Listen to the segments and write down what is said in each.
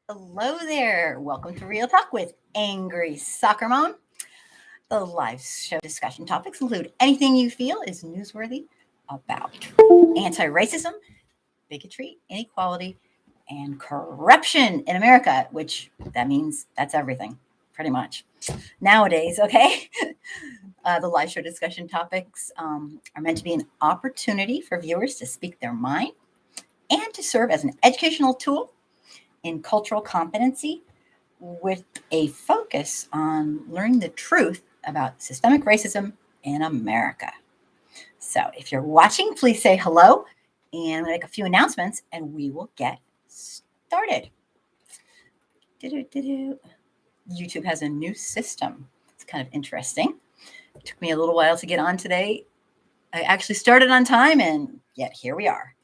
Hello there. Welcome to Real Talk with Angry Soccer Mom. The live show discussion topics include anything you feel is newsworthy about anti-racism, bigotry, inequality, and corruption in America, which that means that's everything, pretty much. Nowadays, okay? The live show discussion topics are meant to be an opportunity for viewers to speak their mind and to serve as an educational tool in cultural competency with a focus on learning the truth about systemic racism in America. So if you're watching, please say hello and make a few announcements and we will get started. YouTube has a new system. It's kind of interesting. It took me a little while to get on today. I actually started on time and yet here we are.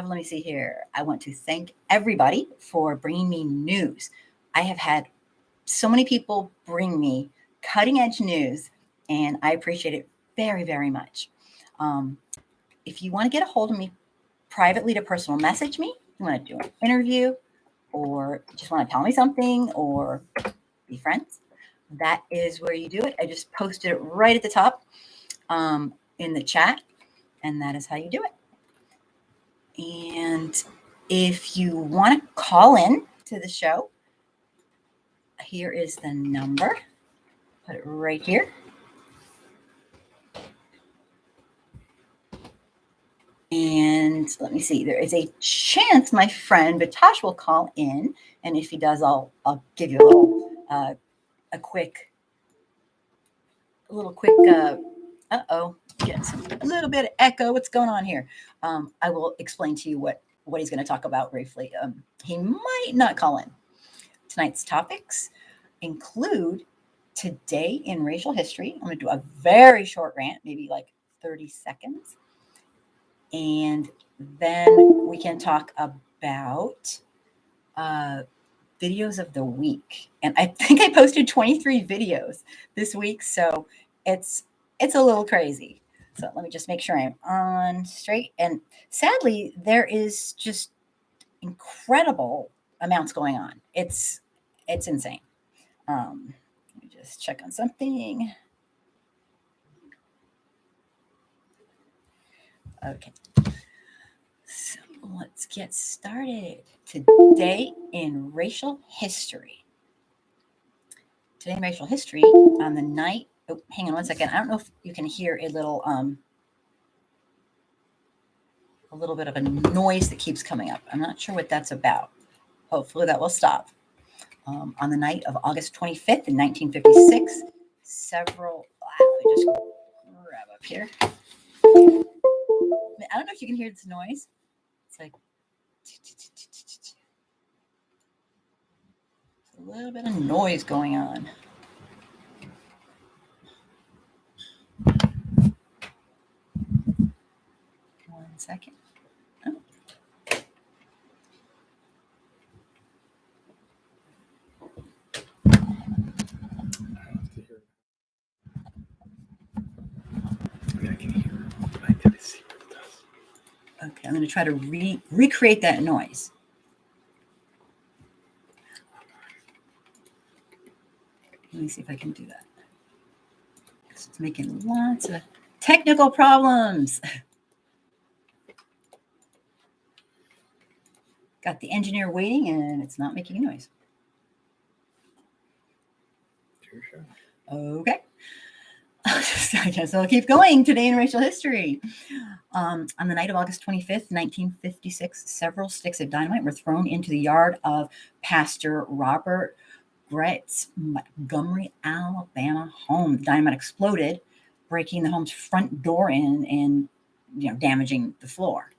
let me see here. I want to thank everybody for bringing me news. I have had so many people bring me cutting edge news, and I appreciate it very, very much. If you want to get a hold of me privately to personal message me, you want to do an interview, or just want to tell me something, or be friends, that is where you do it. I just posted it right at the top in the chat, and that is how you do it. And if you want to call in to the show, here is the number. Put it right here. And let me see, there is a chance my friend Batash will call in. And if he does, I'll give you a little, a little bit of echo. What's going on here? I will explain to you what he's going to talk about briefly. He might not call in. Tonight's topics include today in racial history. I'm going to do a very short rant, maybe like 30 seconds. And then we can talk about videos of the week. And I think I posted 23 videos this week, so it's a little crazy. So let me just make sure I'm on straight. And sadly, there is just incredible amounts going on. It's insane. Let me just check on something. Okay. So let's get started. Today in racial history. Today in racial history, on the night, oh, hang on one second. I don't know if you can hear a little bit of a noise that keeps coming up. I'm not sure what that's about. Hopefully that will stop. On the night of August 25th in 1956, several, let me just grab up here. I don't know if you can hear this noise. It's like a little bit of noise going on. One second. Oh. Okay, I'm going to try to recreate that noise. Let me see if I can do that. It's making lots of technical problems. Got the engineer waiting, and it's not making a noise. Sure. Okay. I guess I'll keep going. Today in racial history. On the night of August 25th, 1956, several sticks of dynamite were thrown into the yard of Pastor Robert Brett's Montgomery, Alabama home. The dynamite exploded, breaking the home's front door in and damaging the floor.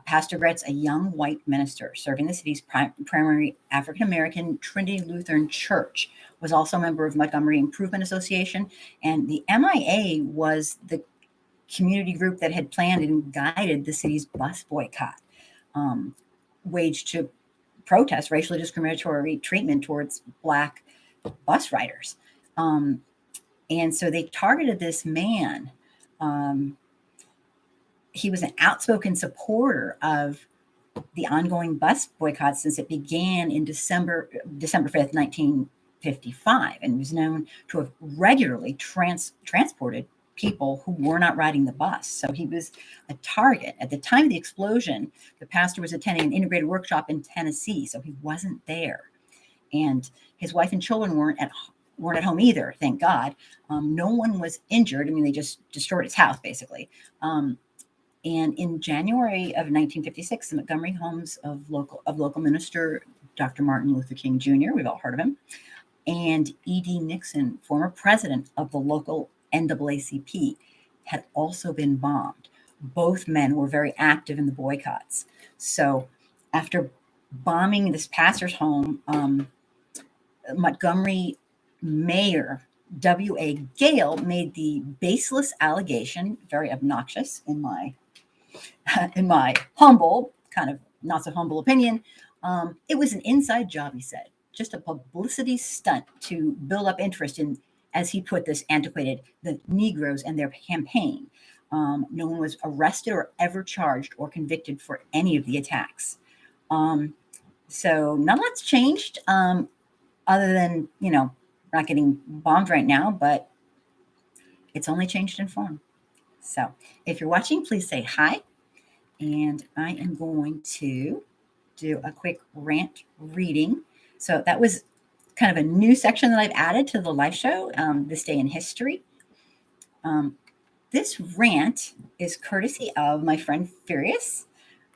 Pastor Brett's a young white minister serving the city's primary African-American Trinity Lutheran Church, was also a member of Montgomery Improvement Association, and the MIA was the community group that had planned and guided the city's bus boycott, waged to protest racially discriminatory treatment towards Black bus riders. And so they targeted this man. He was an outspoken supporter of the ongoing bus boycott since it began in December 5th, 1955, and was known to have regularly transported people who were not riding the bus. So he was a target. At the time of the explosion, the pastor was attending an integrated workshop in Tennessee, so he wasn't there. And his wife and children weren't at home either, thank God. No one was injured. I mean, they just destroyed his house, basically. And in January of 1956, the Montgomery homes of local minister Dr. Martin Luther King Jr., we've all heard of him, and E.D. Nixon, former president of the local NAACP, had also been bombed. Both men were very active in the boycotts. So after bombing this pastor's home, Montgomery Mayor W.A. Gale made the baseless allegation, very obnoxious in my humble, kind of not so humble opinion. It was an inside job, he said, just a publicity stunt to build up interest in, as he put this, antiquated, the Negroes and their campaign. No one was arrested or ever charged or convicted for any of the attacks. So not a lot's changed, other than, not getting bombed right now, but it's only changed in form. So if you're watching, please say hi. And I am going to do a quick rant reading. So that was kind of a new section that I've added to the live show, This Day in History. This rant is courtesy of my friend Furious,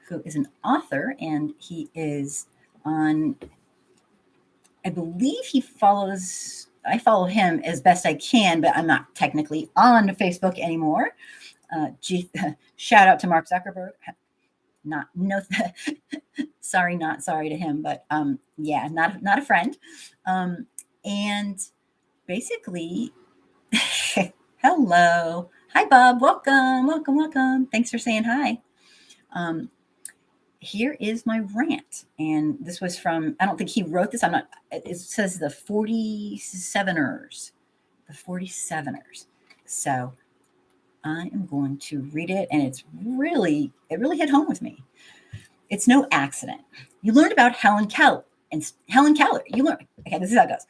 who is an author, and he is on, I believe I follow him as best I can, but I'm not technically on Facebook anymore. Shout out to Mark Zuckerberg. Not sorry to him, but yeah, not a friend. And basically, hello, hi Bob, welcome. Thanks for saying hi. Here is my rant, and this was from, I don't think he wrote this. It says the 47ers. So I am going to read it, and it really hit home with me. It's no accident. You learned about Helen Keller. You learned, okay, this is how it goes.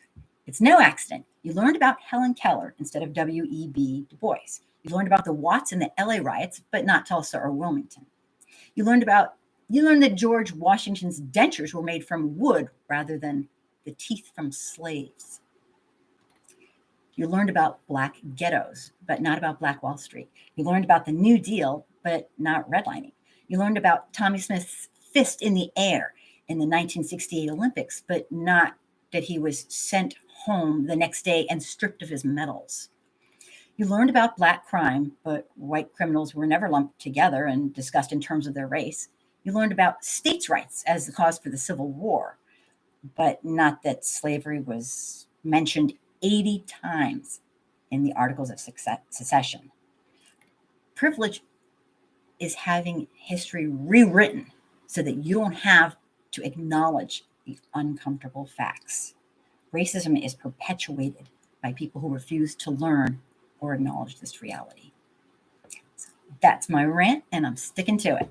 It's no accident. You learned about Helen Keller instead of W.E.B. Du Bois. You learned about the Watts and the LA riots, but not Tulsa or Wilmington. You learned that George Washington's dentures were made from wood rather than the teeth from slaves. You learned about black ghettos, but not about Black Wall Street. You learned about the New Deal, but not redlining. You learned about Tommy Smith's fist in the air in the 1968 Olympics, but not that he was sent home the next day and stripped of his medals. You learned about black crime, but white criminals were never lumped together and discussed in terms of their race. You learned about states' rights as the cause for the Civil War, but not that slavery was mentioned 80 times in the Articles of Secession. Privilege is having history rewritten so that you don't have to acknowledge the uncomfortable facts. Racism is perpetuated by people who refuse to learn or acknowledge this reality. So that's my rant, and I'm sticking to it.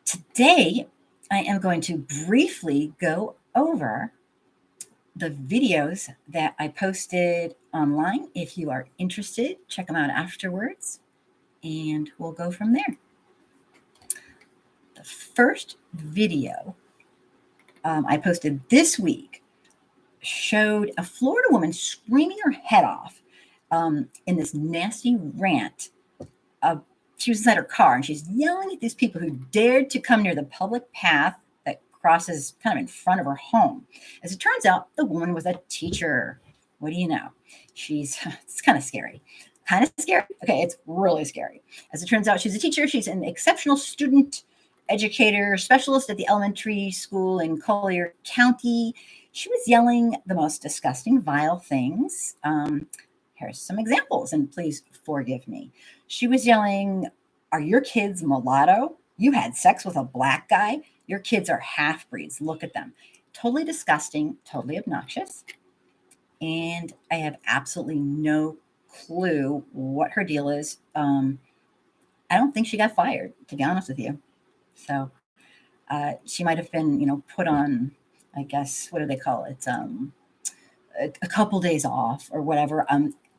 Today, I am going to briefly go over the videos that I posted online. If you are interested, check them out afterwards, and we'll go from there. The first video I posted this week showed a Florida woman screaming her head off in this nasty rant. She was inside her car, and she's yelling at these people who dared to come near the public path that crosses kind of in front of her home. As it turns out, the woman was a teacher. What do you know? It's kind of scary. Okay, it's really scary. As it turns out, she's a teacher. She's an exceptional student educator specialist at the elementary school in Collier County. She was yelling the most disgusting, vile things. Here's some examples, and please forgive me. She was yelling, "Are your kids mulatto? You had sex with a black guy? Your kids are half-breeds. Look at them." Totally disgusting, totally obnoxious. And I have absolutely no clue what her deal is. I don't think she got fired, to be honest with you. So she might have been, put on, I guess, what do they call it? A couple days off or whatever.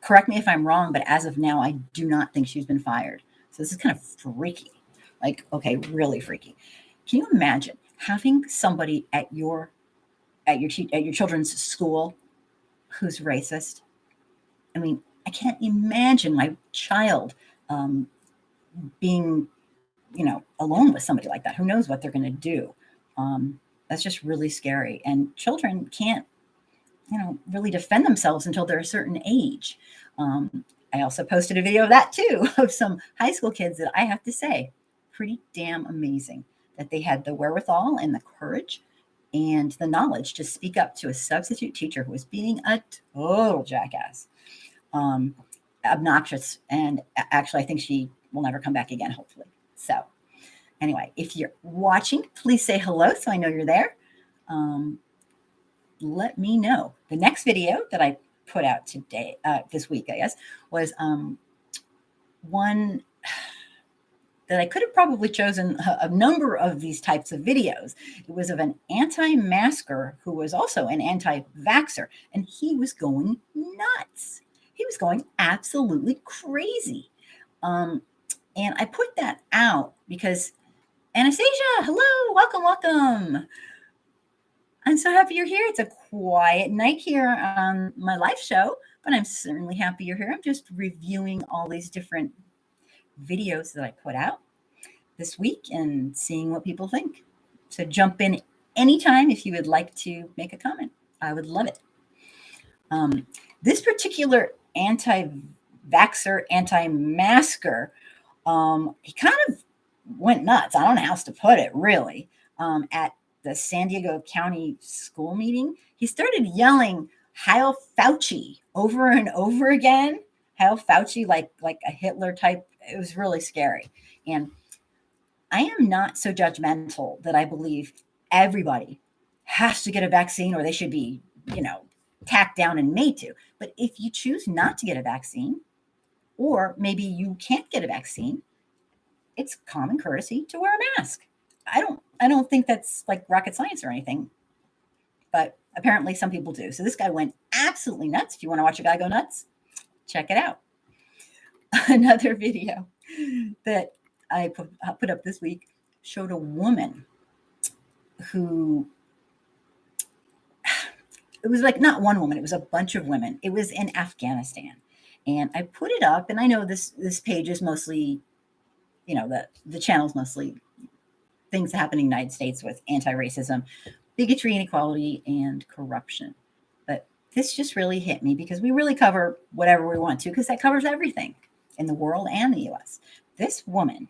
Correct me if I'm wrong, but as of now, I do not think she's been fired. So this is kind of freaky. Like, okay, really freaky. Can you imagine having somebody at your children's school who's racist? I mean, I can't imagine my child being, alone with somebody like that. Who knows what they're going to do? That's just really scary. And children can't, really defend themselves until they're a certain age. I also posted a video of that too, of some high school kids that I have to say, pretty damn amazing that they had the wherewithal and the courage and the knowledge to speak up to a substitute teacher who was being a total jackass, obnoxious. And actually, I think she will never come back again, hopefully. So anyway, if you're watching, please say hello so I know you're there. Let me know. The next video that I put out today, this week, I guess, was one that I could have probably chosen a number of these types of videos. It was of an anti-masker who was also an anti-vaxxer, and he was going nuts. He was going absolutely crazy. And I put that out because, Anastasia, hello, welcome. I'm so happy you're here. It's a quiet night here on my live show, but I'm certainly happy you're here. I'm just reviewing all these different videos that I put out this week and seeing what people think. So jump in anytime if you would like to make a comment. I would love it. This particular anti-vaxxer, anti-masker, he kind of went nuts. I don't know how else to put it, really. At the San Diego County school meeting, he started yelling Heil Fauci over and over again. Heil Fauci, like a Hitler type. It was really scary. And I am not so judgmental that I believe everybody has to get a vaccine or they should be, tacked down and made to. But if you choose not to get a vaccine, or maybe you can't get a vaccine, it's common courtesy to wear a mask. I don't think that's like rocket science or anything, but apparently some people do. So this guy went absolutely nuts. If you want to watch a guy go nuts, check it out. Another video that I put up this week showed a woman who, it was like not one woman, it was a bunch of women. It was in Afghanistan. And I put it up, and I know this page is mostly, the channel's mostly things that happen in the United States with anti-racism, bigotry, inequality, and corruption. But this just really hit me because we really cover whatever we want to, because that covers everything in the world and the U.S. This woman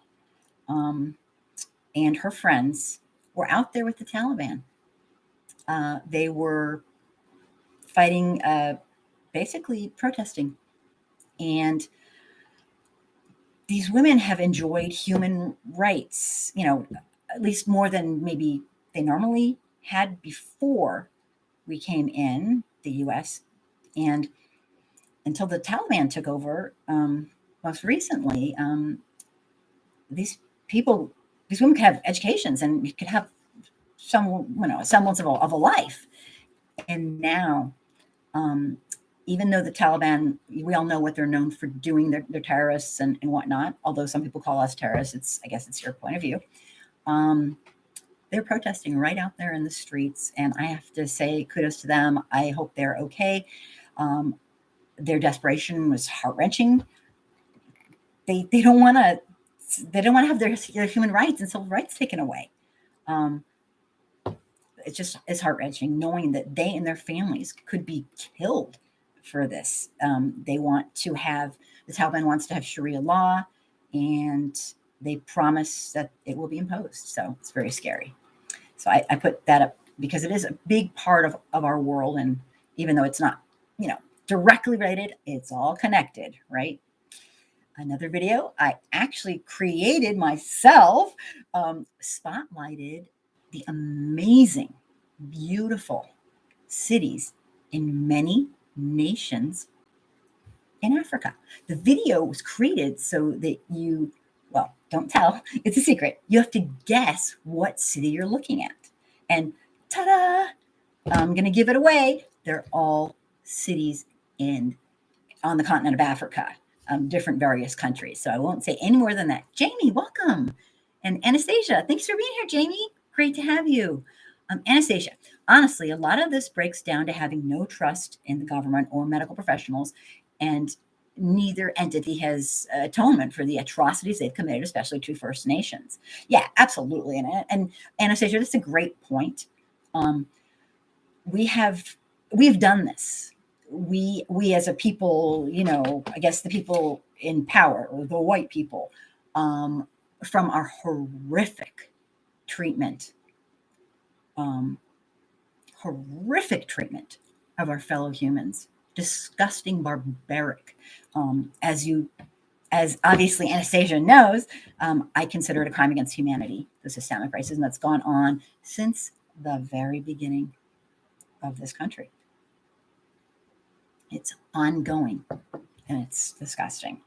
and her friends were out there with the Taliban. They were fighting, basically protesting. And these women have enjoyed human rights, at least more than maybe they normally had before we came in the U.S. And until the Taliban took over, most recently, these women could have educations and could have some, semblance of a life. And now, even though the Taliban, we all know what they're known for doing, they're terrorists and whatnot, although some people call us terrorists, I guess it's your point of view. They're protesting right out there in the streets, and I have to say kudos to them. I hope they're okay. Their desperation was heart-wrenching. They don't want to have their human rights and civil rights taken away. It's heart-wrenching knowing that they and their families could be killed for this. The Taliban wants to have Sharia law, and they promise that it will be imposed. So it's very scary. So I put that up because it is a big part of our world. And even though it's not, directly related, it's all connected, right? Another video I actually created myself, spotlighted the amazing, beautiful cities in many nations in Africa. The video was created so that you Well, don't tell. It's a secret. You have to guess what city you're looking at. And ta-da! I'm going to give it away. They're all cities on the continent of Africa, different various countries. So I won't say any more than that. Jamie, welcome. And Anastasia, thanks for being here, Jamie. Great to have you. Anastasia, honestly, a lot of this breaks down to having no trust in the government or medical professionals, and neither entity has atonement for the atrocities they've committed, especially to First Nations. Yeah, absolutely. And Anastasia, that's a great point. We've done this. We as a people, I guess the people in power, or the white people, from our horrific treatment of our fellow humans, disgusting, barbaric. As obviously Anastasia knows, I consider it a crime against humanity, the systemic racism that's gone on since the very beginning of this country. It's ongoing, and it's disgusting.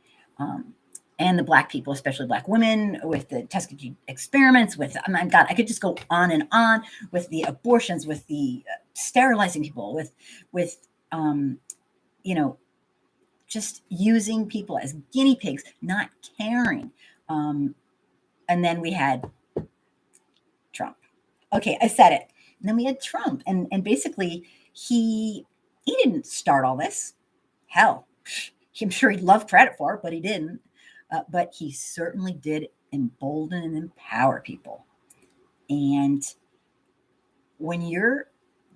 And the Black people, especially Black women, with the Tuskegee experiments, with, oh my God, I could just go on and on, with the abortions, with the sterilizing people, with just using people as guinea pigs, not caring. And then we had Trump. Okay, I said it. And then we had Trump, and basically he didn't start all this. Hell, I'm sure he'd love credit for it, but he didn't. But he certainly did embolden and empower people. And when your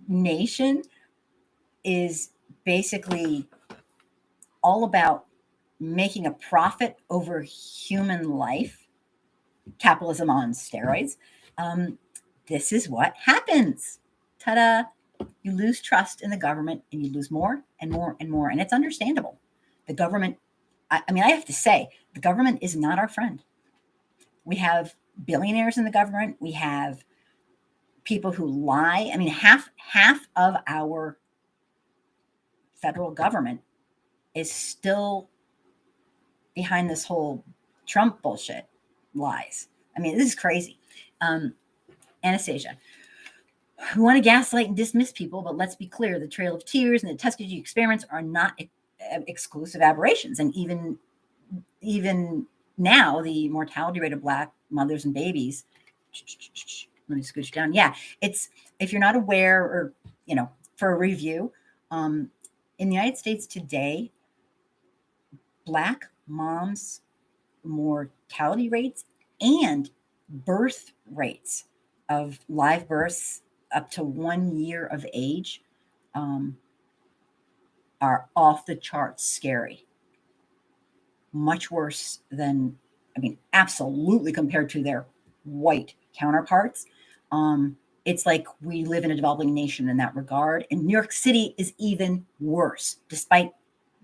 nation is basically all about making a profit over human life, capitalism on steroids, this is what happens. Ta-da! You lose trust in the government, and you lose more and more and more. And it's understandable. The government, I have to say, the government is not our friend. We have billionaires in the government. We have people who lie. Half of our federal government is still behind this whole Trump bullshit lies. This is crazy. Anastasia, we want to gaslight and dismiss people, but let's be clear, the Trail of Tears and the Tuskegee experiments are not exclusive aberrations. And even now, the mortality rate of Black mothers and babies, let me scooch down. Yeah, it's, if you're not aware, or, for a review, in the United States today, Black moms' mortality rates and birth rates of live births up to 1 year of age are off the charts scary. Much worse than, absolutely, compared to their white counterparts. It's like we live in a developing nation in that regard. And New York City is even worse, despite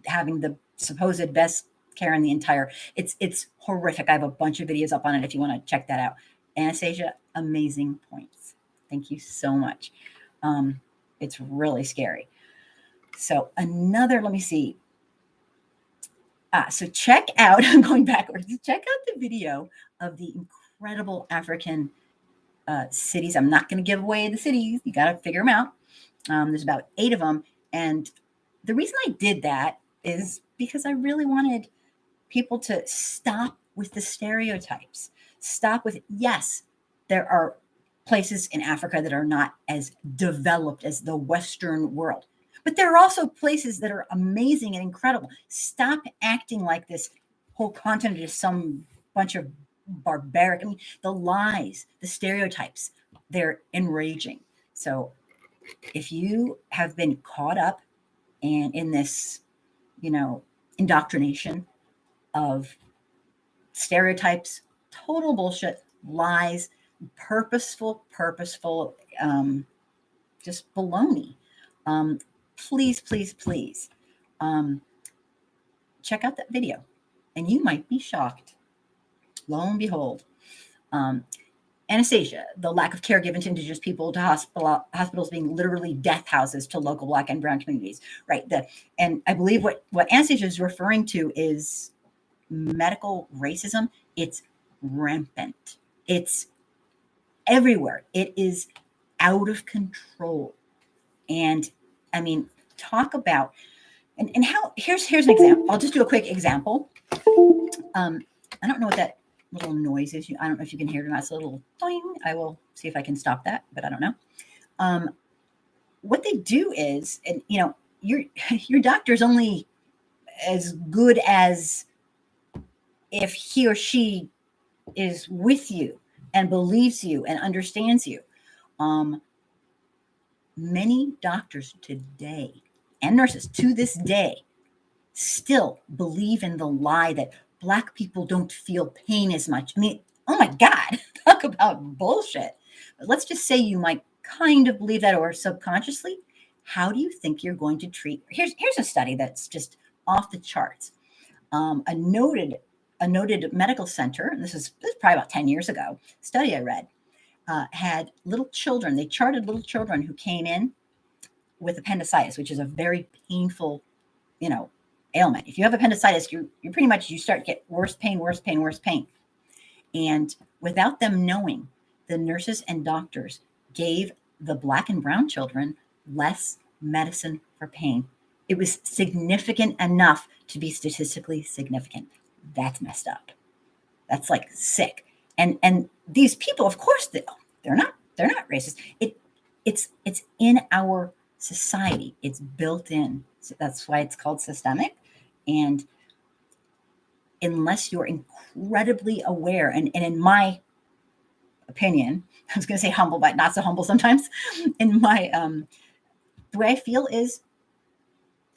having the supposed best care in the entire, it's horrific. I have a bunch of videos up on it if you want to check that out. Anastasia, amazing points. Thank you so much. It's really scary. So let me see. So check out, I'm going backwards, check out the video of the incredible African cities. I'm not going to give away the cities. You got to figure them out. There's about 8 of them. And the reason I did that is because I really wanted people to stop with the stereotypes. Stop with, yes, there are places in Africa that are not as developed as the Western world. But there are also places that are amazing and incredible. Stop acting like this whole continent is some bunch of barbaric. The lies, the stereotypes, they're enraging. So if you have been caught up in this, indoctrination of stereotypes, total bullshit, lies, purposeful, just baloney. Please, check out that video, and you might be shocked. Lo and behold, Anastasia, the lack of care given to Indigenous people, to hospitals being literally death houses to local Black and brown communities, right? And I believe what Anastasia is referring to is medical racism. It's rampant. It's everywhere. It is out of control. And I mean, talk about and how here's an example. I'll just do a quick example. I don't know what that little noise is. I don't know if you can hear it or not. It's a little doing. I will see if I can stop that, but I don't know. What they do is, and your doctor's only as good as if he or she is with you and believes you and understands you. Many doctors today and nurses to this day still believe in the lie that Black people don't feel pain as much. I mean, oh my God, talk about bullshit. But let's just say you might kind of believe that, or subconsciously. How do you think you're going to treat? Here's a study that's just off the charts. A noted medical center, and this is probably about 10 years ago, study I read, had little children. They charted little children who came in with appendicitis, which is a very painful, ailment. If you have appendicitis, you pretty much, you start to get worse pain. And without them knowing, the nurses and doctors gave the Black and brown children less medicine for pain. It was significant enough to be statistically significant. That's messed up. That's like sick. And these people, of course, they're not racist. It's in our society. It's built in. So that's why it's called systemic. And unless you're incredibly aware, and in my opinion, I was going to say humble, but not so humble sometimes. In my the way I feel is,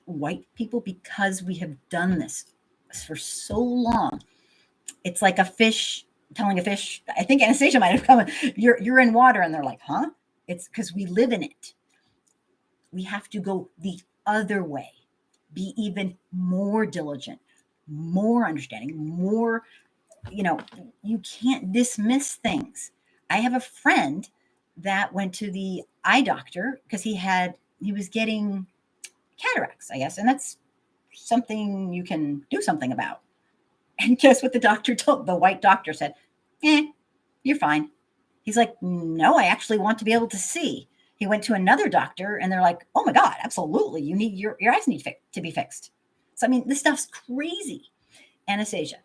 white people, because we have done this for so long, it's like a fish telling a fish. I think Anastasia might have come. You're in water, and they're like, huh? It's because we live in it. We have to go the other way. Be even more diligent, more understanding, more, you can't dismiss things. I have a friend that went to the eye doctor because he was getting cataracts, I guess. And that's something you can do something about. And guess what the white doctor said? You're fine. He's like, no, I actually want to be able to see. He went to another doctor and they're like, oh my God, absolutely. You need your eyes need to be fixed. So, I mean, this stuff's crazy. Anastasia,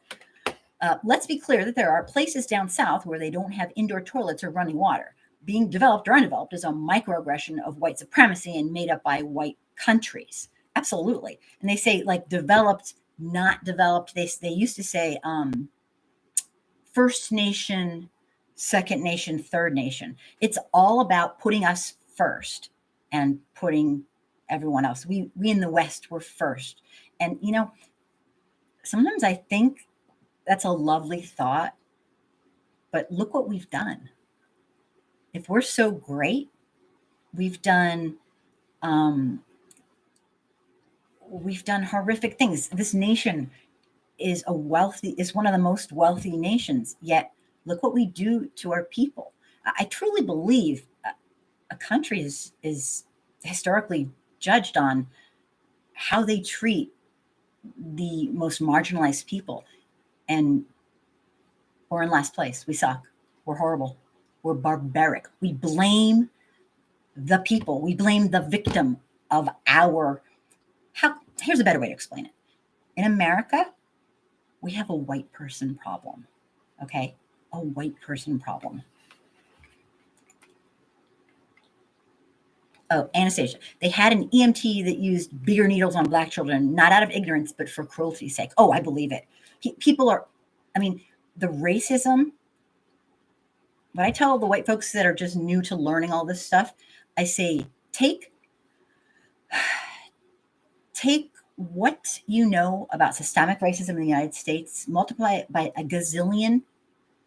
let's be clear that there are places down south where they don't have indoor toilets or running water. Being developed or undeveloped is a microaggression of white supremacy and made up by white countries. Absolutely. And they say like developed, not developed. They used to say First Nation, Second Nation, Third Nation. It's all about putting us first and putting everyone else. We in the West were first. And, sometimes I think that's a lovely thought, but look what we've done. If we're so great, we've done horrific things. This nation is one of the most wealthy nations, yet look what we do to our people. I truly believe a country is historically judged on how they treat the most marginalized people. And we're in last place. We suck. We're horrible. We're barbaric. We blame the people. We blame the victim of here's a better way to explain it. In America, we have a white person problem. Okay? A white person problem. Oh, Anastasia. They had an EMT that used bigger needles on Black children, not out of ignorance, but for cruelty's sake. Oh, I believe it. People are, the racism. But I tell the white folks that are just new to learning all this stuff, I say, take what you know about systemic racism in the United States, multiply it by a gazillion,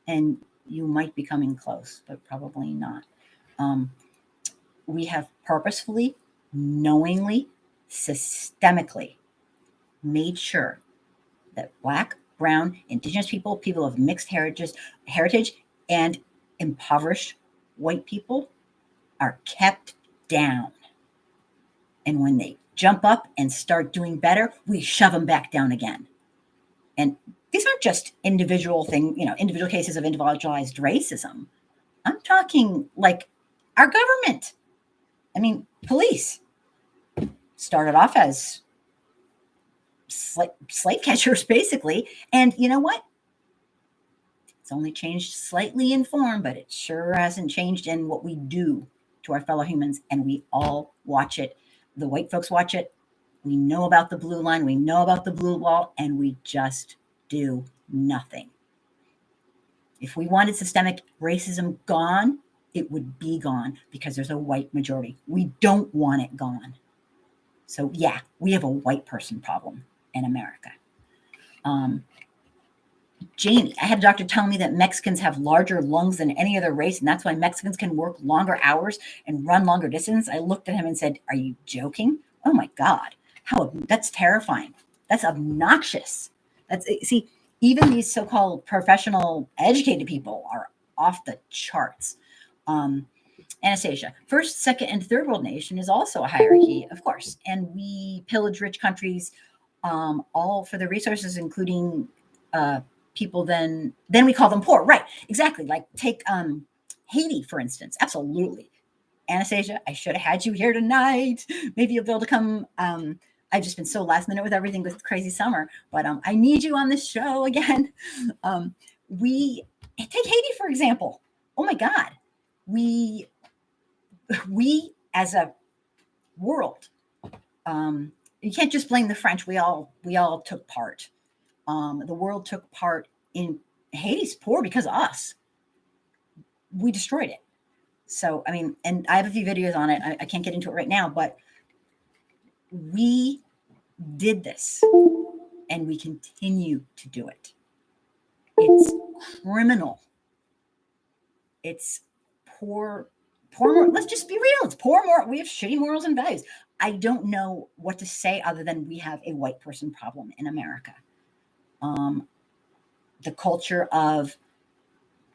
and you might be coming close, but probably not. We have purposefully, knowingly, systemically made sure that Black, brown, indigenous people, people of mixed heritage, and impoverished white people are kept down. And when they jump up and start doing better, we shove them back down again. And these aren't just individual cases of individualized racism. I'm talking like our government. I mean, police started off as slave catchers, basically. And you know what? It's only changed slightly in form, but it sure hasn't changed in what we do to our fellow humans. And we all watch it. The white folks watch it. We know about the blue line. We know about the blue wall, and we just do nothing. If we wanted systemic racism gone, it would be gone because there's a white majority. We don't want it gone. So yeah, we have a white person problem in America. Jamie, I had a doctor tell me that Mexicans have larger lungs than any other race, and that's why Mexicans can work longer hours and run longer distance. I looked at him and said, "Are you joking? Oh my God, that's terrifying. That's obnoxious." See, even these so-called professional, educated people are off the charts. Anastasia, first, second, and third world nation is also a hierarchy, of course, and we pillage rich countries, all for the resources, including people. Then we call them poor, right? Exactly. Like take Haiti, for instance. Absolutely, Anastasia, I should have had you here tonight. Maybe you'll be able to come. I've just been so last minute with everything with crazy summer, but I need you on this show again. We take Haiti, for example. Oh my God. We as a world, you can't just blame the French. We all took part. The world took part in Haiti's poor because of us. We destroyed it. So, I mean, and I have a few videos on it. I can't get into it right now, but we did this and we continue to do it. It's criminal. It's poor. Let's just be real. It's poor. We have shitty morals and values. I don't know what to say other than we have a white person problem in America. The culture of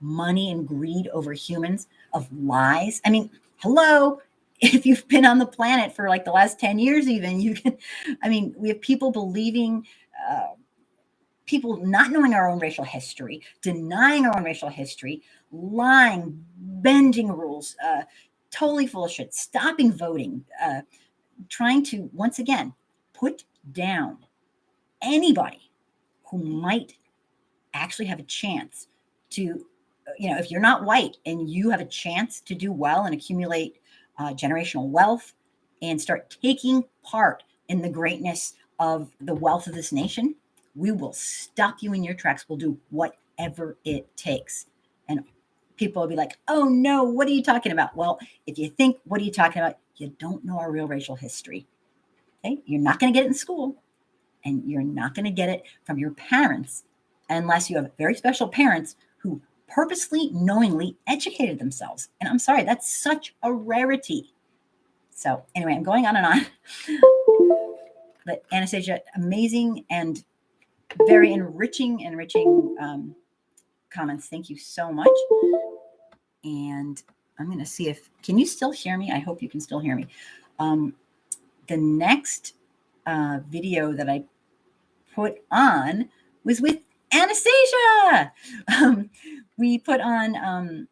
money and greed over humans, of lies. I mean, hello, if you've been on the planet for like the last 10 years, even we have people believing, people not knowing our own racial history, denying our own racial history, lying, bending rules, totally full of shit, stopping voting, trying to, once again, put down anybody who might actually have a chance to, if you're not white and you have a chance to do well and accumulate generational wealth and start taking part in the greatness of the wealth of this nation, we will stop you in your tracks. We'll do whatever it takes. And people will be like, "Oh no, what are you talking about?" Well, if you think, what are you talking about? You don't know our real racial history. Okay? You're not going to get it in school, and you're not going to get it from your parents unless you have very special parents who purposely, knowingly educated themselves. And I'm sorry, that's such a rarity. So anyway, I'm going on and on. But Anastasia, amazing and very enriching comments. Thank you so much. And I'm going to see can you still hear me? I hope you can still hear me. The next video that I put on was with Anastasia. We put on,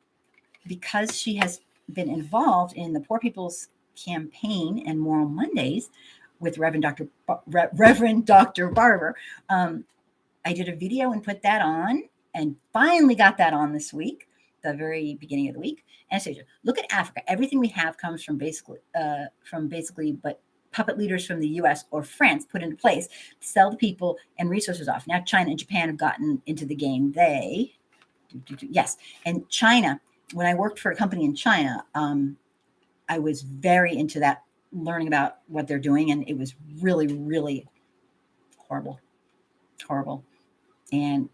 because she has been involved in the Poor People's Campaign and Moral Mondays with Reverend Dr. Barber. I did a video and put that on, and finally got that on this week, the very beginning of the week. Anastasia, look at Africa. Everything we have comes from basically, but puppet leaders from the US or France put into place to sell the people and resources off. Now China and Japan have gotten into the game. Yes. And China, when I worked for a company in China, I was very into that, learning about what they're doing. And it was really, really horrible. And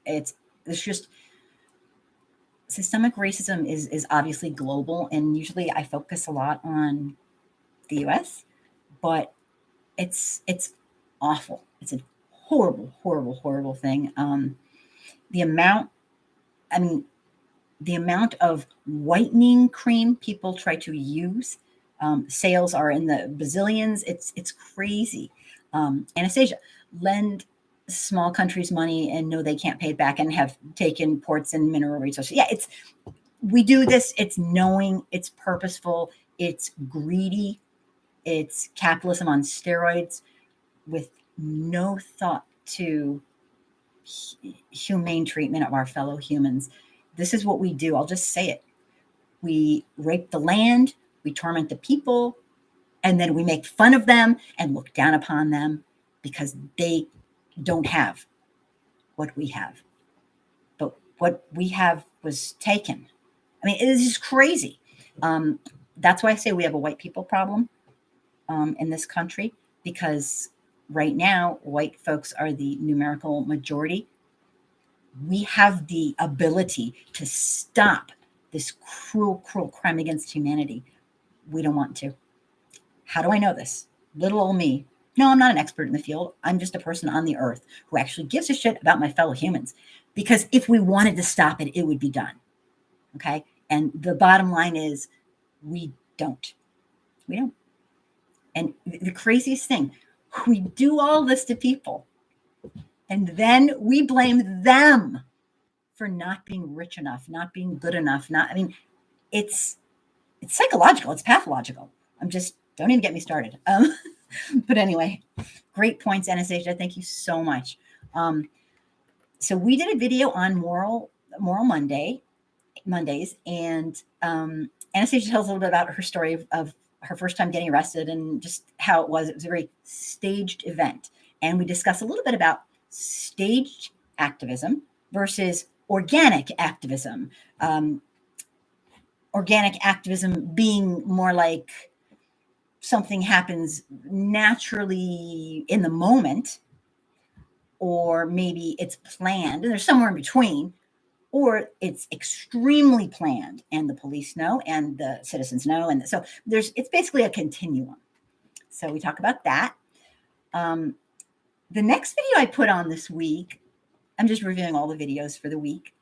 it's just, systemic racism is obviously global. And usually I focus a lot on the US, but it's awful. It's a horrible thing. The amount of whitening cream people try to use, sales are in the bazillions. It's crazy. Anastasia, lend small countries money and know they can't pay it back and have taken ports and mineral resources. Yeah, we do this. It's knowing, it's purposeful, it's greedy, it's capitalism on steroids with no thought to humane treatment of our fellow humans. This is what we do. I'll just say it. We rape the land, we torment the people, and then we make fun of them and look down upon them because they don't have what we have. But what we have was taken. I mean, it is just crazy. That's why I say we have a white people problem in this country, because right now, white folks are the numerical majority. We have the ability to stop this cruel, cruel crime against humanity. We don't want to. How do I know this? Little old me. No, I'm not an expert in the field. I'm just a person on the earth who actually gives a shit about my fellow humans. Because if we wanted to stop it, it would be done. Okay? And the bottom line is we don't. We don't. And the craziest thing, we do all this to people, and then we blame them for not being rich enough, not being good enough. It's psychological, it's pathological. Don't even get me started. But anyway, great points, Anastasia. Thank you so much. So we did a video on Moral Mondays, and Anastasia tells a little bit about her story of her first time getting arrested and just how it was. It was a very staged event. And we discuss a little bit about staged activism versus organic activism. Organic activism being more like something happens naturally in the moment, or maybe it's planned and there's somewhere in between, or it's extremely planned and the police know and the citizens know. And so it's basically a continuum. So we talk about that. The next video I put on this week, I'm just reviewing all the videos for the week.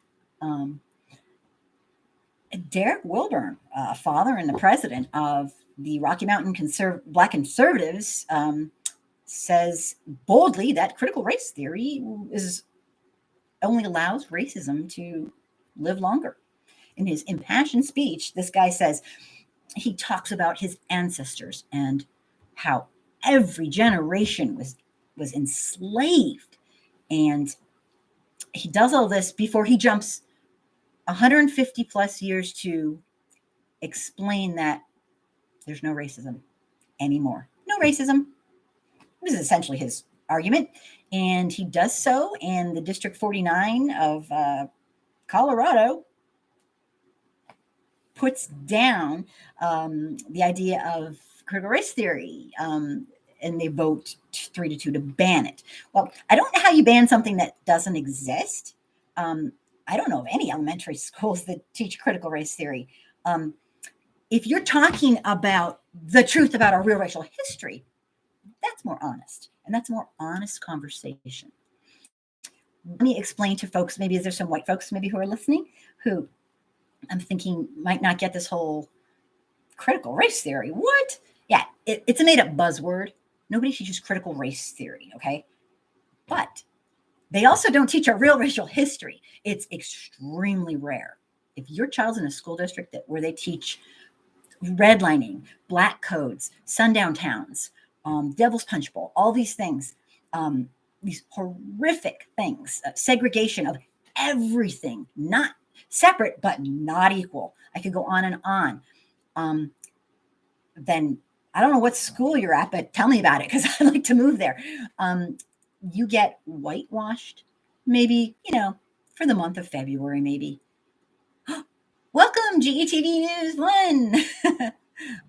Derek Wilburn, father and the president of the Rocky Mountain Black Conservatives, says boldly that critical race theory only allows racism to live longer. In his impassioned speech, this guy says, he talks about his ancestors and how every generation was enslaved. And he does all this before he jumps 150 plus years to explain that there's no racism anymore. No racism. This is essentially his argument. And he does so in the District 49 of Colorado, puts down the idea of critical race theory, and they vote 3-2 to ban it. Well, I don't know how you ban something that doesn't exist. I don't know of any elementary schools that teach critical race theory. If you're talking about the truth about our real racial history, that's more honest, and that's a more honest conversation. Let me explain to folks, maybe there's some white folks maybe who are listening, who I'm thinking might not get this whole critical race theory. What? Yeah, it's a made-up buzzword. Nobody teaches critical race theory, okay? But they also don't teach our real racial history. It's extremely rare. If your child's in a school district where they teach redlining, black codes, sundown towns, Devil's Punch Bowl, all these things, these horrific things, segregation of everything, not separate, but not equal. I could go on and on. Then I don't know what school you're at, but tell me about it, because I'd like to move there. You get whitewashed, maybe, for the month of February, maybe. Welcome, GETV News 1.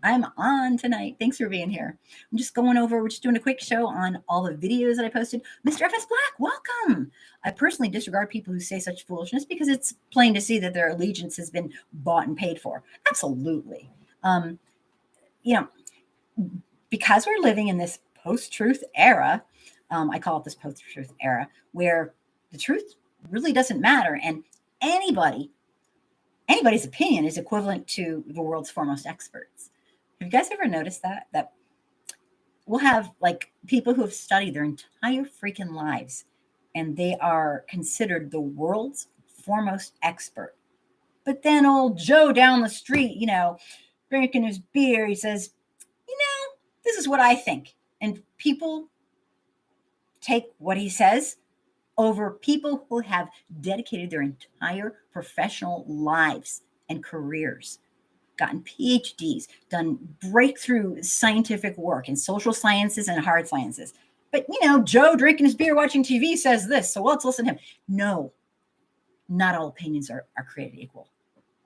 I'm on tonight. Thanks for being here. I'm just we're just doing a quick show on all the videos that I posted. Mr. FS Black, welcome. I personally disregard people who say such foolishness because it's plain to see that their allegiance has been bought and paid for. Absolutely. Because we're living in this post-truth era, I call it this post-truth era, where the truth really doesn't matter. And anybody's opinion is equivalent to the world's foremost experts. Have you guys ever noticed that we'll have like people who have studied their entire freaking lives and they are considered the world's foremost expert. But then old Joe down the street, drinking his beer, he says, this is what I think. And people take what he says over people who have dedicated their entire professional lives and careers, gotten PhDs, done breakthrough scientific work in social sciences and hard sciences. But, Joe drinking his beer, watching TV says this, so let's listen to him. No, not all opinions are created equal.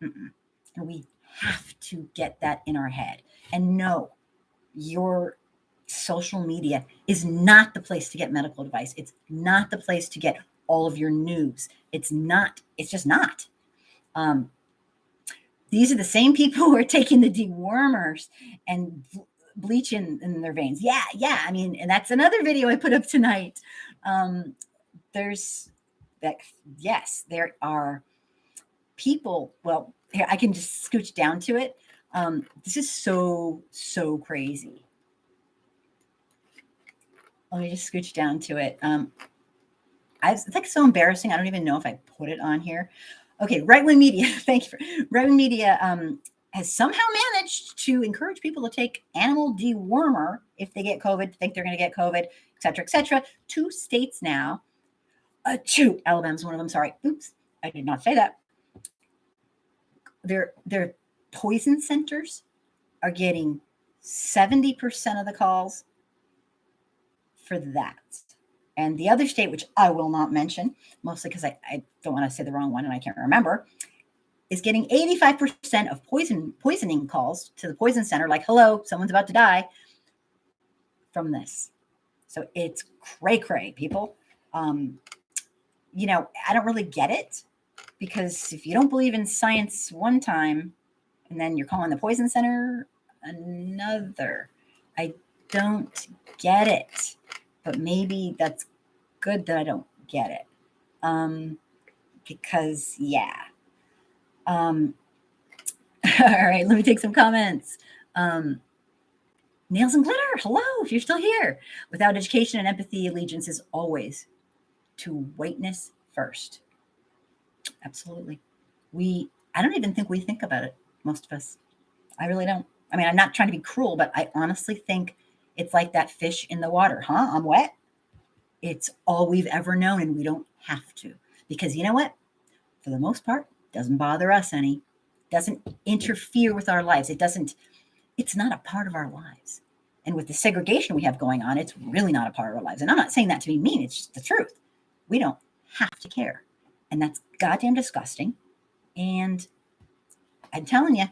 Mm-mm. And we have to get that in our head. And no, your social media is not the place to get medical advice. It's not the place to get all of your news. It's just not. These are the same people who are taking the dewormers and bleach in their veins. Yeah. I mean, and that's another video I put up tonight. There's that. Yes, there are people. Well, here, I can just scooch down to it. This is so crazy. Let me just scooch down to it. It's like so embarrassing. I don't even know if I put it on here. Okay, right-wing media. Thank you. Right-wing media has somehow managed to encourage people to take animal dewormer if they get COVID, think they're going to get COVID, et cetera, et cetera. 2 states now. 2. Alabama's one of them. Sorry. Oops. I did not say that. Their poison centers are getting 70% of the calls for that. And the other state, which I will not mention, mostly because I don't want to say the wrong one and I can't remember, is getting 85% of poisoning calls to the poison center, like, hello, someone's about to die, from this. So it's cray, people. I don't really get it, because if you don't believe in science one time and then you're calling the poison center another, I don't get it. But maybe that's good that I don't get it. Because, yeah. All right, let me take some comments. Nails and glitter, hello, if you're still here. Without education and empathy, allegiance is always to whiteness first. Absolutely. I don't even think we think about it, most of us. I really don't. I mean, I'm not trying to be cruel, but I honestly think it's like that fish in the water. Huh? I'm wet. It's all we've ever known, and we don't have to. Because you know what? For the most part, it doesn't bother us any. It doesn't interfere with our lives. It's not a part of our lives. And with the segregation we have going on, it's really not a part of our lives. And I'm not saying that to be mean. It's just the truth. We don't have to care. And that's goddamn disgusting. And I'm telling you,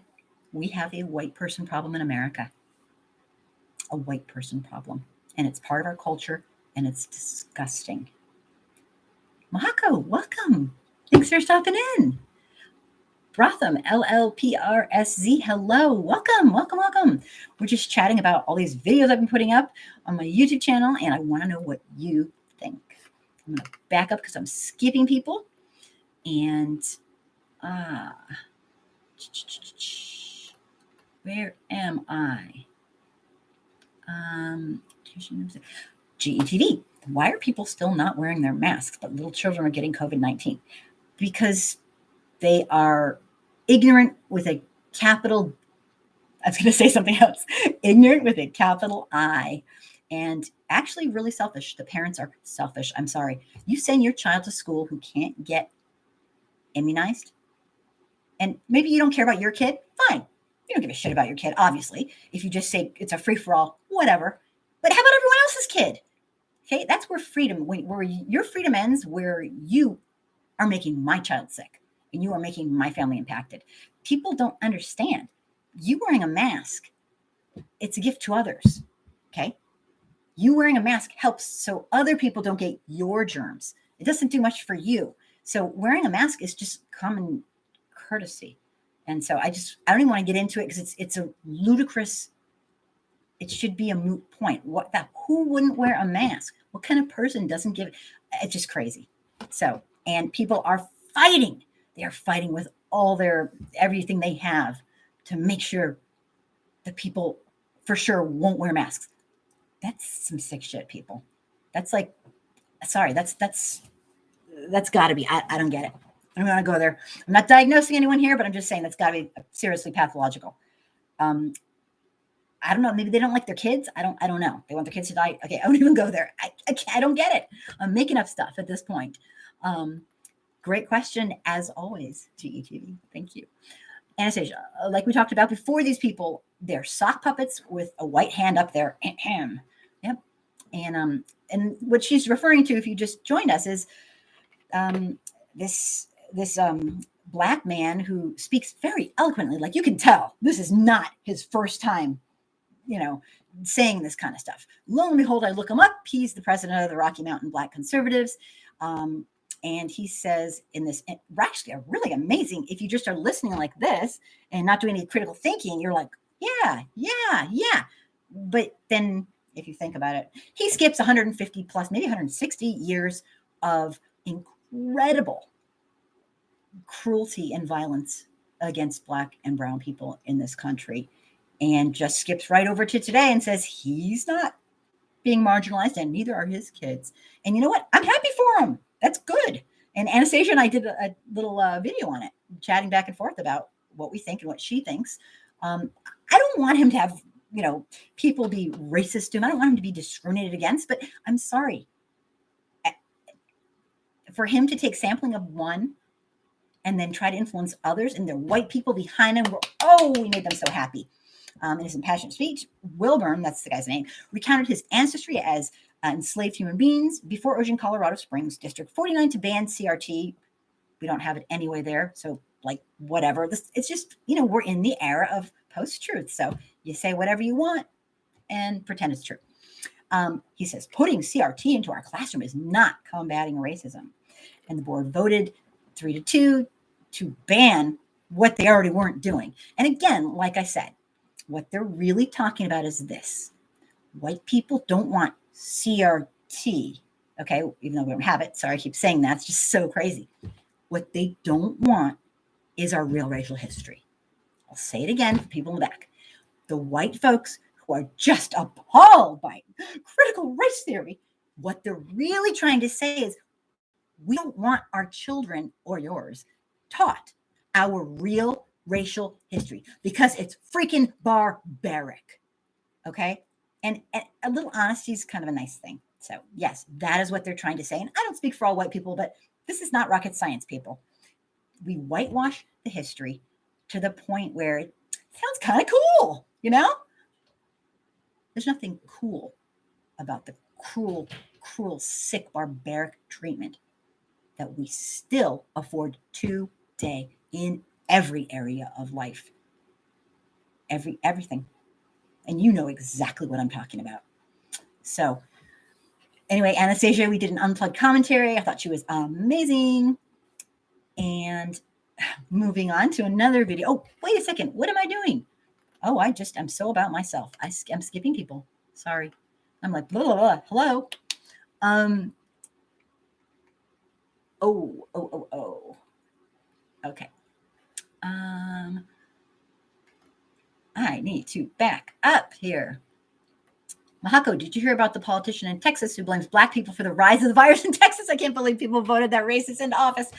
we have a white person problem in America. A white person problem. And it's part of our culture, and it's disgusting. Mahako, welcome. Thanks for stopping in. Brotham, LLPRSZ, hello. Welcome. We're just chatting about all these videos I've been putting up on my YouTube channel, and I want to know what you think. I'm going to back up because I'm skipping people. And where am I? GETV. Why are people still not wearing their masks, but little children are getting COVID-19? Because they are ignorant with a capital, I was going to say something else, ignorant with a capital I, and actually really selfish. The parents are selfish. I'm sorry. You send your child to school who can't get immunized, and maybe you don't care about your kid, fine. You don't give a shit about your kid, obviously. If you just say it's a free-for-all, whatever. But how about everyone else's kid? Okay, that's where where your freedom ends, where you are making my child sick and you are making my family impacted. People don't understand. You wearing a mask, it's a gift to others, okay? You wearing a mask helps so other people don't get your germs. It doesn't do much for you. So wearing a mask is just common courtesy. And so I don't even want to get into it because it's a ludicrous, it should be a moot point. Who wouldn't wear a mask? What kind of person doesn't give it? It's just crazy. So, and people are fighting. They are fighting with everything they have to make sure the people for sure won't wear masks. That's some sick shit, people. That's like sorry, that's got to be. I don't get it. I don't want to go there. I'm not diagnosing anyone here, but I'm just saying that's got to be seriously pathological. I don't know. Maybe they don't like their kids. I don't know. They want their kids to die. Okay, I won't even go there. I don't get it. I'm making up stuff at this point. Great question, as always, GETV. Thank you. Anastasia, like we talked about before, these people, they're sock puppets with a white hand up there. Yep. And what she's referring to, if you just joined us, is this Black man who speaks very eloquently. Like, you can tell this is not his first time, saying this kind of stuff. Lo and behold, I look him up. He's the president of the Rocky Mountain Black Conservatives. And he says in this, actually really amazing, if you just are listening like this and not doing any critical thinking, you're like, yeah. But then if you think about it, he skips 150 plus, maybe 160 years of incredible cruelty and violence against Black and brown people in this country, and just skips right over to today and says he's not being marginalized and neither are his kids. And you know what? I'm happy for him. That's good. And Anastasia and I did a little video on it, chatting back and forth about what we think and what she thinks. I don't want him to have, people be racist to him. I don't want him to be discriminated against, but I'm sorry. For him to take sampling of one and then try to influence others, and they're white people behind him, we made them so happy. In his impassioned speech, Wilburn, that's the guy's name, recounted his ancestry as enslaved human beings before urging Colorado Springs District 49 to ban CRT. We don't have it anyway there, so whatever. It's just, we're in the era of post-truth, so you say whatever you want and pretend it's true. He says, putting CRT into our classroom is not combating racism. And the board voted 3-2 to ban what they already weren't doing. And again, like I said, what they're really talking about is this. White people don't want CRT, okay? Even though we don't have it. Sorry, I keep saying that. It's just so crazy. What they don't want is our real racial history. I'll say it again for people in the back. The white folks who are just appalled by critical race theory, what they're really trying to say is, we don't want our children or yours taught our real racial history because it's freaking barbaric. Okay. And a little honesty is kind of a nice thing. So yes, that is what they're trying to say. And I don't speak for all white people, but this is not rocket science, people. We whitewash the history to the point where it sounds kind of cool, There's nothing cool about the cruel, sick, barbaric treatment that we still afford today in every area of life. Everything. And you know exactly what I'm talking about. So anyway, Anastasia, we did an unplugged commentary. I thought she was amazing. And moving on to another video. Oh, wait a second. What am I doing? Oh, I'm so about myself. I'm skipping people. Sorry. I'm like, blah, blah, blah. Hello. Oh. Okay. I need to back up here. Mahako, did you hear about the politician in Texas who blames Black people for the rise of the virus in Texas? I can't believe people voted that racist into office.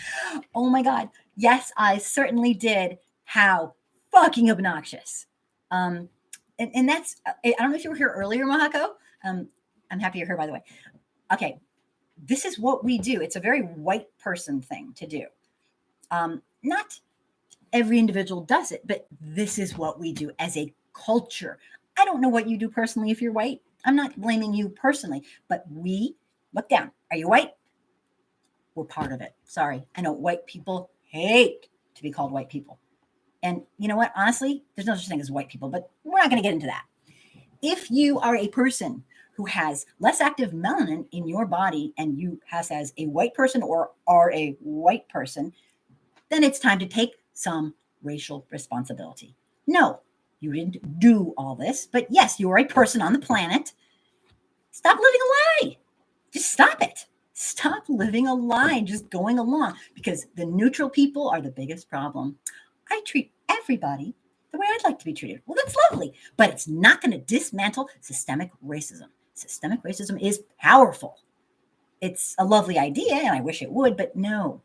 Oh my God. Yes, I certainly did. How fucking obnoxious. And that's, I don't know if you were here earlier, Mahako. I'm happy you're here, by the way. Okay. This is what we do. It's a very white person thing to do. Not every individual does it, but this is what we do as a culture. I don't know what you do personally if you're white. I'm not blaming you personally, but we look down. Are you white? We're part of it. Sorry. I know white people hate to be called white people. And you know what? Honestly, there's no such thing as white people, but we're not going to get into that. If you are a person who has less active melanin in your body and you pass as a white person or are a white person, then it's time to take some racial responsibility. No, you didn't do all this, but yes, you are a person on the planet. Stop living a lie. Just stop it. Stop living a lie and just going along, because the neutral people are the biggest problem. I treat everybody the way I'd like to be treated. Well, that's lovely, but it's not going to dismantle systemic racism. Systemic racism is powerful. It's a lovely idea, and I wish it would, but no,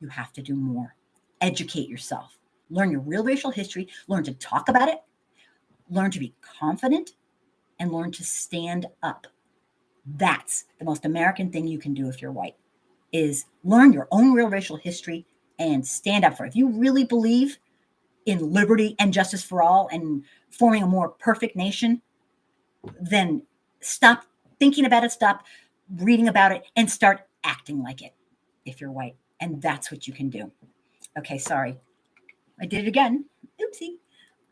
you have to do more. Educate yourself. Learn your real racial history. Learn to talk about it. Learn to be confident, and learn to stand up. That's the most American thing you can do if you're white, is learn your own real racial history and stand up for it. If you really believe in liberty and justice for all and forming a more perfect nation, then stop thinking about it, stop reading about it, and start acting like it if you're white. And that's what you can do. Okay, sorry. I did it again. Oopsie.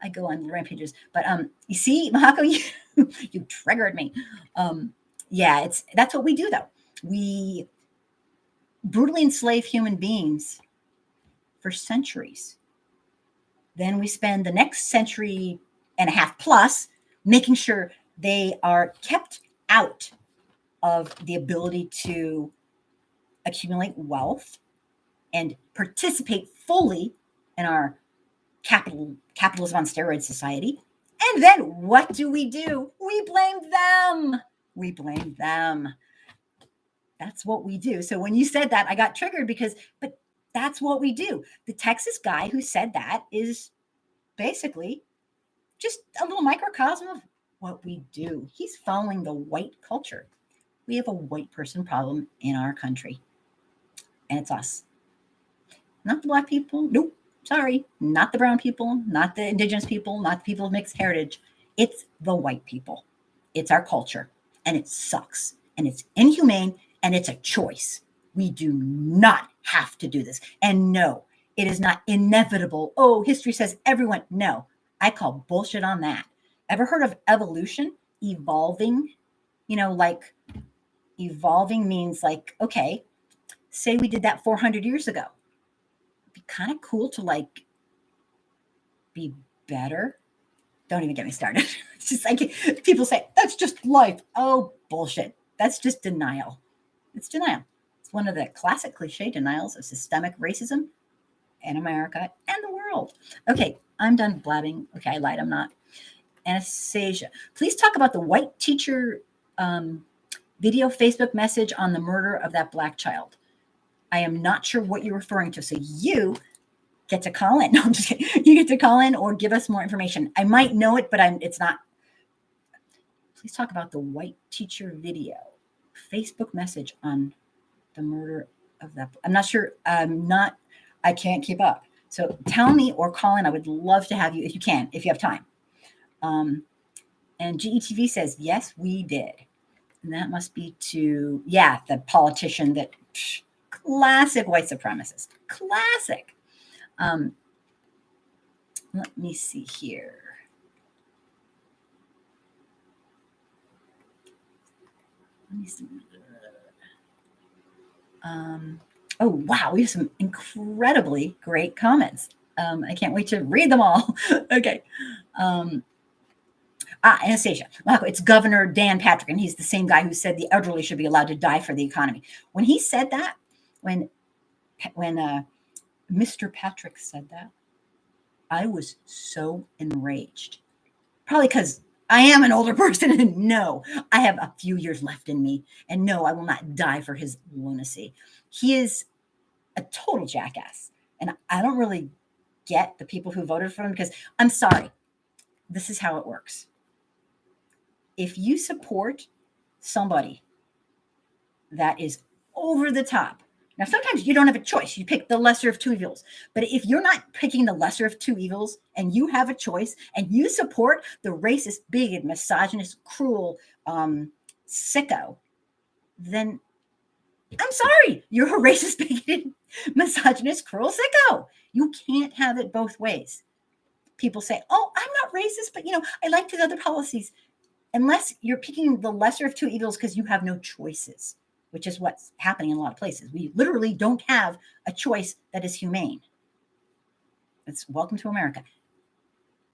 I go on rampages. But you see, Mahako, you triggered me. Yeah, that's what we do, though. We brutally enslave human beings for centuries. Then we spend the next century and a half plus making sure they are kept out of the ability to accumulate wealth and participate fully in our capitalism on steroids society. And then what do? We blame them. We blame them. That's what we do. So when you said that, I got triggered but that's what we do. The Texas guy who said that is basically just a little microcosm of what we do. He's following the white culture. We have a white person problem in our country, and it's us. Not the Black people. Nope. Sorry. Not the brown people, not the indigenous people, not the people of mixed heritage. It's the white people. It's our culture, and it sucks, and it's inhumane, and it's a choice. We do not have to do this. And no, it is not inevitable. Oh, history says everyone. No, I call bullshit on that. Ever heard of evolution? Evolving? Like evolving means like, okay, say we did that 400 years ago. It'd be kind of cool to like be better. Don't even get me started. It's just like people say, that's just life. Oh, bullshit. That's just denial. It's denial. It's one of the classic cliche denials of systemic racism in America and the world. Okay, I'm done blabbing. Okay, I lied. I'm not. Anastasia, please talk about the white teacher video Facebook message on the murder of that Black child. I am not sure what you're referring to. So you get to call in. No, I'm just kidding. You get to call in or give us more information. I might know it, but it's not. Please talk about the white teacher video Facebook message on the murder of that. I'm not sure. I can't keep up. So tell me or call in. I would love to have you if you can, if you have time. And GETV says, yes, we did. And that must be the politician that classic white supremacist. Classic. Let me see here. Let me see. Oh, wow. We have some incredibly great comments. I can't wait to read them all. Okay. Anastasia. It's Governor Dan Patrick, and he's the same guy who said the elderly should be allowed to die for the economy. When he said that, when Mr. Patrick said that, I was so enraged. Probably because I am an older person, and no, I have a few years left in me, and no, I will not die for his lunacy. He is a total jackass, and I don't really get the people who voted for him because I'm sorry. This is how it works. If you support somebody that is over the top, now sometimes you don't have a choice. You pick the lesser of two evils. But if you're not picking the lesser of two evils and you have a choice and you support the racist, bigot, misogynist, cruel sicko, then I'm sorry, you're a racist, bigoted, misogynist, cruel sicko. You can't have it both ways. People say, oh, I'm not racist, but I like his other policies. Unless you're picking the lesser of two evils because you have no choices, which is what's happening in a lot of places. We literally don't have a choice that is humane. It's welcome to America.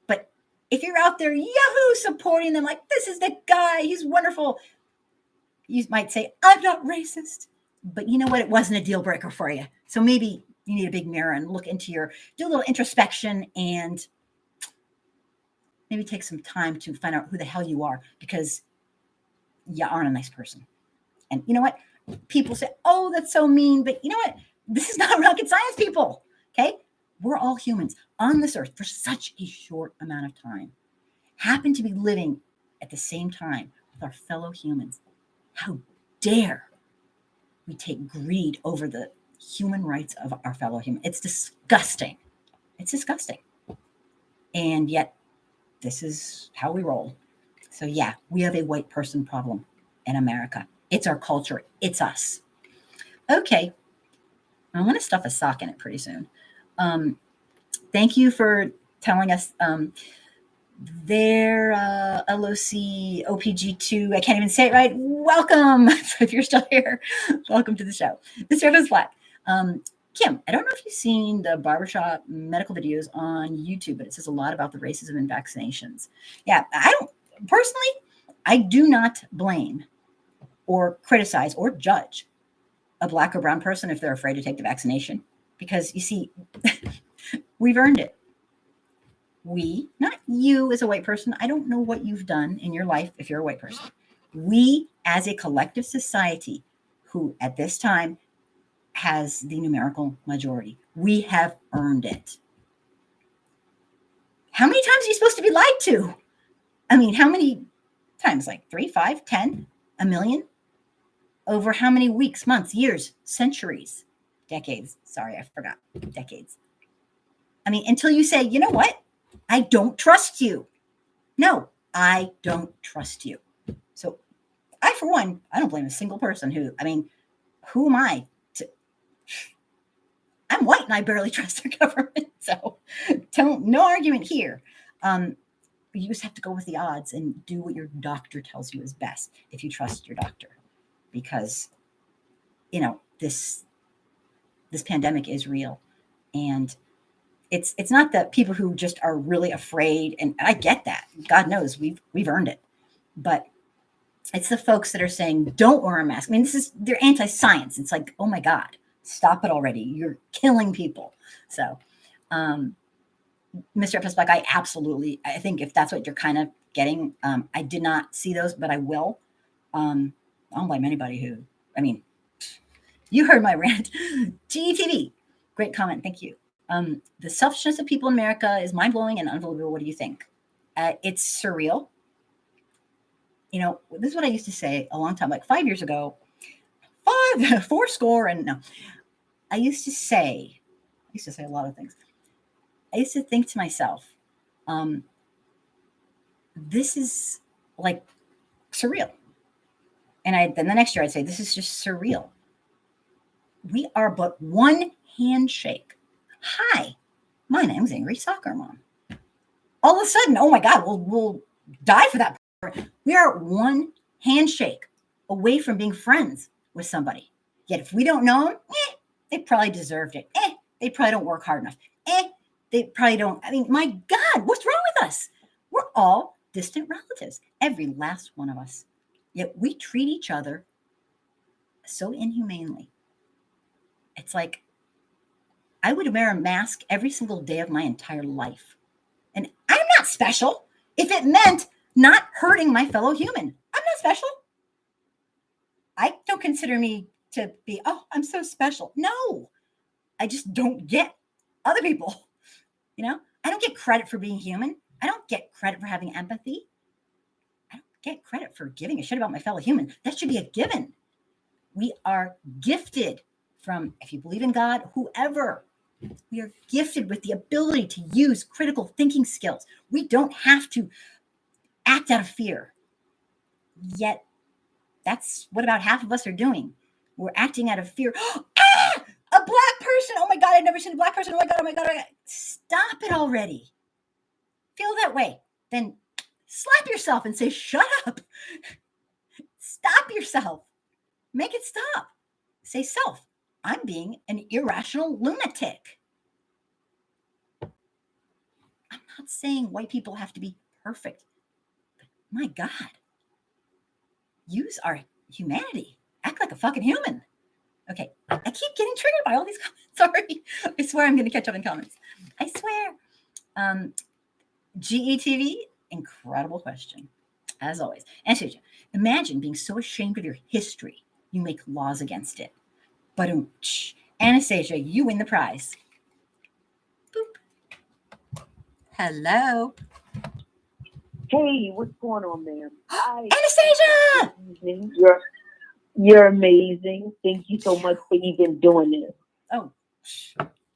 But if you're out there, yahoo, supporting them like, this is the guy, he's wonderful, you might say, I'm not racist. But you know what? It wasn't a deal breaker for you. So maybe you need a big mirror and look into do a little introspection and maybe take some time to find out who the hell you are, because you aren't a nice person. And you know what? people say, oh, that's so mean. But you know what? This is not rocket science, people. Okay? We're all humans on this earth for such a short amount of time, happen to be living at the same time with our fellow humans. How dare we take greed over the human rights of our fellow human? It's disgusting. It's disgusting. And yet, this is how we roll. So yeah, we have a white person problem in America. It's our culture. It's us. Okay. I'm going to stuff a sock in it pretty soon. Thank you for telling us their LOC OPG2. I can't even say it right. Welcome. If you're still here, welcome to the show. Mr. Evans Black. Kim, I don't know if you've seen the barbershop medical videos on YouTube, but it says a lot about the racism in vaccinations. Yeah, I do not blame or criticize or judge a Black or brown person if they're afraid to take the vaccination, because you see, we've earned it. We, not you as a white person, I don't know what you've done in your life if you're a white person. We as a collective society who at this time has the numerical majority, we have earned it. How many times are you supposed to be lied to? I mean, how many times? Like 3, 5, 10, a million? Over how many weeks, months, years, centuries, decades? Sorry, I forgot. Decades. I mean, until you say, you know what? I don't trust you. No, I don't trust you. So I, for one, I don't blame a single person who am I? I'm white and I barely trust the government. So no argument here. You just have to go with the odds and do what your doctor tells you is best if you trust your doctor. Because, this pandemic is real. And it's not the people who just are really afraid. And I get that. God knows we've earned it. But it's the folks that are saying, don't wear a mask. I mean, they're anti-science. It's like, oh my God, stop it already. You're killing people. So, Mr. Epis Black, I think if that's what you're kind of getting, I did not see those, but I will. I don't blame anybody who, you heard my rant. GETV, great comment. Thank you. The selfishness of people in America is mind-blowing and unbelievable. What do you think? It's surreal. This is what I used to say a long time, like 5 years ago, 4 and no. I used to say a lot of things. I used to think to myself, this is like surreal. And then the next year I'd say, this is just surreal. We are but one handshake. Hi, my name's Angry Soccer Mom. All of a sudden, oh my God, we'll die for that. We are one handshake away from being friends with somebody. Yet if we don't know them, they probably deserved it. They probably don't work hard enough. They probably don't. My God, what's wrong with us? We're all distant relatives, every last one of us. Yet we treat each other so inhumanely. It's like I would wear a mask every single day of my entire life. And I'm not special. If it meant not hurting my fellow human, I'm not special. I don't consider me to be, I'm so special. No, I just don't get other people. I don't get credit for being human. I don't get credit for having empathy. I don't get credit for giving a shit about my fellow human. That should be a given. We are gifted from, if you believe in God, whoever, we are gifted with the ability to use critical thinking skills. We don't have to act out of fear. Yet, that's what about half of us are doing. We're acting out of fear. A Black person. Oh my God, I've never seen a Black person. Oh my God, oh my God, oh my God. Stop it already. Feel that way. Then slap yourself and say, shut up. Stop yourself. Make it stop. Say, self, I'm being an irrational lunatic. I'm not saying white people have to be perfect. But my God. Use our humanity. Act like a fucking human. Okay, I keep getting triggered by all these comments. Sorry. I swear I'm going to catch up in comments. I swear. GETV, incredible question. As always. Anastasia, imagine being so ashamed of your history, you make laws against it. But Anastasia, you win the prize. Boop. Hello. Hey, what's going on, ma'am? Anastasia! You're amazing. Thank you so much for even doing this. Oh,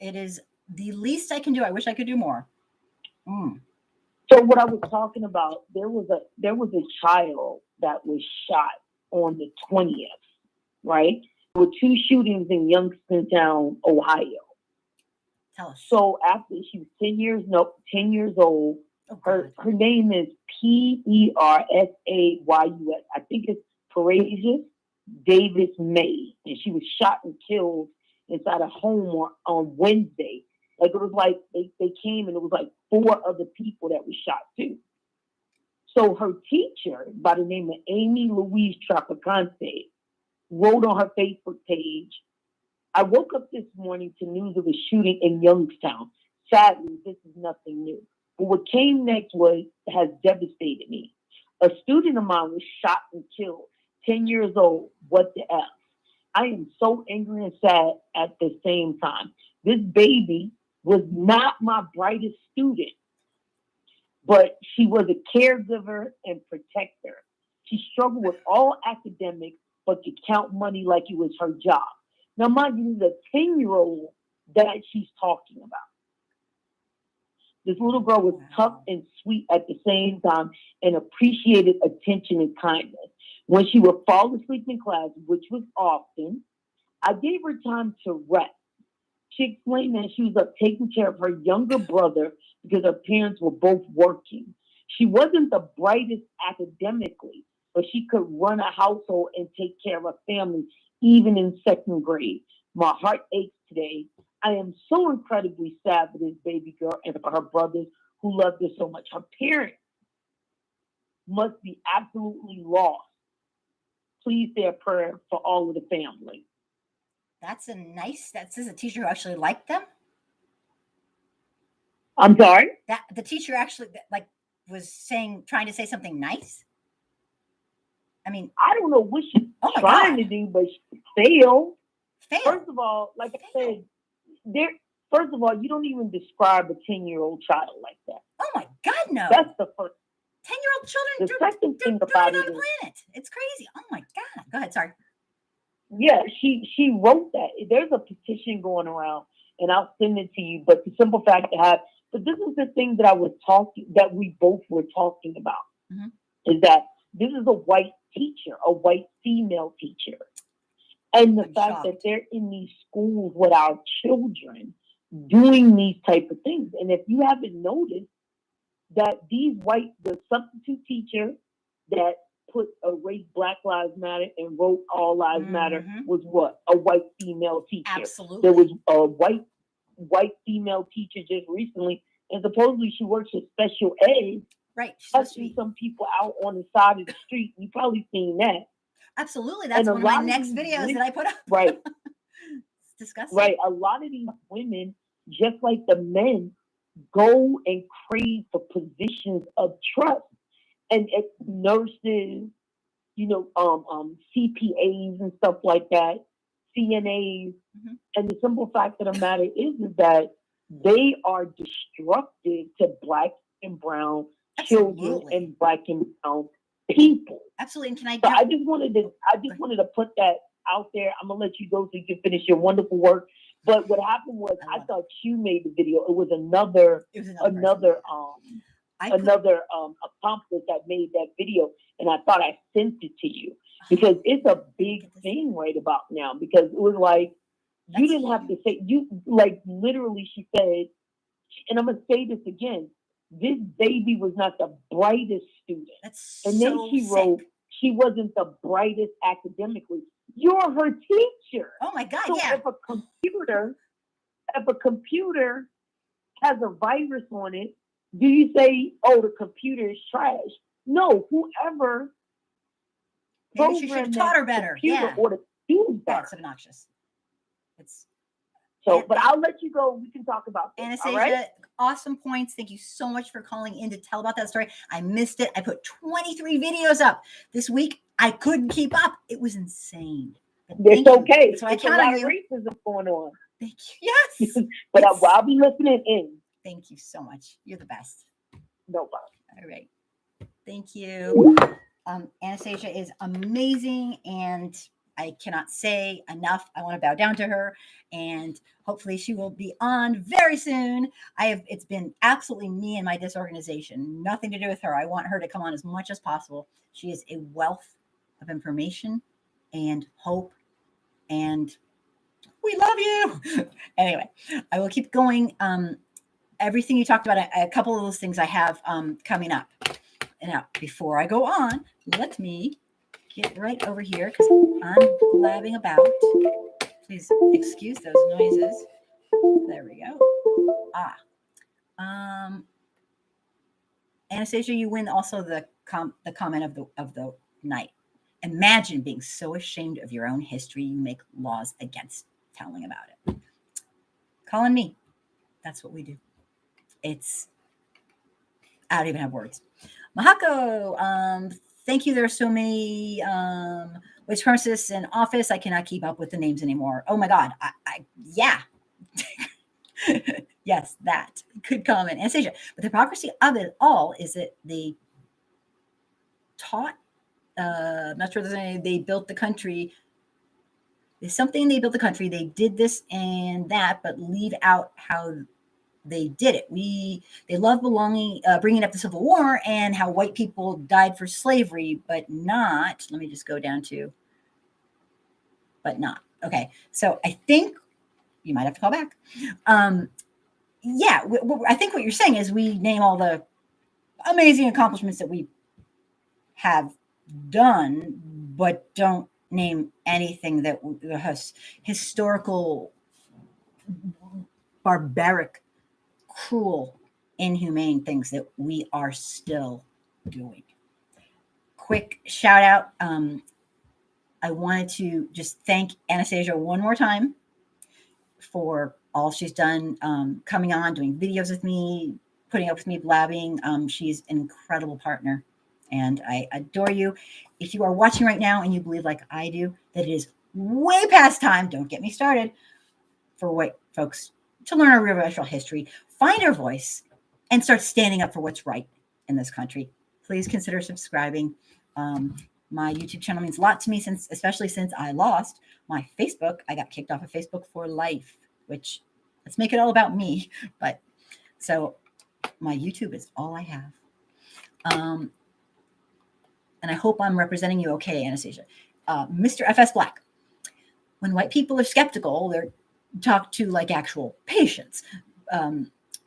it is the least I can do. I wish I could do more. So what I was talking about, there was a child that was shot on the 20th, right? There were 2 shootings in Youngstown, Ohio. Tell us. So after she was 10 years old, her name is Persays. I think it's Persays Davis May, and she was shot and killed inside a home on Wednesday. Like it was like they came and it was like 4 other people that were shot too. So her teacher, by the name of Amy Louise Trafficante, wrote on her Facebook page, "I woke up this morning to news of a shooting in Youngstown. Sadly, this is nothing new. But what came next has devastated me. A student of mine was shot and killed, 10 years old. What the F? I am so angry and sad at the same time. This baby was not my brightest student, but she was a caregiver and protector. She struggled with all academics, but could count money like it was her job." Now, mind you, this is a 10-year-old that she's talking about. This little girl was tough and sweet at the same time and appreciated attention and kindness. When she would fall asleep in class, which was often, I gave her time to rest. She explained that she was up taking care of her younger brother because her parents were both working. She wasn't the brightest academically, but she could run a household and take care of a family, even in 2nd grade. My heart aches today. I am so incredibly sad for this baby girl and for her brothers who loved her so much. Her parents must be absolutely lost. Please say a prayer for all of the family. That says a teacher who actually liked them. I'm sorry? That the teacher actually was trying to say something nice. I mean, I don't know what she's trying to do, but she failed. First of all, like I said, first of all, you don't even describe a 10-year-old child like that. Oh my God, no. That's the first. 10-year-old children the second thing about it is, planet. It's crazy. Oh my God. Go ahead. Sorry. Yeah, she wrote that. There's a petition going around, and I'll send it to you. But the simple fact but this is the thing that we both were talking about, is that this is a white teacher, a white female teacher. And the fact that they're in these schools with our children doing these type of things. And if you haven't noticed that the substitute teacher that put erase Black Lives Matter and wrote All Lives Matter was what? A white female teacher. Absolutely. There was a white female teacher just recently, and supposedly she works with special ed. Right. Touching some people out on the side of the street. You've probably seen that. Absolutely. That's one of my next videos that I put up. Right. It's disgusting. Right. A lot of these women, just like the men, go and crave for positions of trust. And it's nurses, CPAs and stuff like that, CNAs. And the simple fact of the matter is that they are destructive to Black and brown children and Black and brown people. Absolutely. And can I? So I just wanted to put that out there. I'm gonna let you go so you can finish your wonderful work. But what happened was I thought you made the video. It was another accomplice that made that video, and I thought I sent it to you because it's a big thing right about now. Because it was like you didn't have to say literally. She said, and I'm gonna say this again. This baby was not the brightest student. And then she wrote, she wasn't the brightest academically. You're her teacher. Oh my God, so if a computer has a virus on it, do you say, oh, the computer is trash? No, whoever maybe she should have taught her better. Yeah. Or the student better. That's obnoxious. But I'll let you go. We can talk about this. Anastasia, all right? Awesome points. Thank you so much for calling in to tell about that story. I missed it. I put 23 videos up this week. I couldn't keep up. It was insane. It's okay. That's why It's I a count lot on of you. racism going on. Thank you. Yes. But I'll be listening in. Thank you so much. You're the best. No problem. All right. Thank you. Anastasia is amazing, and I cannot say enough. I want to bow down to her, and hopefully she will be on very soon. It's been absolutely me and my disorganization, nothing to do with her. I want her to come on as much as possible. She is a wealth of information and hope, and we love you. Anyway, I will keep going. Everything you talked about, a couple of those things I have coming up. Now, before I go on, let me get right over here because I'm blabbing about. Please excuse those noises. There we go. Anastasia, you win also the comment of the night. Imagine being so ashamed of your own history you make laws against telling about it. Calling me. That's what we do. I don't even have words. Mahako, thank you. There are so many which pharmacists in office. I cannot keep up with the names anymore. Oh my God. Yeah. Yes, that. Good comment. Anastasia. But the hypocrisy of it all is that they taught, I'm not sure there's any, they built the country. There's something they built the country. They did this and that, but leave out how they did it. They love bringing up the Civil War and how white people died for slavery, but not. Let me just go down to, but not. Okay, so I think you might have to call back. Yeah, I think what you're saying is we name all the amazing accomplishments that we have done, but don't name anything that has historical, barbaric, cruel, inhumane things that we are still doing. Quick shout out. I wanted to just thank Anastasia one more time for all she's done, coming on, doing videos with me, putting up with me blabbing. She's an incredible partner, and I adore you. If you are watching right now and you believe like I do that it is way past time, don't get me started, for white folks to learn our real racial history, find our voice, and start standing up for what's right in this country. Please consider subscribing. My YouTube channel means a lot to me, especially since I lost my Facebook. I got kicked off of Facebook for life, which, let's make it all about me. But so my YouTube is all I have. And I hope I'm representing you okay, Anastasia. Mr. FS Black. When white people are skeptical, they're talked to like actual patients.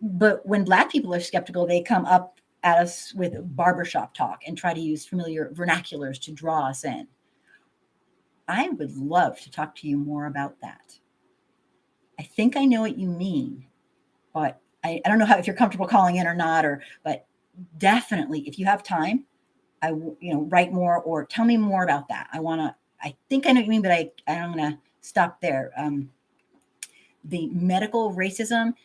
But when Black people are skeptical, they come up at us with barbershop talk and try to use familiar vernaculars to draw us in. I would love to talk to you more about that. I think I know what you mean, but I don't know if you're comfortable calling in or not, but definitely if you have time, write more or tell me more about that. I think I know what you mean, but I'm going to stop there. The medical racism,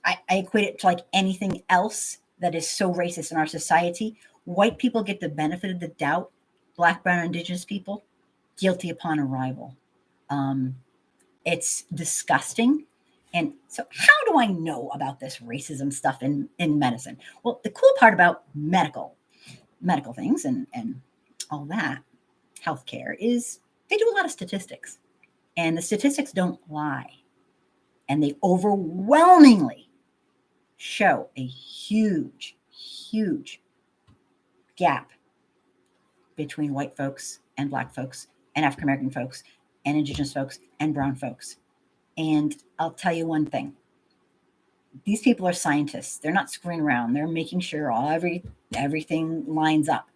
I equate it to like anything else that is so racist in our society. White people get the benefit of the doubt. Black, brown, and indigenous people, guilty upon arrival. It's disgusting. And so how do I know about this racism stuff in medicine? Well, the cool part about medical things and all that, healthcare, is they do a lot of statistics. And the statistics don't lie. And they overwhelmingly show a huge, huge gap between white folks and Black folks and African-American folks and indigenous folks and brown folks. And I'll tell you one thing. These people are scientists. They're not screwing around. They're making sure everything lines up.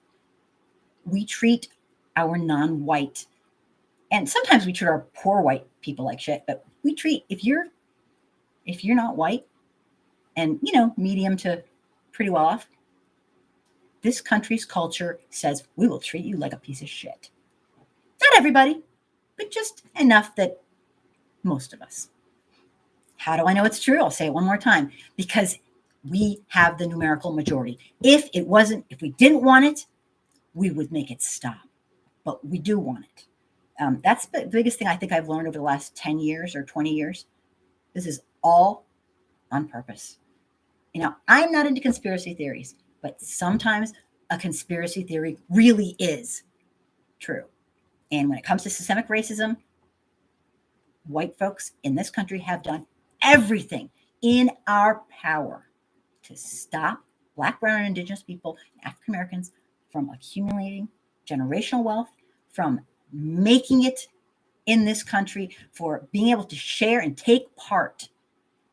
We treat our non-white, and sometimes we treat our poor white people like shit, but we treat, if you're not white and, medium to pretty well off, this country's culture says we will treat you like a piece of shit. Not everybody, but just enough that most of us. How do I know it's true? I'll say it one more time. Because we have the numerical majority. If we didn't want it, we would make it stop. But we do want it. That's the biggest thing I think I've learned over the last 10 years or 20 years. This is all on purpose. I'm not into conspiracy theories, but sometimes a conspiracy theory really is true. And when it comes to systemic racism, white folks in this country have done everything in our power to stop Black, brown, and Indigenous people, African Americans, from accumulating generational wealth, from making it in this country, for being able to share and take part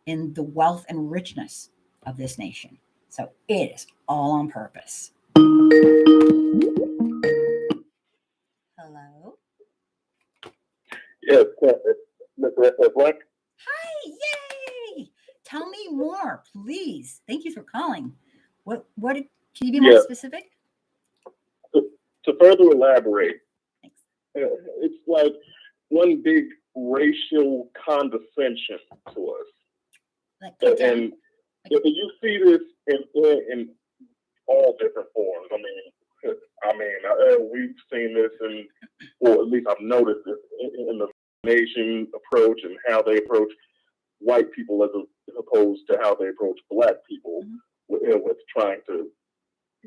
in the wealth and richness of this nation. So it is all on purpose. Hello? Yes, Mr. Black. Hi, yay! Tell me more, please. Thank you for calling. What can you be more specific? To further elaborate, Thanks. It's like one big racial condescension to us. And you see this in all different forms. We've seen this at least I've noticed this in the nation approach and how they approach white people as opposed to how they approach Black people with trying to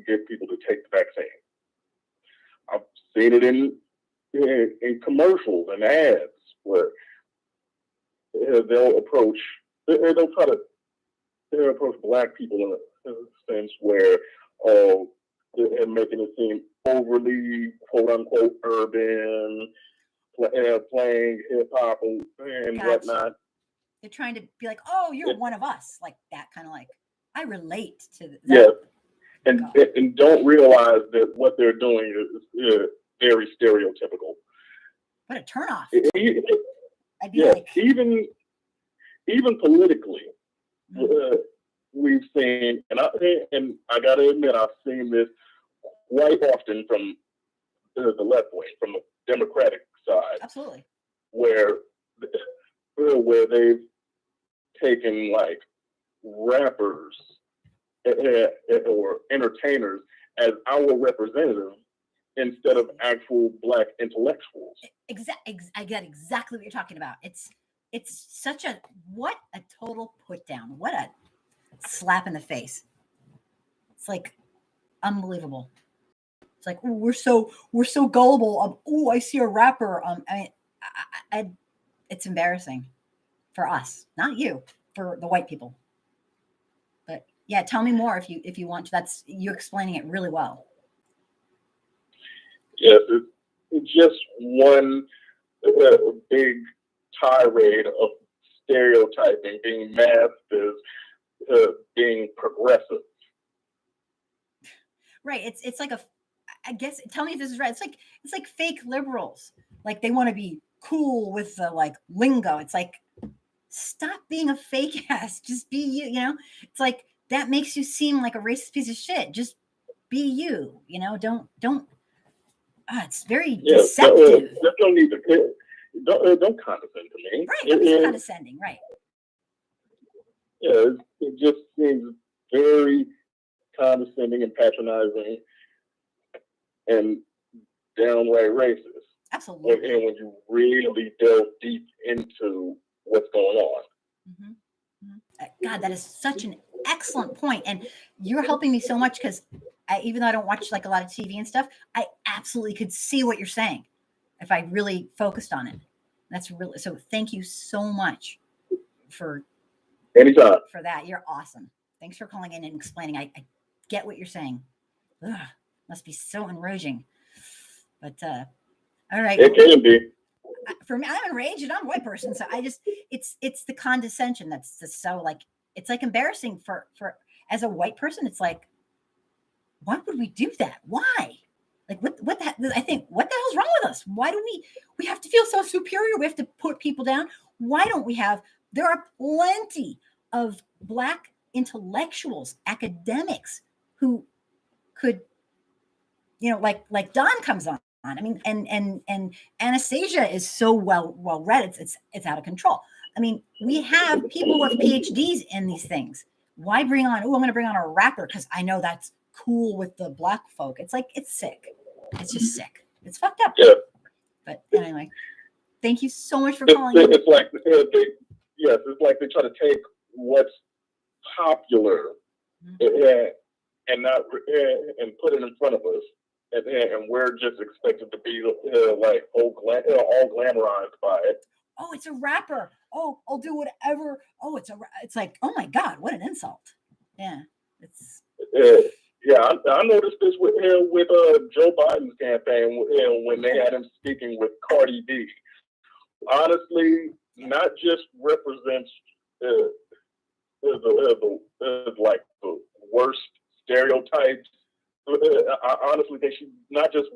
get people to take the vaccine. I've seen it in commercials and ads where they'll try to approach Black people in a sense where they're making it seem overly quote unquote urban, playing hip hop and whatnot. They're trying to be like, oh, you're one of us, like that kind of like I relate to that. Yeah. And don't realize that what they're doing is very stereotypical. What a turnoff! I'd be like, even politically, we've seen, and I got to admit, I've seen this quite often from the left wing, from the Democratic side. Absolutely. Where they've taken like rappers or entertainers as our representatives instead of actual Black intellectuals. I get exactly what you're talking about. It's such a total put down. What a slap in the face. It's like unbelievable. It's like, oh, we're so gullible. Oh, I see a rapper. It's embarrassing for us, not you, for the white people. But yeah, tell me more if you want to. That's you're explaining it really well. Yes, it's just one big tirade of stereotyping, being masked as being progressive. Right. It's like I guess. Tell me if this is right. It's like fake liberals. Like they want to be cool with the like lingo. It's like, stop being a fake ass. Just be you. It's like that makes you seem like a racist piece of shit. Just be you. Don't. It's very deceptive. Don't need to. Don't condescend to me. Right. It's condescending. Right. Yeah. It just seems very condescending and patronizing and downright racist. Absolutely. And when you really delve deep into what's going on. God, that is such an excellent point. And you're helping me so much because even though I don't watch like a lot of TV and stuff, I absolutely could see what you're saying if I really focused on it. That's really, so thank you so much for anytime for that. You're awesome. Thanks for calling in and explaining. I get what you're saying. Ugh, must be so enraging. But all right. It can be. For me, I'm enraged and I'm a white person. So it's the condescension that's just so like, it's like embarrassing for as a white person. It's like, why would we do that? Why? Like what I think, what the hell's wrong with us? Why do we have to feel so superior? We have to put people down. Why don't we there are plenty of Black intellectuals, academics who could, like Don comes on. I mean, and Anastasia is so well read. It's out of control. I mean, we have people who have PhDs in these things. Why bring on? Oh, I'm going to bring on a rapper because I know that's cool with the Black folk. It's like it's sick. It's just sick. It's fucked up. Yeah. But anyway, thank you so much for It's, calling in. it's like it's like they try to take what's popular and not and put it in front of us, and we're just expected to be like all glamorized by it. Oh, it's a rapper. Oh, I'll do whatever. Oh, it's like, oh my God, what an insult. Yeah, it's. I noticed this with Joe Biden's campaign when they had him speaking with Cardi B. Honestly, not just represents like the worst stereotypes. I honestly think she not just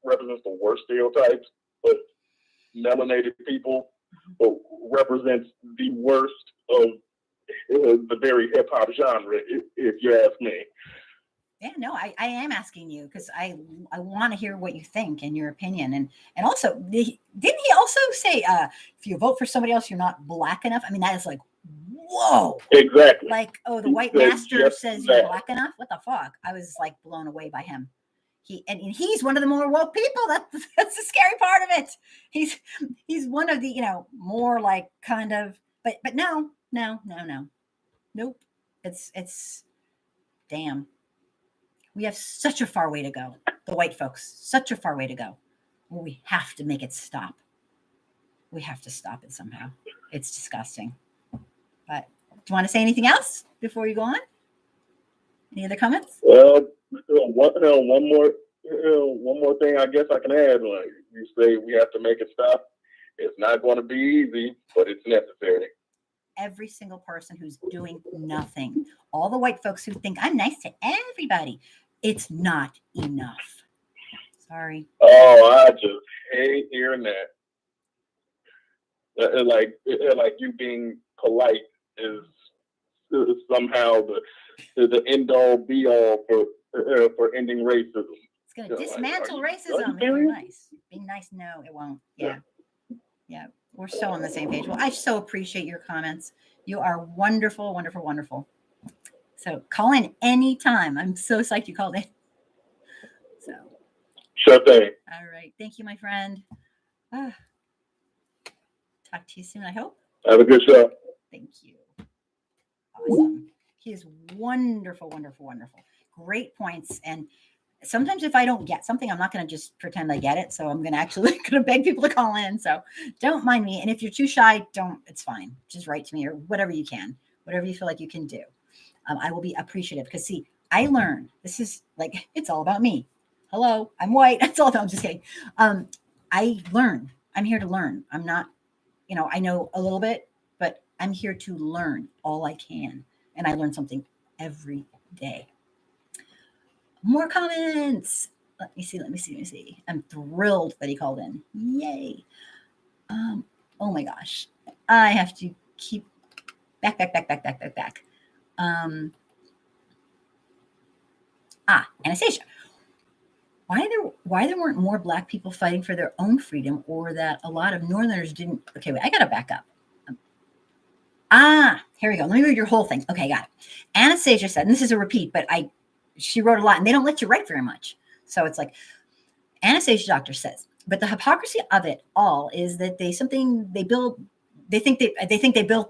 represents the worst stereotypes, but melanated people, but represents the worst of the very hip hop genre, if you ask me. Yeah, no, I am asking you because I want to hear what you think and your opinion, and also didn't he also say if you vote for somebody else, you're not black enough? I mean, that is like, whoa, exactly. Like, oh, the white master says you're black enough. What the fuck? I was like blown away by him. He's one of the more woke people. That's the scary part of it. He's one of the more like kind of, but no, nope. It's damn. We have such a far way to go. The white folks, such a far way to go. We have to make it stop. We have to stop it somehow. It's disgusting. But do you want to say anything else before you go on? Any other comments? Well, one more thing I guess I can add. Like you say, we have to make it stop. It's not going to be easy, but it's necessary. Every single person who's doing nothing, all the white folks who think I'm nice to everybody, it's not enough. Sorry. Oh, I just hate hearing that. Like you being polite is somehow the end all be all for ending racism. It's going to dismantle racism if you're nice. Being nice, no, it won't. Yeah. We're so on the same page. Well, I so appreciate your comments. You are wonderful, wonderful, wonderful. So call in anytime. I'm so psyched you called in. So. Sure thing. All right. Thank you, my friend. Talk to you soon, I hope. Have a good show. Thank you. Awesome. He is wonderful, wonderful, wonderful. Great points. And sometimes if I don't get something, I'm not going to just pretend I get it. So I'm going to actually beg people to call in. So don't mind me. And if you're too shy, it's fine. Just write to me or whatever you can, whatever you feel like you can do. I will be appreciative because see, I learn. This is like, it's all about me. Hello, I'm white. That's all about, I'm just kidding. I learn. I'm here to learn. I'm not, I know a little bit, but I'm here to learn all I can. And I learn something every day. More comments. Let me see. I'm thrilled that he called in. Yay. Oh my gosh. I have to keep back. Anastasia. Why there weren't more Black people fighting for their own freedom, or that a lot of Northerners didn't. Okay, wait, I gotta back up. Here we go. Let me read your whole thing. Okay, got it. Anastasia said, and this is a repeat, but she wrote a lot, and they don't let you write very much. So it's like, Anastasia Doctor says, but the hypocrisy of it all is that they think they built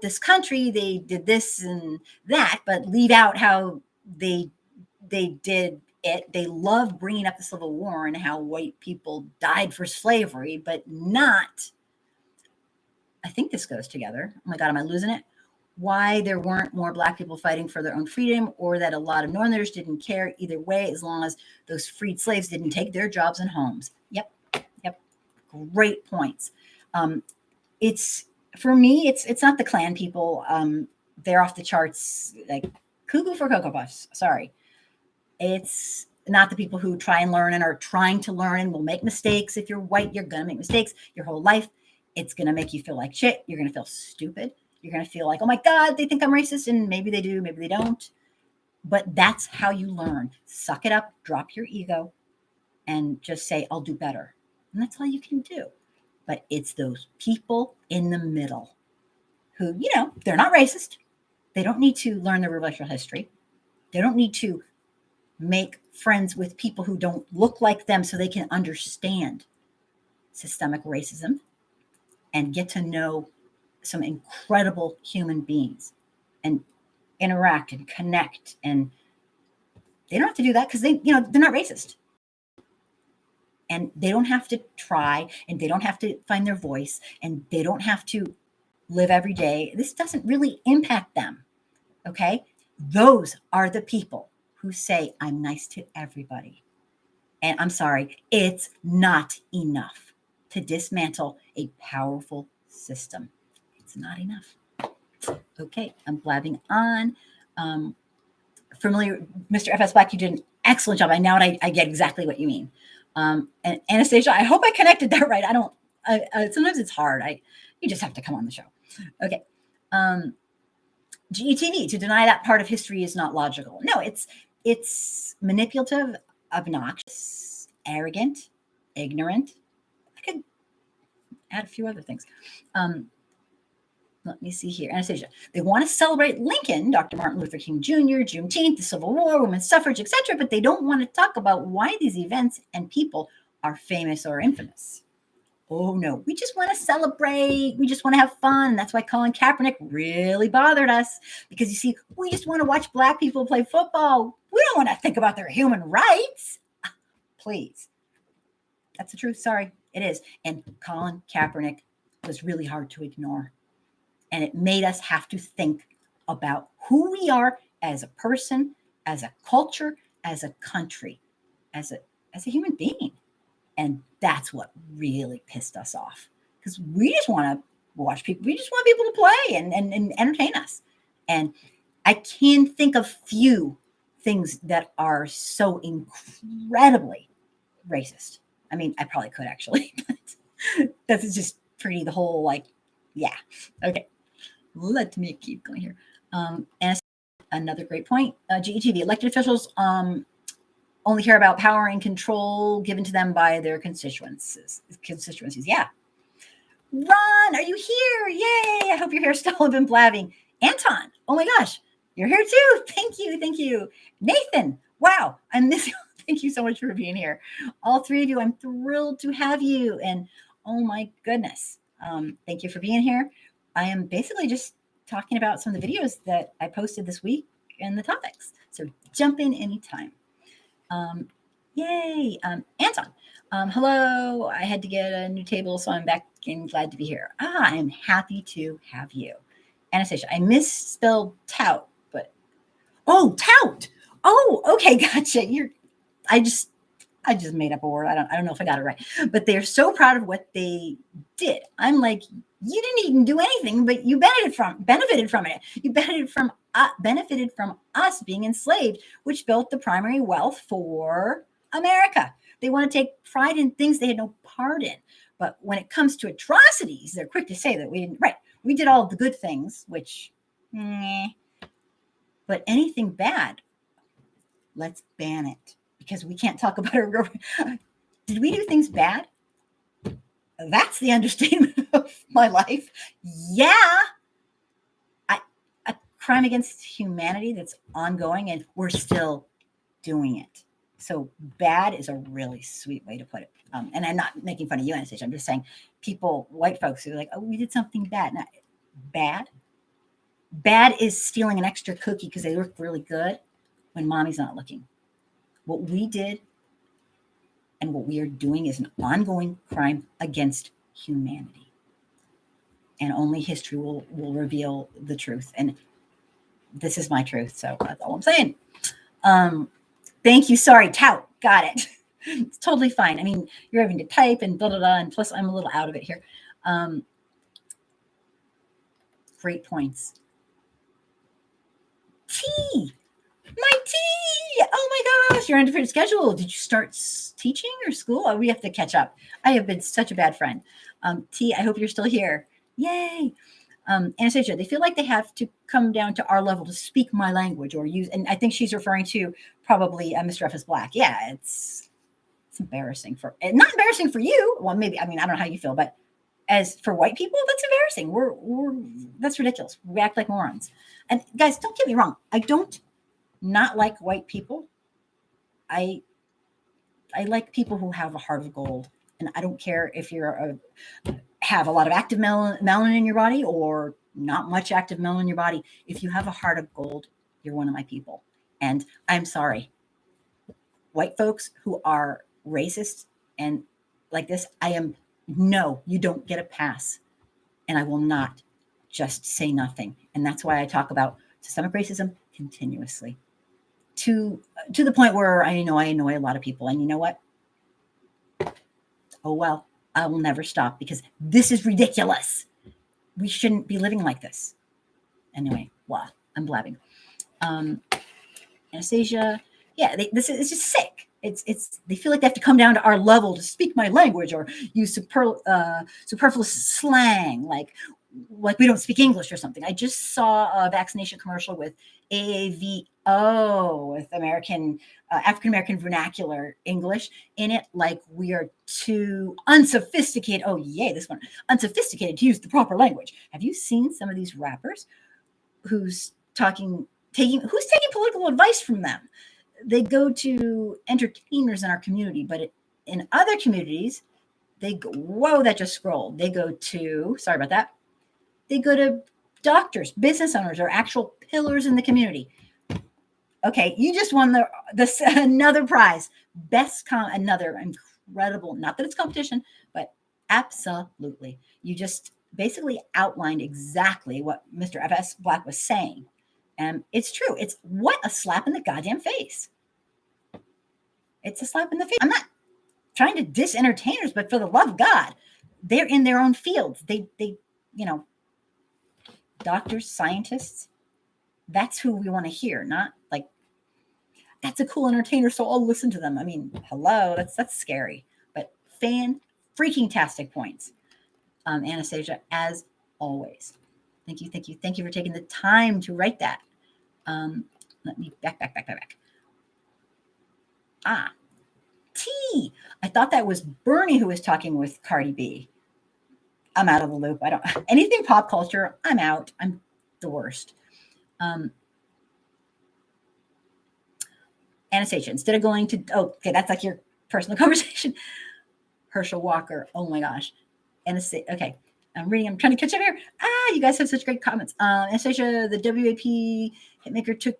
this country, they did this and that, but leave out how they did it. They love bringing up the Civil War and how white people died for slavery, but not, I think this goes together. Oh my God, am I losing it? Why there weren't more Black people fighting for their own freedom, or that a lot of Northerners didn't care either way, as long as those freed slaves didn't take their jobs and homes. Yep. Great points. It's for me, it's not the Klan people. They're off the charts, like cuckoo for Cocoa Puffs. Sorry. It's not the people who try and learn and are trying to learn and will make mistakes. If you're white, you're going to make mistakes your whole life. It's going to make you feel like shit. You're going to feel stupid. You're going to feel like, oh my God, they think I'm racist. And maybe they do, maybe they don't. But that's how you learn. Suck it up, drop your ego, and just say, I'll do better. And that's all you can do. But it's those people in the middle who, they're not racist. They don't need to learn their racial history. They don't need to make friends with people who don't look like them so they can understand. systemic racism and get to know some incredible human beings and interact and connect. And they don't have to do that because they're not racist. And they don't have to try, and they don't have to find their voice, and they don't have to live every day. This doesn't really impact them. Okay? Those are the people who say, I'm nice to everybody. And I'm sorry, it's not enough to dismantle a powerful system. It's not enough. Okay, I'm blabbing on. Familiar, Mr. FS Black, you did an excellent job. I get exactly what you mean. And Anastasia, I hope I connected that right. Sometimes it's hard. You just have to come on the show. Okay. GETV, to deny that part of history is not logical. No, it's manipulative, obnoxious, arrogant, ignorant. I could add a few other things. Let me see here. Anastasia, they want to celebrate Lincoln, Dr. Martin Luther King Jr., Juneteenth, the Civil War, women's suffrage, etc., but they don't want to talk about why these events and people are famous or infamous. Oh, no. We just want to celebrate. We just want to have fun. That's why Colin Kaepernick really bothered us, because, you see, we just want to watch Black people play football. We don't want to think about their human rights. Please. That's the truth. Sorry. It is. And Colin Kaepernick was really hard to ignore. And it made us have to think about who we are as a person, as a culture, as a country, as a human being. And that's what really pissed us off, because we just want to watch people. We just want people to play and entertain us. And I can think of few things that are so incredibly racist. I mean, I probably could actually, but that's just pretty the whole, yeah. Okay. Let me keep going here. And another great point. GETV, elected officials only care about power and control given to them by their constituencies. Yeah. Ron, are you here? Yay. I hope you're here still. I've been blabbing. Anton, oh my gosh, you're here too. Thank you. Nathan, wow, I miss you. Thank you so much for being here. All three of you, I'm thrilled to have you. And oh my goodness, thank you for being here. I am basically just talking about some of the videos that I posted this week and the topics. So jump in anytime. Yay. Anton, hello. I had to get a new table, so I'm back and glad to be here. I am happy to have you. Anastasia, I misspelled tout, but tout. Oh, okay, gotcha. I just made up a word. I don't know if I got it right, but they're so proud of what they did. I'm like, you didn't even do anything, but you benefited from it. You benefited from us being enslaved, which built the primary wealth for America. They want to take pride in things they had no part in. But when it comes to atrocities, they're quick to say that we didn't. Right. We did all the good things, which, but anything bad, let's ban it, because we can't talk about it. Did we do things bad? That's the understatement of my life. Yeah. A crime against humanity that's ongoing, and we're still doing it. So bad is a really sweet way to put it. And I'm not making fun of you, Anastasia. I'm just saying people, white folks, who are like, oh, we did something bad. Now, bad is stealing an extra cookie because they look really good when mommy's not looking. What we did and what we are doing is an ongoing crime against humanity. And only history will reveal the truth. And this is my truth. So that's all I'm saying. Thank you. Sorry, tout. Got it. It's totally fine. I mean, you're having to type and blah, blah, blah. And plus, I'm a little out of it here. Great points. T. My T. Oh my gosh. You're on a different schedule. Did you start teaching or school? Oh, we have to catch up. I have been such a bad friend. T, I hope you're still here. Yay. Anastasia, they feel like they have to come down to our level to speak my language or use, and I think she's referring to probably Mr. F is Black. Yeah, it's embarrassing not embarrassing for you. Well, maybe, I mean, I don't know how you feel, but as for white people, that's embarrassing. That's ridiculous. We act like morons. And guys, don't get me wrong. I don't not like white people. I like people who have a heart of gold And I don't care if you're have a lot of active melanin in your body or not much active melanin in your body. If you have a heart of gold, you're one of my people. And I'm sorry, white folks who are racist and like this, no, you don't get a pass. And I will not just say nothing. And that's why I talk about systemic racism continuously to the point where I know I annoy a lot of people. And you know what? Oh, well, I will never stop because this is ridiculous. We shouldn't be living like this. Anyway, wow, I'm blabbing. Anastasia, yeah, it's just sick. They feel like they have to come down to our level to speak my language or use superfluous slang, like we don't speak English or something. I just saw a vaccination commercial with AAVO with African American vernacular English in it, like we are too unsophisticated. Oh, yay, this one unsophisticated to use the proper language. Have you seen some of these rappers who's taking political advice from them? They go to entertainers in our community, but in other communities, they go, whoa, that just scrolled. They go to, sorry about that. They go to doctors, business owners, or actual pillars in the community. Okay, you just won another prize. Another incredible, not that it's competition, but absolutely. You just basically outlined exactly what Mr. F.S. Black was saying. And it's true. It's what a slap in the goddamn face. It's a slap in the face. I'm not trying to diss entertainers, but for the love of God, they're in their own fields. They doctors, scientists, that's who we want to hear, not like, that's a cool entertainer, so I'll listen to them. I mean, hello, that's scary. But freaking-tastic points. Anastasia, as always. Thank you for taking the time to write that. Let me back. T. I thought that was Bernie who was talking with Cardi B. I'm out of the loop. I don't anything pop culture. I'm out. I'm the worst. Anastasia, instead of going to okay, that's like your personal conversation. Herschel Walker. Oh my gosh. Anastasia. Okay. I'm trying to catch up here. You guys have such great comments. Anastasia, the WAP hitmaker took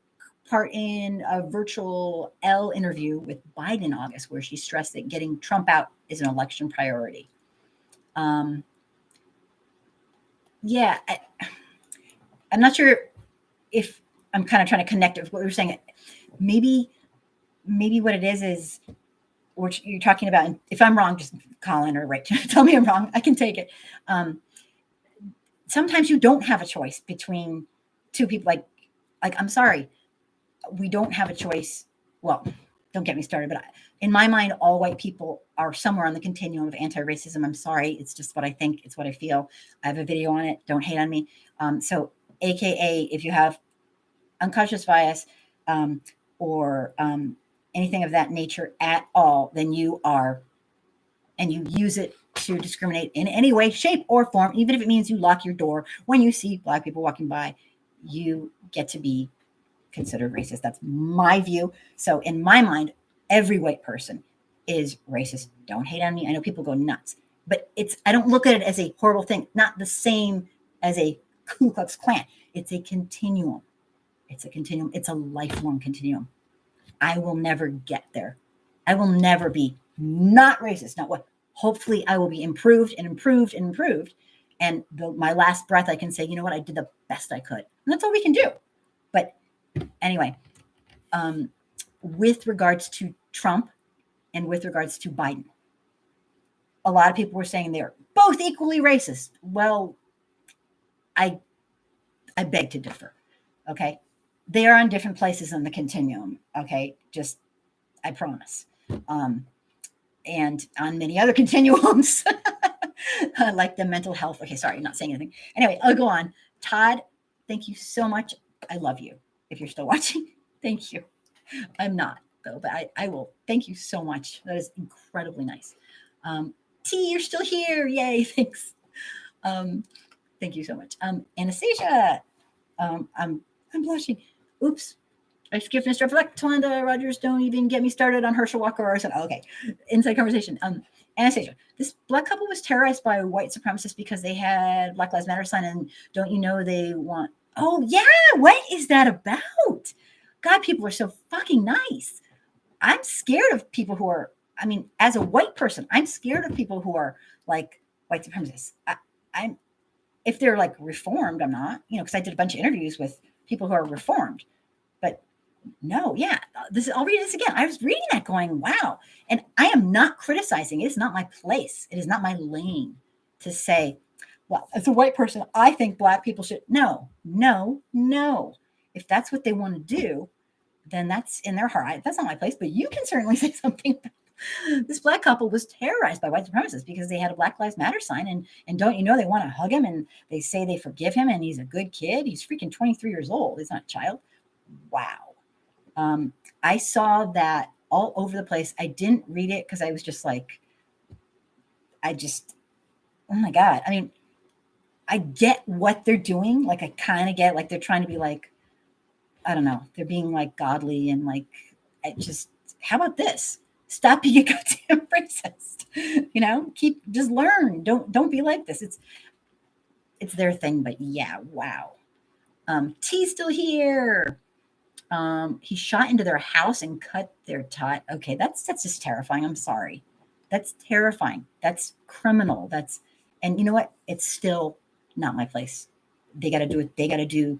part in a virtual L interview with Biden in August, where she stressed that getting Trump out is an election priority. Yeah, I'm not sure if I'm kind of trying to connect with what you're saying. Maybe what it is what you're talking about. And if I'm wrong, just call in or write. Tell me I'm wrong. I can take it. Sometimes you don't have a choice between two people. Like I'm sorry, we don't have a choice. Well, don't get me started, but in my mind, all white people are somewhere on the continuum of anti-racism. I'm sorry. It's just what I think. It's what I feel. I have a video on it. Don't hate on me. So AKA, if you have unconscious bias or anything of that nature at all, then you are, and you use it to discriminate in any way, shape, or form, even if it means you lock your door when you see Black people walking by, you get to be considered racist. That's my view. So in my mind, every white person is racist. Don't hate on me. I know people go nuts, but I don't look at it as a horrible thing. Not the same as a Ku Klux Klan. It's a continuum. It's a continuum. It's a lifelong continuum. I will never get there. I will never be not racist. Not what? Hopefully I will be improved and improved and improved. And my last breath, I can say, you know what? I did the best I could. And that's all we can do. But anyway, with regards to Trump and with regards to Biden, a lot of people were saying they're both equally racist. Well, I beg to differ. Okay. They are on different places in the continuum. Okay. Just, I promise. And on many other continuums, like the mental health. Okay. Sorry, I'm not saying anything. Anyway, I'll go on. Todd, thank you so much. I love you. If you're still watching, thank you. I'm not though, but I will. Thank you so much. That is incredibly nice. T, you're still here. Yay. Thanks. Thank you so much. Anastasia, I'm blushing. Oops. I skipped Mr. Fleck, Tolanda Rogers. Don't even get me started on Herschel Walker. Or something. Okay. Inside conversation. Anastasia, this black couple was terrorized by white supremacists because they had Black Lives Matter sign, and don't you know they want? Oh yeah, what is that about? God, people are so fucking nice. I'm scared of people who are. I mean, as a white person, I'm scared of people who are like white supremacists. I'm if they're like reformed, I'm not. Because I did a bunch of interviews with people who are reformed, but no, yeah, I'll read this again. I was reading that going, wow. And I am not criticizing. It is not my place. It is not my lane to say, well, as a white person, I think black people should. No. If that's what they want to do, then that's in their heart. That's not my place, but you can certainly say something. This black couple was terrorized by white supremacists because they had a Black Lives Matter sign. And don't you know, they want to hug him and they say they forgive him and he's a good kid. He's freaking 23 years old. He's not a child. Wow. I saw that all over the place. I didn't read it because I was just like, oh my God. I mean, I get what they're doing. Like, I kind of get, like, they're trying to be like, I don't know. They're being like godly and like, how about this? Stop being a goddamn racist. Just learn. Don't be like this. It's their thing, but yeah, wow. T's still here. He shot into their house and cut their tot. Okay, that's just terrifying. I'm sorry. That's terrifying. That's criminal. And you know what? It's still not my place. They got to do what they got to do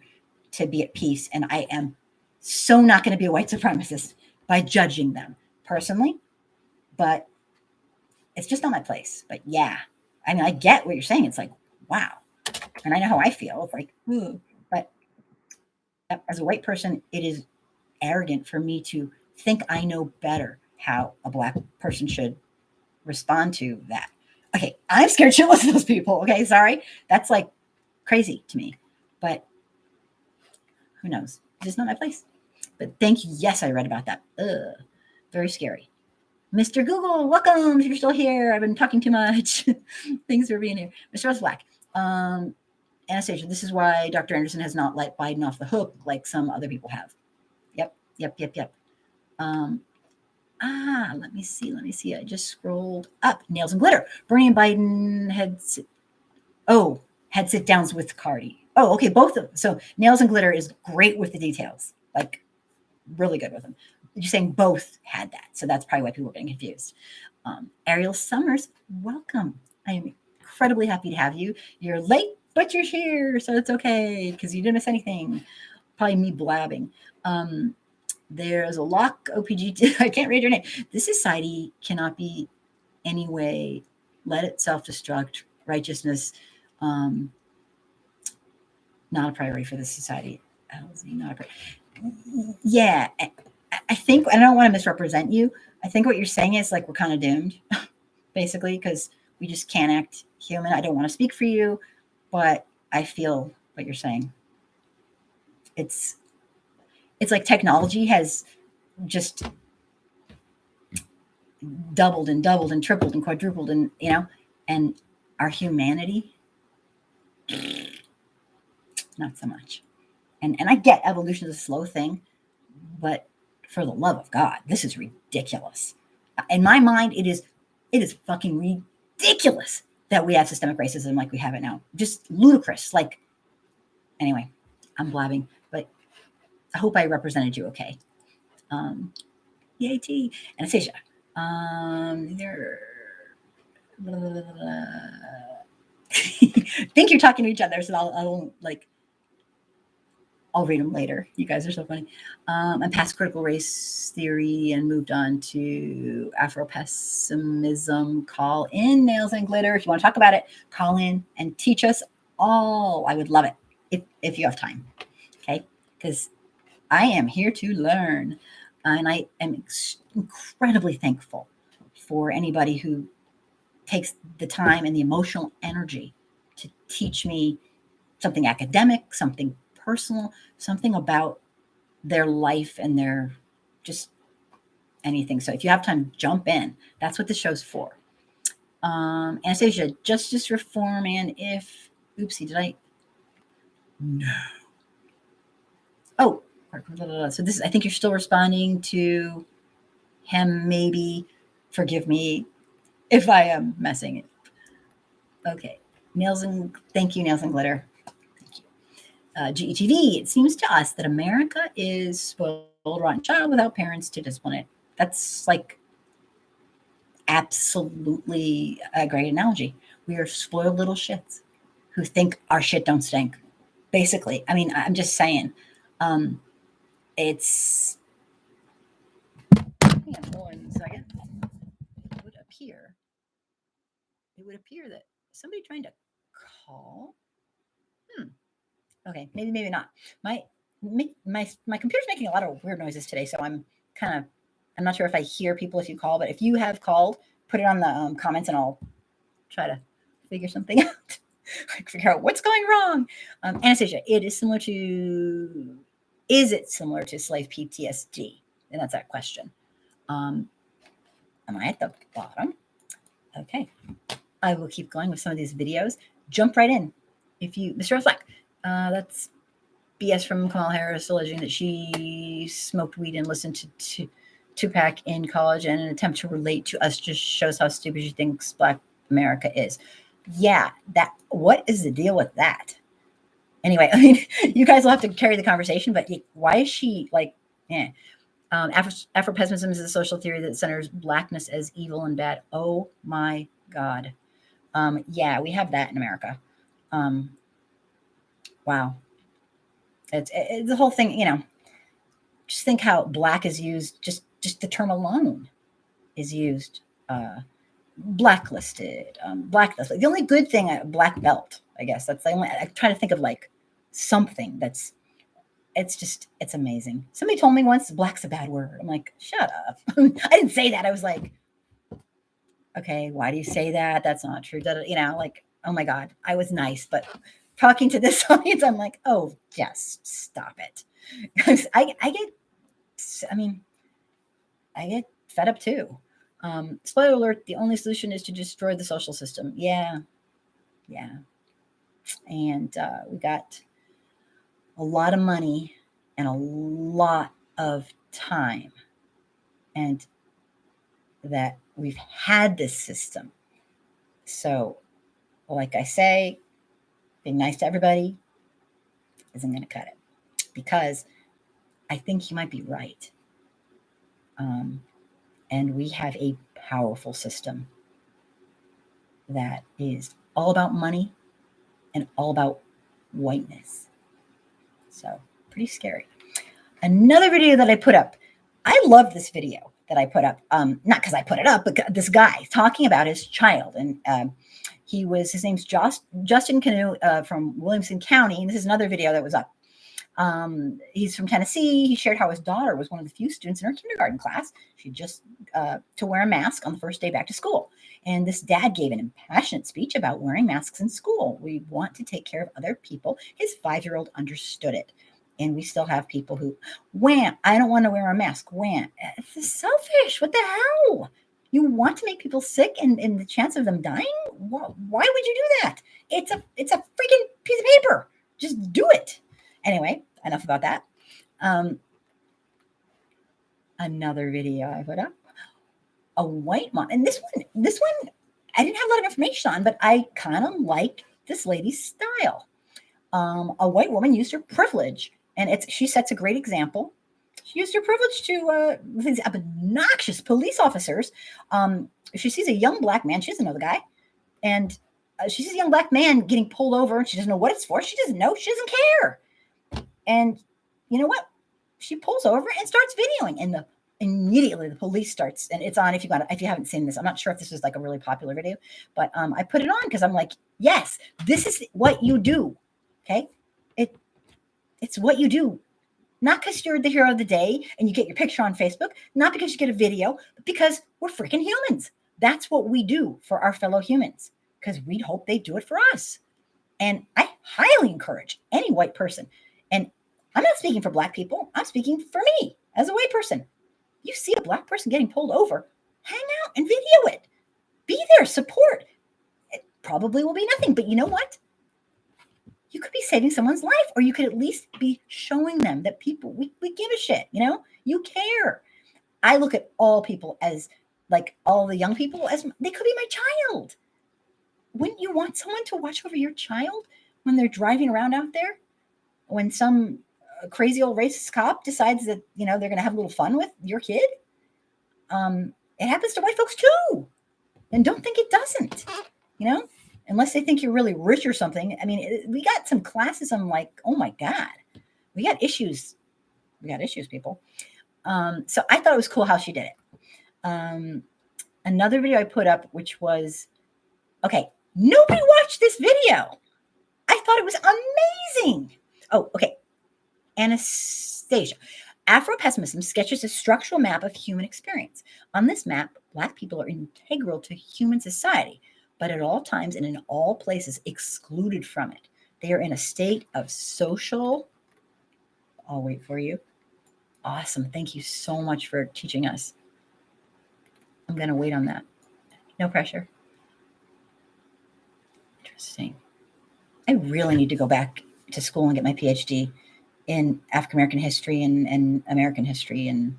to be at peace. And I am so not going to be a white supremacist by judging them personally, but it's just not my place. But yeah, I mean, I get what you're saying. It's like, wow. And I know how I feel. It's like, but as a white person, it is arrogant for me to think I know better how a black person should respond to that. Okay, I'm scared shitless of those people. Okay, sorry. That's like crazy to me. But who knows? It's just not my place. But thank you. Yes, I read about that. Ugh, very scary. Mr. Google, welcome if you're still here. I've been talking too much. Thanks for being here. Mr. Rose Black. Anastasia, this is why Dr. Anderson has not let Biden off the hook like some other people have. Yep. Let me see. I just scrolled up. Nails and glitter. Bernie and Biden had sit downs with Cardi. Oh, okay, both of them. So nails and glitter is great with the details, like really good with them. You're saying both had that, so that's probably why people are getting confused. Ariel Summers, welcome. I am incredibly happy to have you. You're late, but you're here, so it's okay because you didn't miss anything. Probably me blabbing. There's a lock OPG. I can't read your name. This society cannot be any way let it self-destruct. Righteousness, not a priority for this society. Not a priority. Yeah, I think, I don't want to misrepresent you. I think what you're saying is like we're kind of doomed, basically, because we just can't act human. I don't want to speak for you, but I feel what you're saying. It's like technology has just doubled and tripled and quadrupled, and and our humanity, not so much. And I get evolution is a slow thing, but for the love of God, this is ridiculous. In my mind, it is fucking ridiculous that we have systemic racism like we have it now. Just ludicrous. Like, anyway, I'm blabbing, but I hope I represented you okay. Yay, T. Anastasia. Think you're talking to each other, so I'll read them later. You guys are so funny. I passed critical race theory and moved on to Afro-pessimism. Call in, nails and glitter. If you want to talk about it, call in and teach us all. I would love it if you have time. Okay? Because I am here to learn. And I am incredibly thankful for anybody who takes the time and the emotional energy to teach me something academic, something personal, something about their life and their just anything. So if you have time, jump in. That's what the show's for. Anastasia, justice reform, and if oopsie, did I? No. Oh, so this is, I think you're still responding to him, maybe. Forgive me. if I am messing it. Okay. Thank you, Nails and Glitter. Thank you. GETV, it seems to us that America is spoiled, rotten child without parents to discipline it. That's like absolutely a great analogy. We are spoiled little shits who think our shit don't stink. Basically, I mean, I'm just saying. It's. Hang on 1 second. It would appear that somebody trying to call. Okay, maybe not. My computer's making a lot of weird noises today, so I'm not sure if I hear people if you call, but if you have called, put it on the comments and I'll try to figure something out. Figure out what's going wrong. Anastasia, is it similar to slave PTSD? And that's that question. Am I at the bottom? Okay. I will keep going with some of these videos. Jump right in. Mr. Fleck, that's BS from Kamala Harris alleging that she smoked weed and listened to Tupac in college, and an attempt to relate to us just shows how stupid she thinks Black America is. Yeah, what is the deal with that? Anyway, I mean, you guys will have to carry the conversation, but why is she like, Afro-pessimism is a social theory that centers Blackness as evil and bad. Oh my God. Yeah, we have that in America. Wow. It's the whole thing, just think how Black is used, just the term alone is used, blacklisted, blacklisted. The only good thing, black belt, I guess. That's the only, I try to think of like something it's amazing. Somebody told me once, black's a bad word. I'm like, shut up. I didn't say that. I was like, okay, why do you say that? That's not true. Like, oh my God, I was nice, but talking to this audience, I'm like, oh, just stop it. I get fed up too. Spoiler alert, the only solution is to destroy the social system. Yeah. And we got a lot of money and a lot of time, and that we've had this system. So, like I say, being nice to everybody isn't going to cut it, because I think you might be right. And we have a powerful system that is all about money and all about whiteness. So pretty scary. Another video that I put up. I love this video that I put up. Not because I put it up, but this guy talking about his child. And his name's Justin Canoe from Williamson County. And this is another video that was up. He's from Tennessee. He shared how his daughter was one of the few students in her kindergarten class. She just to wear a mask on the first day back to school. And this dad gave an impassioned speech about wearing masks in school. We want to take care of other people. His 5-year-old understood it. And we still have people who, wham, I don't want to wear a mask. Wham. It's selfish. What the hell? You want to make people sick and the chance of them dying? Why would you do that? It's a freaking piece of paper. Just do it. Anyway, enough about that. Another video I put up. A white mom. And this one, I didn't have a lot of information on, but I kind of like this lady's style. A white woman used her privilege, and she sets a great example. She used her privilege to these obnoxious police officers. She sees a young Black man. She doesn't know the guy. And she sees a young Black man getting pulled over, and she doesn't know what it's for. She doesn't know. She doesn't care. And you know what? She pulls over and starts videoing. And immediately the police starts, and it's on if you haven't seen this. I'm not sure if this was like a really popular video, but I put it on because I'm like, yes, this is what you do. Okay. It's what you do. Not because you're the hero of the day and you get your picture on Facebook, not because you get a video, but because we're freaking humans. That's what we do for our fellow humans, because we'd hope they do it for us. And I highly encourage any white person, and I'm not speaking for Black people, I'm speaking for me as a white person. You see a Black person getting pulled over, hang out and video it. Be there, support. It probably will be nothing, but you know what? You could be saving someone's life, or you could at least be showing them that people, we give a shit, you care. I look at all people as like all the young people, as they could be my child. Wouldn't you want someone to watch over your child when they're driving around out there? When some crazy old racist cop decides that, they're going to have a little fun with your kid? It happens to white folks too. And don't think it doesn't, unless they think you're really rich or something. I mean, we got some classism, like, oh my God, we got issues. We got issues, people. So I thought it was cool how she did it. Another video I put up, which was, okay, nobody watched this video. I thought it was amazing. Oh, okay. Anastasia. Afro-pessimism sketches a structural map of human experience. On this map, Black people are integral to human society, but at all times and in all places excluded from it. They are in a state of social. I'll wait for you. Awesome. Thank you so much for teaching us. I'm going to wait on that. No pressure. Interesting. I really need to go back to school and get my PhD in African American history and American history and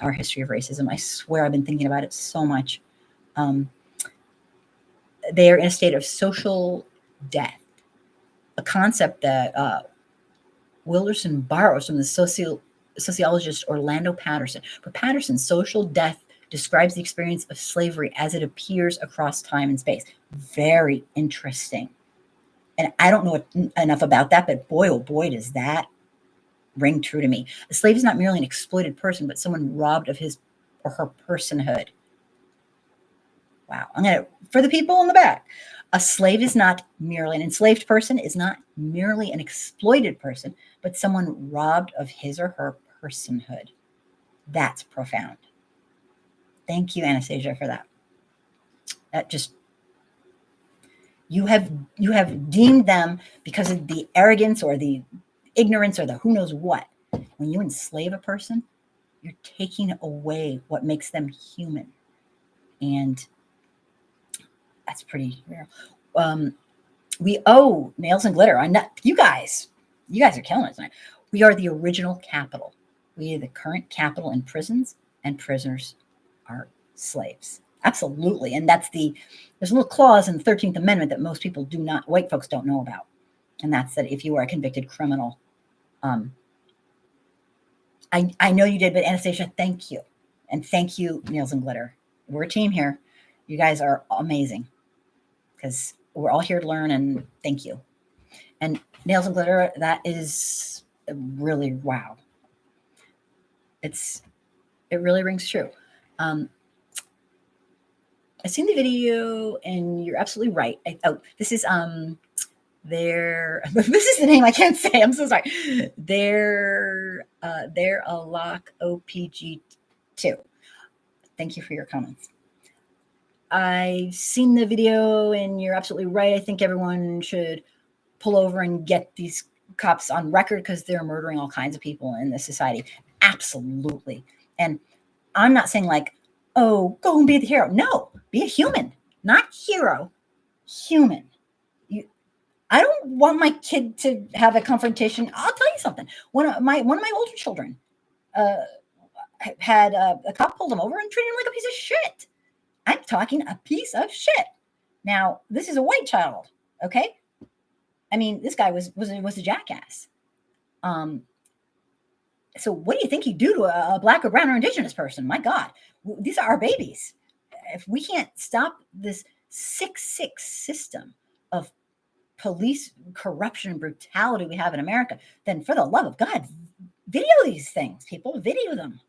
our history of racism. I swear I've been thinking about it so much. They are in a state of social death, a concept that Wilderson borrows from the sociologist Orlando Patterson. For Patterson, social death describes the experience of slavery as it appears across time and space. Very interesting. And I don't know enough about that, but boy, oh boy, does that ring true to me. A slave is not merely an exploited person, but someone robbed of his or her personhood. Wow. For the people in the back, a slave is not merely an enslaved person, is not merely an exploited person, but someone robbed of his or her personhood. That's profound. Thank you, Anastasia, for that. That just, you have deemed them because of the arrogance or the ignorance or the who knows what. When you enslave a person, you're taking away what makes them human. And that's pretty rare. We owe Nails and Glitter. You guys are killing it tonight. We are the original capital. We are the current capital in prisons, and prisoners are slaves. Absolutely. And there's a little clause in the 13th Amendment that most people white folks don't know about. And that's that if you are a convicted criminal, I know you did, but Anastasia, thank you. And thank you, Nails and Glitter. We're a team here. You guys are amazing because we're all here to learn, and thank you. And Nails and Glitter, that is really, wow. It really rings true. I've seen the video and you're absolutely right. This is this is the name I can't say. I'm so sorry. They're a lock OPG2. Thank you for your comments. I've seen the video and you're absolutely right. I think everyone should pull over and get these cops on record because they're murdering all kinds of people in this society. Absolutely. And I'm not saying like, oh, go and be the hero. No, be a human, not hero, human. I don't want my kid to have a confrontation. I'll tell you something. One of my older children had a cop pulled him over and treated him like a piece of shit. I'm talking a piece of shit. Now, this is a white child, okay? I mean, this guy was a jackass. So what do you think he'd do to a Black or brown or indigenous person? My God, these are our babies. If we can't stop this sick system of police corruption and brutality we have in America, then for the love of God, video these things, people, video them.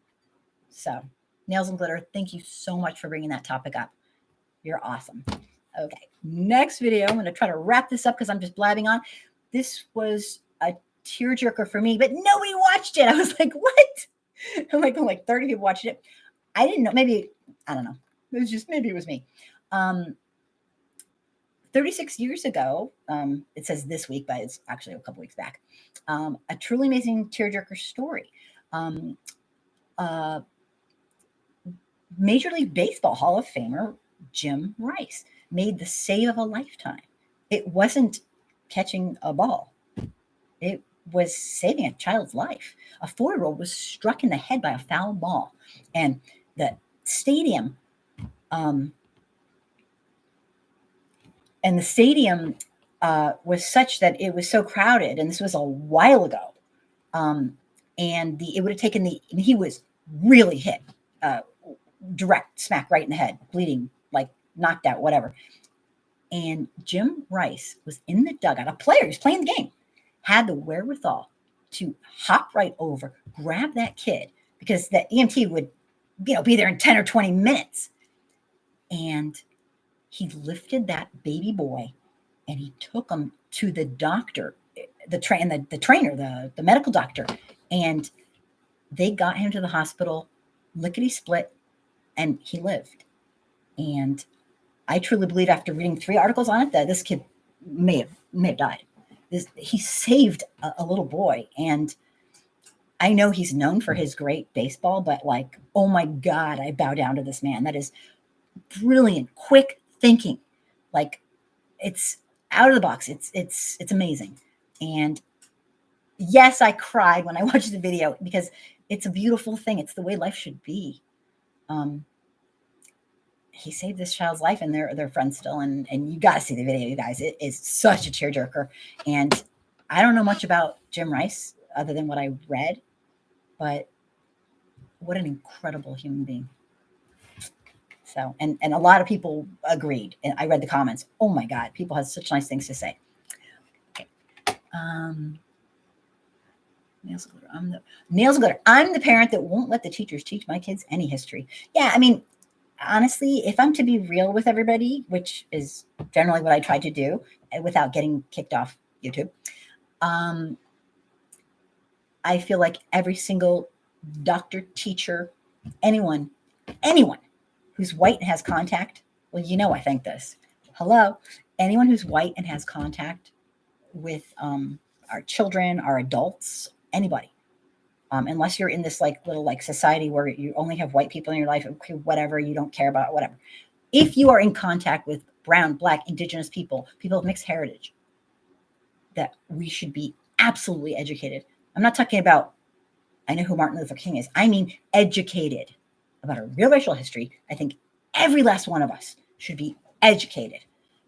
So Nails and Glitter, thank you so much for bringing that topic up. You're awesome. Okay, next video. I'm going to try to wrap this up because I'm just blabbing on. This was a tearjerker for me, but nobody watched it. I was like, what? I'm like 30 people watched it. I didn't know. Maybe, I don't know. Maybe it was me. 36 years ago, it says this week, but it's actually a couple weeks back, a truly amazing tearjerker story. Major League Baseball Hall of Famer Jim Rice made the save of a lifetime. It wasn't catching a ball. It was saving a child's life. A 4-year-old was struck in the head by a foul ball, and the stadium And the stadium was such that it was so crowded, and this was a while ago. And it would have taken he was really hit, direct smack right in the head, bleeding, like knocked out, whatever. And Jim Rice was in the dugout, a player who's playing the game, had the wherewithal to hop right over, grab that kid, because the EMT would, be there in 10 or 20 minutes. And he lifted that baby boy and he took him to the doctor, the trainer, the medical doctor, and they got him to the hospital, lickety split, and he lived. And I truly believe, after reading 3 articles on it, that this kid may have died. He saved a little boy, and I know he's known for his great baseball, but like, oh my God, I bow down to this man. That is brilliant, quick thinking. Like, it's out of the box. It's amazing. And yes, I cried when I watched the video because it's a beautiful thing. It's the way life should be. He saved this child's life, and they're friends still. And you got to see the video, you guys. It is such a tearjerker. And I don't know much about Jim Rice other than what I read, but what an incredible human being. So, and a lot of people agreed. And I read the comments. Oh my God, people had such nice things to say. Okay. Nails and glitter. I'm the parent that won't let the teachers teach my kids any history. Yeah, I mean, honestly, if I'm to be real with everybody, which is generally what I try to do without getting kicked off YouTube, I feel like every single doctor, teacher, anyone who's white and has contact, well, I think this. Hello, anyone who's white and has contact with our children, our adults, anybody, unless you're in this little society where you only have white people in your life, okay, whatever, you don't care about whatever. If you are in contact with brown, black, indigenous people of mixed heritage, that we should be absolutely educated. I'm not talking about, I know who Martin Luther King is. I mean, educated about our real racial history. I think every last one of us should be educated,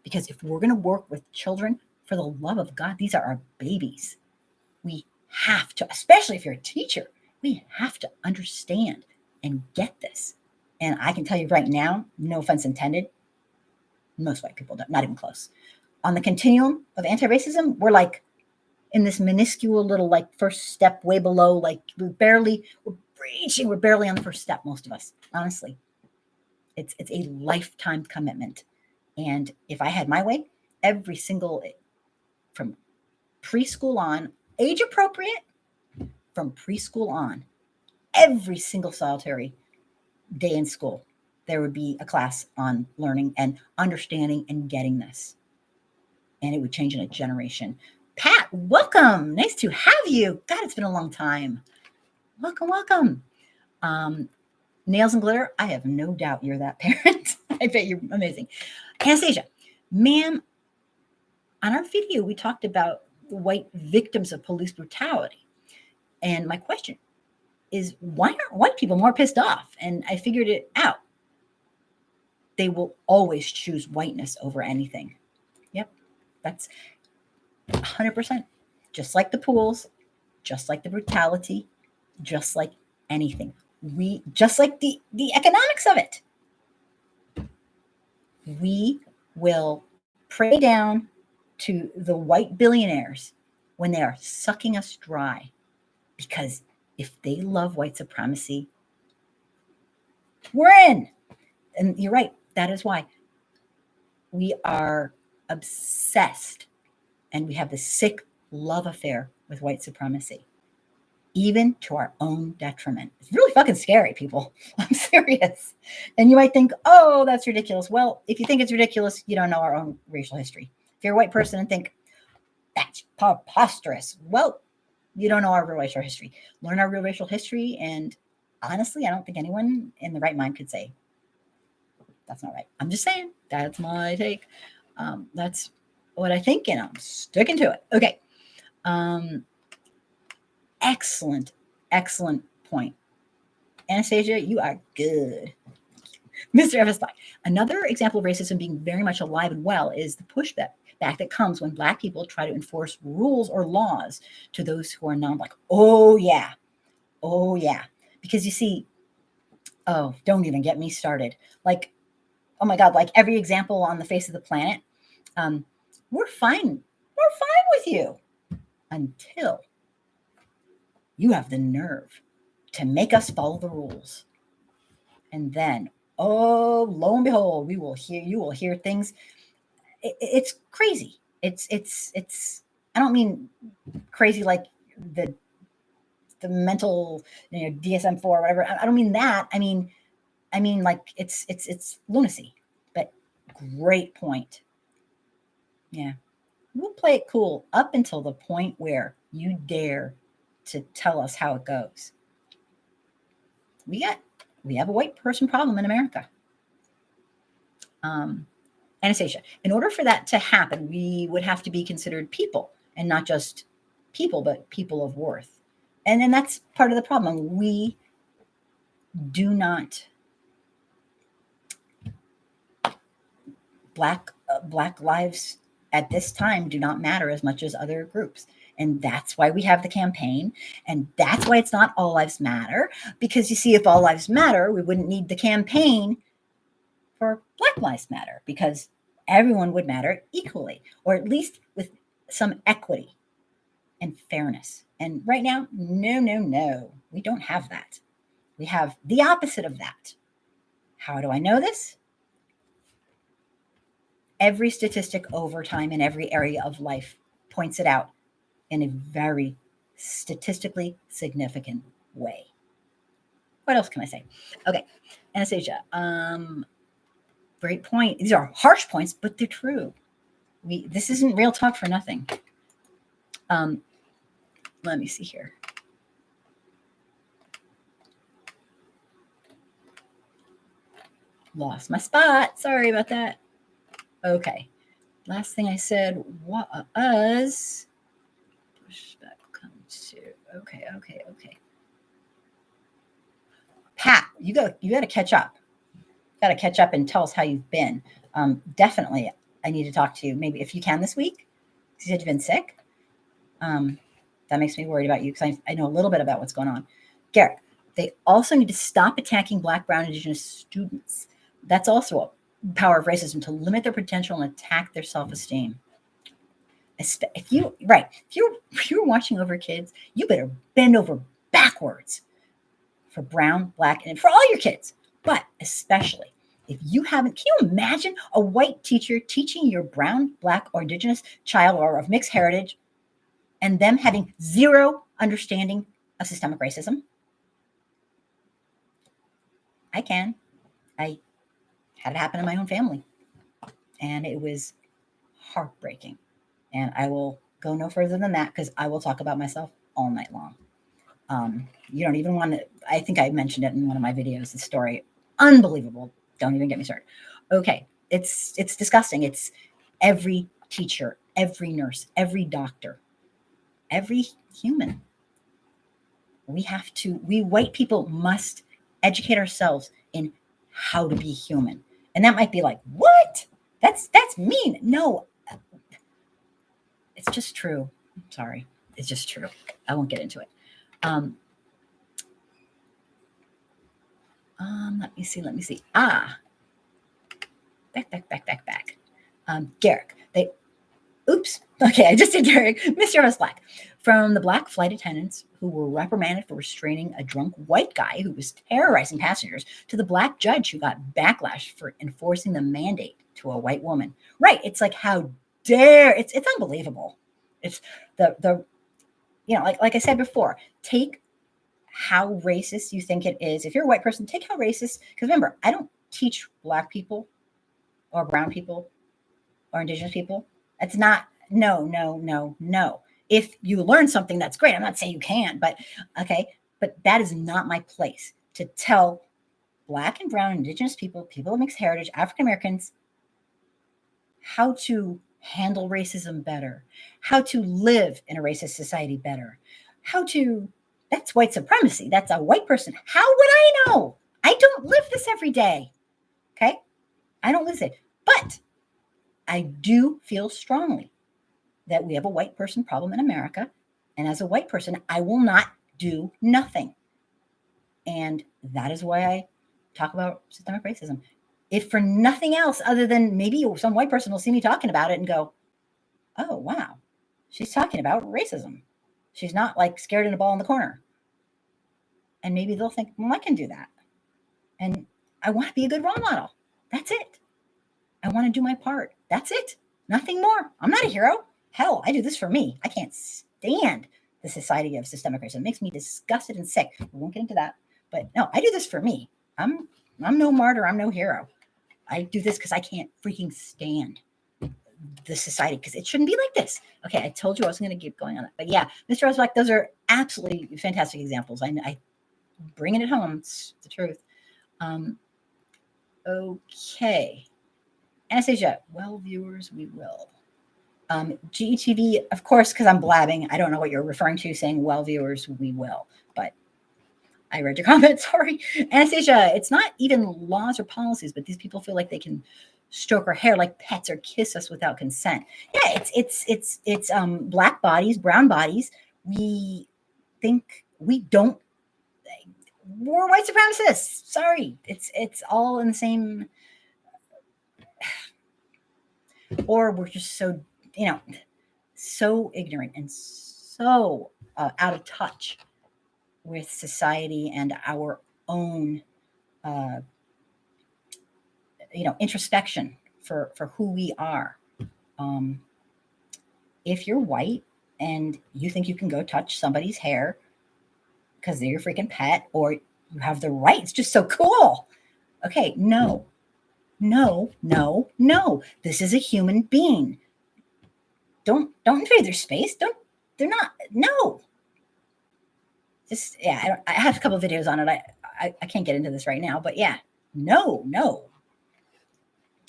because if we're going to work with children, for the love of God, these are our babies. We have to, especially if you're a teacher, we have to understand and get this. And I can tell you right now, no offense intended, most white people don't, not even close. On the continuum of anti-racism, we're in this minuscule little first step, way below, we're barely on the first step, most of us, honestly. It's a lifetime commitment. And if I had my way, every single, from preschool on, age appropriate, from preschool on, every single solitary day in school, there would be a class on learning and understanding and getting this. And it would change in a generation. Pat, welcome. Nice to have you. God, it's been a long time. Welcome. Nails and glitter, I have no doubt you're that parent. I bet you're amazing. Anastasia, ma'am, on our video, we talked about the white victims of police brutality. And my question is, why aren't white people more pissed off? And I figured it out. They will always choose whiteness over anything. Yep, that's 100%. Just like the pools, just like the brutality, just like anything. Just like the economics of it. We will pray down to the white billionaires when they are sucking us dry, because if they love white supremacy, we're in. And you're right. That is why we are obsessed, and we have the sick love affair with white supremacy, even to our own detriment. It's really fucking scary, people. I'm serious. And you might think, oh, that's ridiculous. Well, if you think it's ridiculous, you don't know our own racial history. If you're a white person and think that's preposterous, well, you don't know our real racial history. Learn our real racial history. And honestly, I don't think anyone in the right mind could say that's not right. I'm just saying, that's my take. That's what I think, and I'm sticking to it. Okay. Excellent point. Anastasia, you are good. Mr. Evans Black. Another example of racism being very much alive and well is the pushback that comes when Black people try to enforce rules or laws to those who are non-Black. Oh, yeah. Oh, yeah. Because you see, oh, don't even get me started. Like, oh my God, like every example on the face of the planet, we're fine. We're fine with you until you have the nerve to make us follow the rules. And then, oh, lo and behold, you will hear things. It's crazy. It's, I don't mean crazy like the mental, DSM-4 or whatever. I don't mean that. I mean like it's lunacy, but great point. Yeah. We'll play it cool up until the point where you dare to tell us how it goes. We have a white person problem in America. Anastasia, in order for that to happen, we would have to be considered people, and not just people, but people of worth. And then that's part of the problem. We do not, Black lives at this time do not matter as much as other groups. And that's why we have the campaign. And that's why it's not all lives matter. Because you see, if all lives matter, we wouldn't need the campaign for Black Lives Matter, because everyone would matter equally, or at least with some equity and fairness. And right now, no, we don't have that. We have the opposite of that. How do I know this? Every statistic over time in every area of life points it out in a very statistically significant way. What else can I say? Okay, Anastasia, great point. These are harsh points, but they're true. This isn't real talk for nothing. Let me see here. Lost my spot. Sorry about that. Okay. Last thing I said was pushback comes to. Okay. Pat, you got to catch up. Got to catch up and tell us how you've been. Definitely, I need to talk to you. Maybe if you can this week. You said you've been sick. That makes me worried about you because I know a little bit about what's going on. Garrett, they also need to stop attacking Black, Brown, Indigenous students. That's also a power of racism, to limit their potential and attack their self-esteem. If you're watching over kids, you better bend over backwards for brown, Black, and for all your kids. But especially if you haven't, can you imagine a white teacher teaching your brown, Black, or Indigenous child or of mixed heritage and them having zero understanding of systemic racism? I can. I had it happen in my own family, and it was heartbreaking. And I will go no further than that because I will talk about myself all night long. You don't even want to, I think I mentioned it in one of my videos, the story. Unbelievable. Don't even get me started. Okay. It's disgusting. It's every teacher, every nurse, every doctor, every human. We white people must educate ourselves in how to be human. And that might be like, what? That's mean. No, it's just true. I'm sorry. It's just true. I won't get into it. Let me see. Back. Garrick. I just did Garrick. Mr. Evans Black. From the Black flight attendants who were reprimanded for restraining a drunk white guy who was terrorizing passengers to the Black judge who got backlash for enforcing the mandate to a white woman. Right. It's like, how dare, it's unbelievable. It's the like I said before, take how racist you think it is. If you're a white person, take how racist, because remember, I don't teach Black people or brown people or Indigenous people. It's not, no. If you learn something, that's great. I'm not saying you can't, but okay. But that is not my place to tell Black and brown, Indigenous people, people of mixed heritage, African Americans, how to handle racism better, how to live in a racist society better, that's white supremacy. That's a white person. How would I know? I don't live this every day. I don't lose it. But I do feel strongly that we have a white person problem in America. And as a white person, I will not do nothing. And that is why I talk about systemic racism. If for nothing else other than maybe some white person will see me talking about it and go, oh, wow, she's talking about racism. She's not like scared in a ball in the corner. And maybe they'll think, well, I can do that. And I want to be a good role model. That's it. I want to do my part. That's it. Nothing more. I'm not a hero. Hell, I do this for me. I can't stand the society of systemic racism. It makes me disgusted and sick. We won't get into that. But no, I do this for me. I'm no martyr. I'm no hero. I do this because I can't freaking stand the society, because it shouldn't be like this. Okay, I told you I wasn't going to keep going on it. But yeah, Mr. Rosbach, those are absolutely fantastic examples. I bringing it home. It's the truth. Okay. Anastasia, well, viewers, we will. GETV, of course, because I'm blabbing. I don't know what you're referring to saying, well, viewers, we will. But I read your comment, sorry. Anastasia, it's not even laws or policies, but these people feel like they can stroke our hair like pets or kiss us without consent. Yeah, it's black bodies, brown bodies. We think we don't. We're white supremacists. Sorry, it's all in the same. Or we're just so so ignorant and so out of touch with society and our own introspection for who we are. If you're white and you think you can go touch somebody's hair because they're your freaking pet, or you have the right, it's just so cool. Okay, no. This is a human being. Don't invade their space. They're not. No. Just yeah. I have a couple of videos on it. I can't get into this right now, but yeah. No.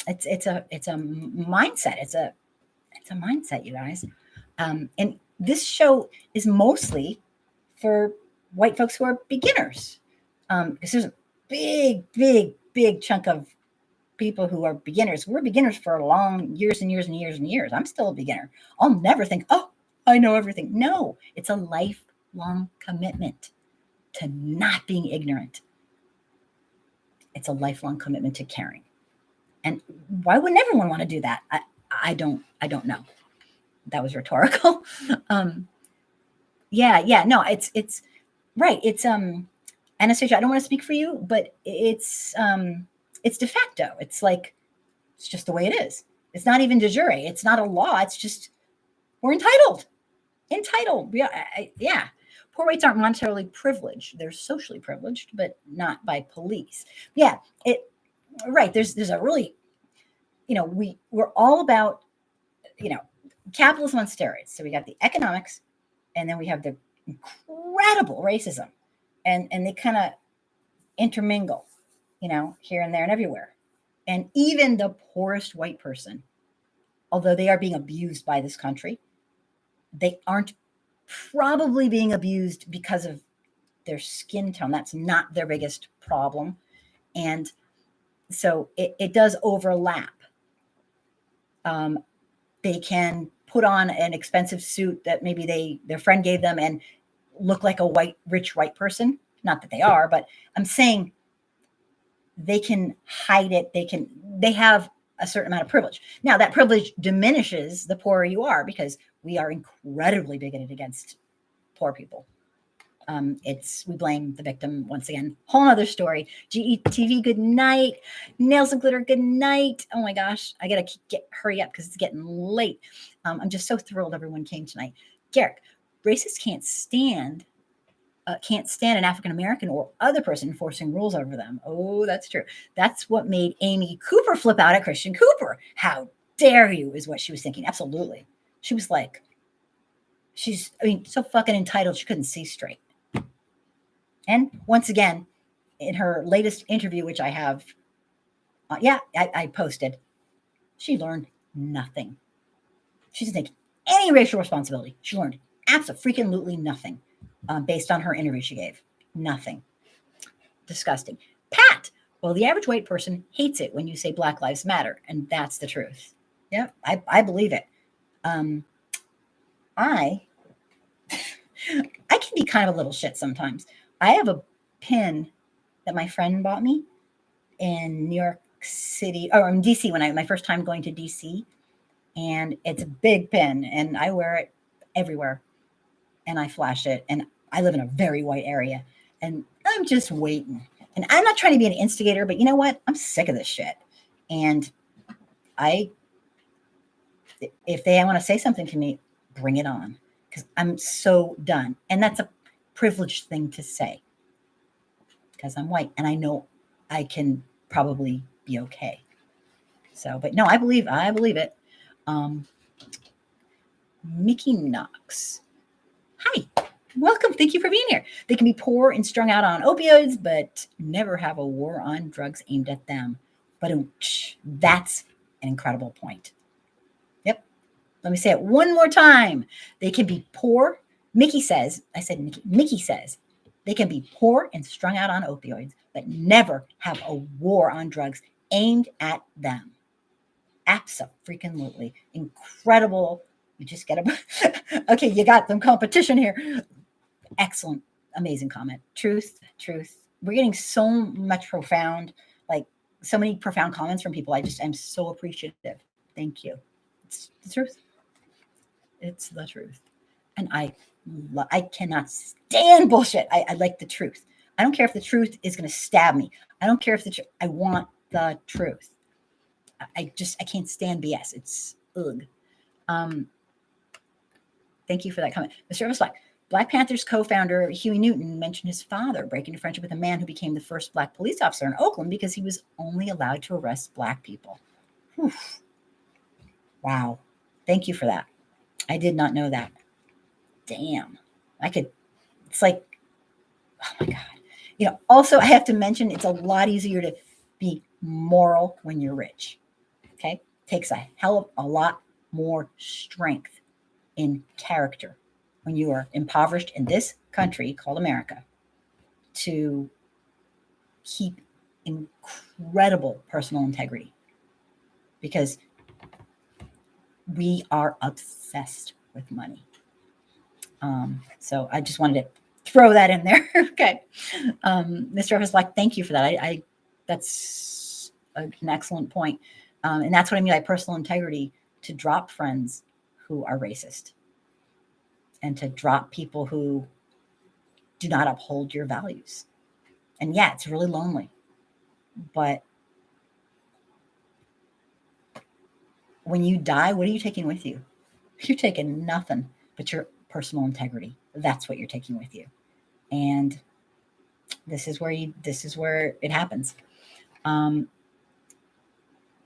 It's a mindset. It's a mindset, you guys. And this show is mostly for white folks who are beginners, because there's a big chunk of people who are beginners. We're beginners for long years and years and years and years. I'm still a beginner. I'll never think, oh, I know everything. No, it's a lifelong commitment to not being ignorant. It's a lifelong commitment to caring. And why wouldn't everyone want to do that? I don't know. That was rhetorical. No, it's right. It's Anastasia, I don't want to speak for you, but it's de facto. It's just the way it is. It's not even de jure. It's not a law. It's just we're entitled. Yeah. Poor whites aren't monetarily privileged. They're socially privileged, but not by police. Yeah. Right. There's a really, we're all about, capitalism on steroids. So we got the economics, and then we have the incredible racism, and they kind of intermingle, here and there and everywhere. And even the poorest white person, although they are being abused by this country, they aren't probably being abused because of their skin tone. That's not their biggest problem. And so it does overlap. They can put on an expensive suit that maybe their friend gave them and look like a rich white person. Not that they are, but I'm saying they can hide it. They have a certain amount of privilege. Now that privilege diminishes the poorer you are, because we are incredibly bigoted against poor people. We blame the victim once again. Whole other story. GETV, good night. Nails and Glitter, good night. Oh my gosh, I gotta hurry up because it's getting late. I'm just so thrilled everyone came tonight. Garrick, racists can't stand an African American or other person enforcing rules over them. Oh, that's true. That's what made Amy Cooper flip out at Christian Cooper. How dare you, is what she was thinking. Absolutely. She was like, so fucking entitled she couldn't see straight. And once again, in her latest interview, which I have, I posted, she learned nothing. She didn't take any racial responsibility. She learned absolutely nothing based on her interview she gave. Nothing. Disgusting. Pat, Well, the average white person hates it when you say Black Lives Matter, and that's the truth. Yeah, I believe it. I can be kind of a little shit sometimes. I have a pin that my friend bought me in New York City, or in DC, when my first time going to DC, and it's a big pin, and I wear it everywhere, and I flash it, and I live in a very white area, and I'm just waiting. And I'm not trying to be an instigator, but you know what? I'm sick of this shit. And if they want to say something to me, bring it on, because I'm so done. And that's a privileged thing to say, because I'm white and I know I can probably be okay. So, but no, I believe it. Mickey Knox. Hi, welcome. Thank you for being here. They can be poor and strung out on opioids, but never have a war on drugs aimed at them. But that's an incredible point. Yep. Let me say it one more time. They can be poor. Mickey says they can be poor and strung out on opioids, but never have a war on drugs aimed at them. Abso-freaking-lutely. Incredible. You just get okay, you got some competition here. Excellent, amazing comment. Truth. We're getting so much profound, like so many profound comments from people. I'm so appreciative. Thank you. It's the truth. It's the truth. And I cannot stand bullshit. I like the truth. I don't care if the truth is going to stab me. I don't care if I want the truth. I can't stand BS. It's ugh. Thank you for that comment. Mr. Evans Black Panthers co-founder Huey Newton mentioned his father breaking into friendship with a man who became the first Black police officer in Oakland because he was only allowed to arrest Black people. Whew. Wow. Thank you for that. I did not know that. Damn. It's like, oh my God. Also I have to mention it's a lot easier to be moral when you're rich. Okay. Takes a hell of a lot more strength in character when you are impoverished in this country called America to keep incredible personal integrity, because we are obsessed with money. So I just wanted to throw that in there. Okay. Mr. Evans thank you for that. That's an excellent point. And that's what I mean by personal integrity, to drop friends who are racist and to drop people who do not uphold your values. And yeah, it's really lonely, but when you die, what are you taking with you? You're taking nothing but your personal integrity. That's what you're taking with you. And this is where it happens.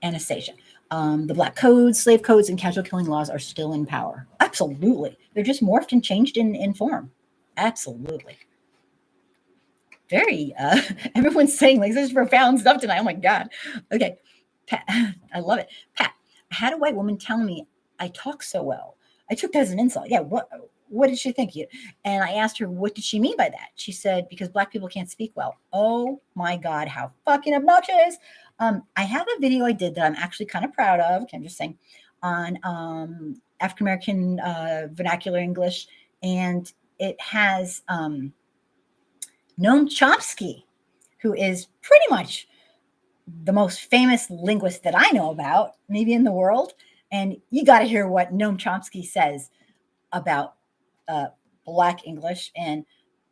Anastasia. The Black codes, slave codes, and casual killing laws are still in power. Absolutely. They're just morphed and changed in form. Absolutely. Very, everyone's saying like this is profound stuff tonight. Oh my God. Okay. Pat, I love it. Pat, I had a white woman tell me I talk so well. I took that as an insult. Yeah. What did she think? And I asked her, what did she mean by that? She said, because Black people can't speak well. Oh my God. How fucking obnoxious. I have a video I did that I'm actually kind of proud of. Okay, I'm just saying, on African-American vernacular English. And it has Noam Chomsky, who is pretty much the most famous linguist that I know about, maybe in the world. And you got to hear what Noam Chomsky says about Black English. And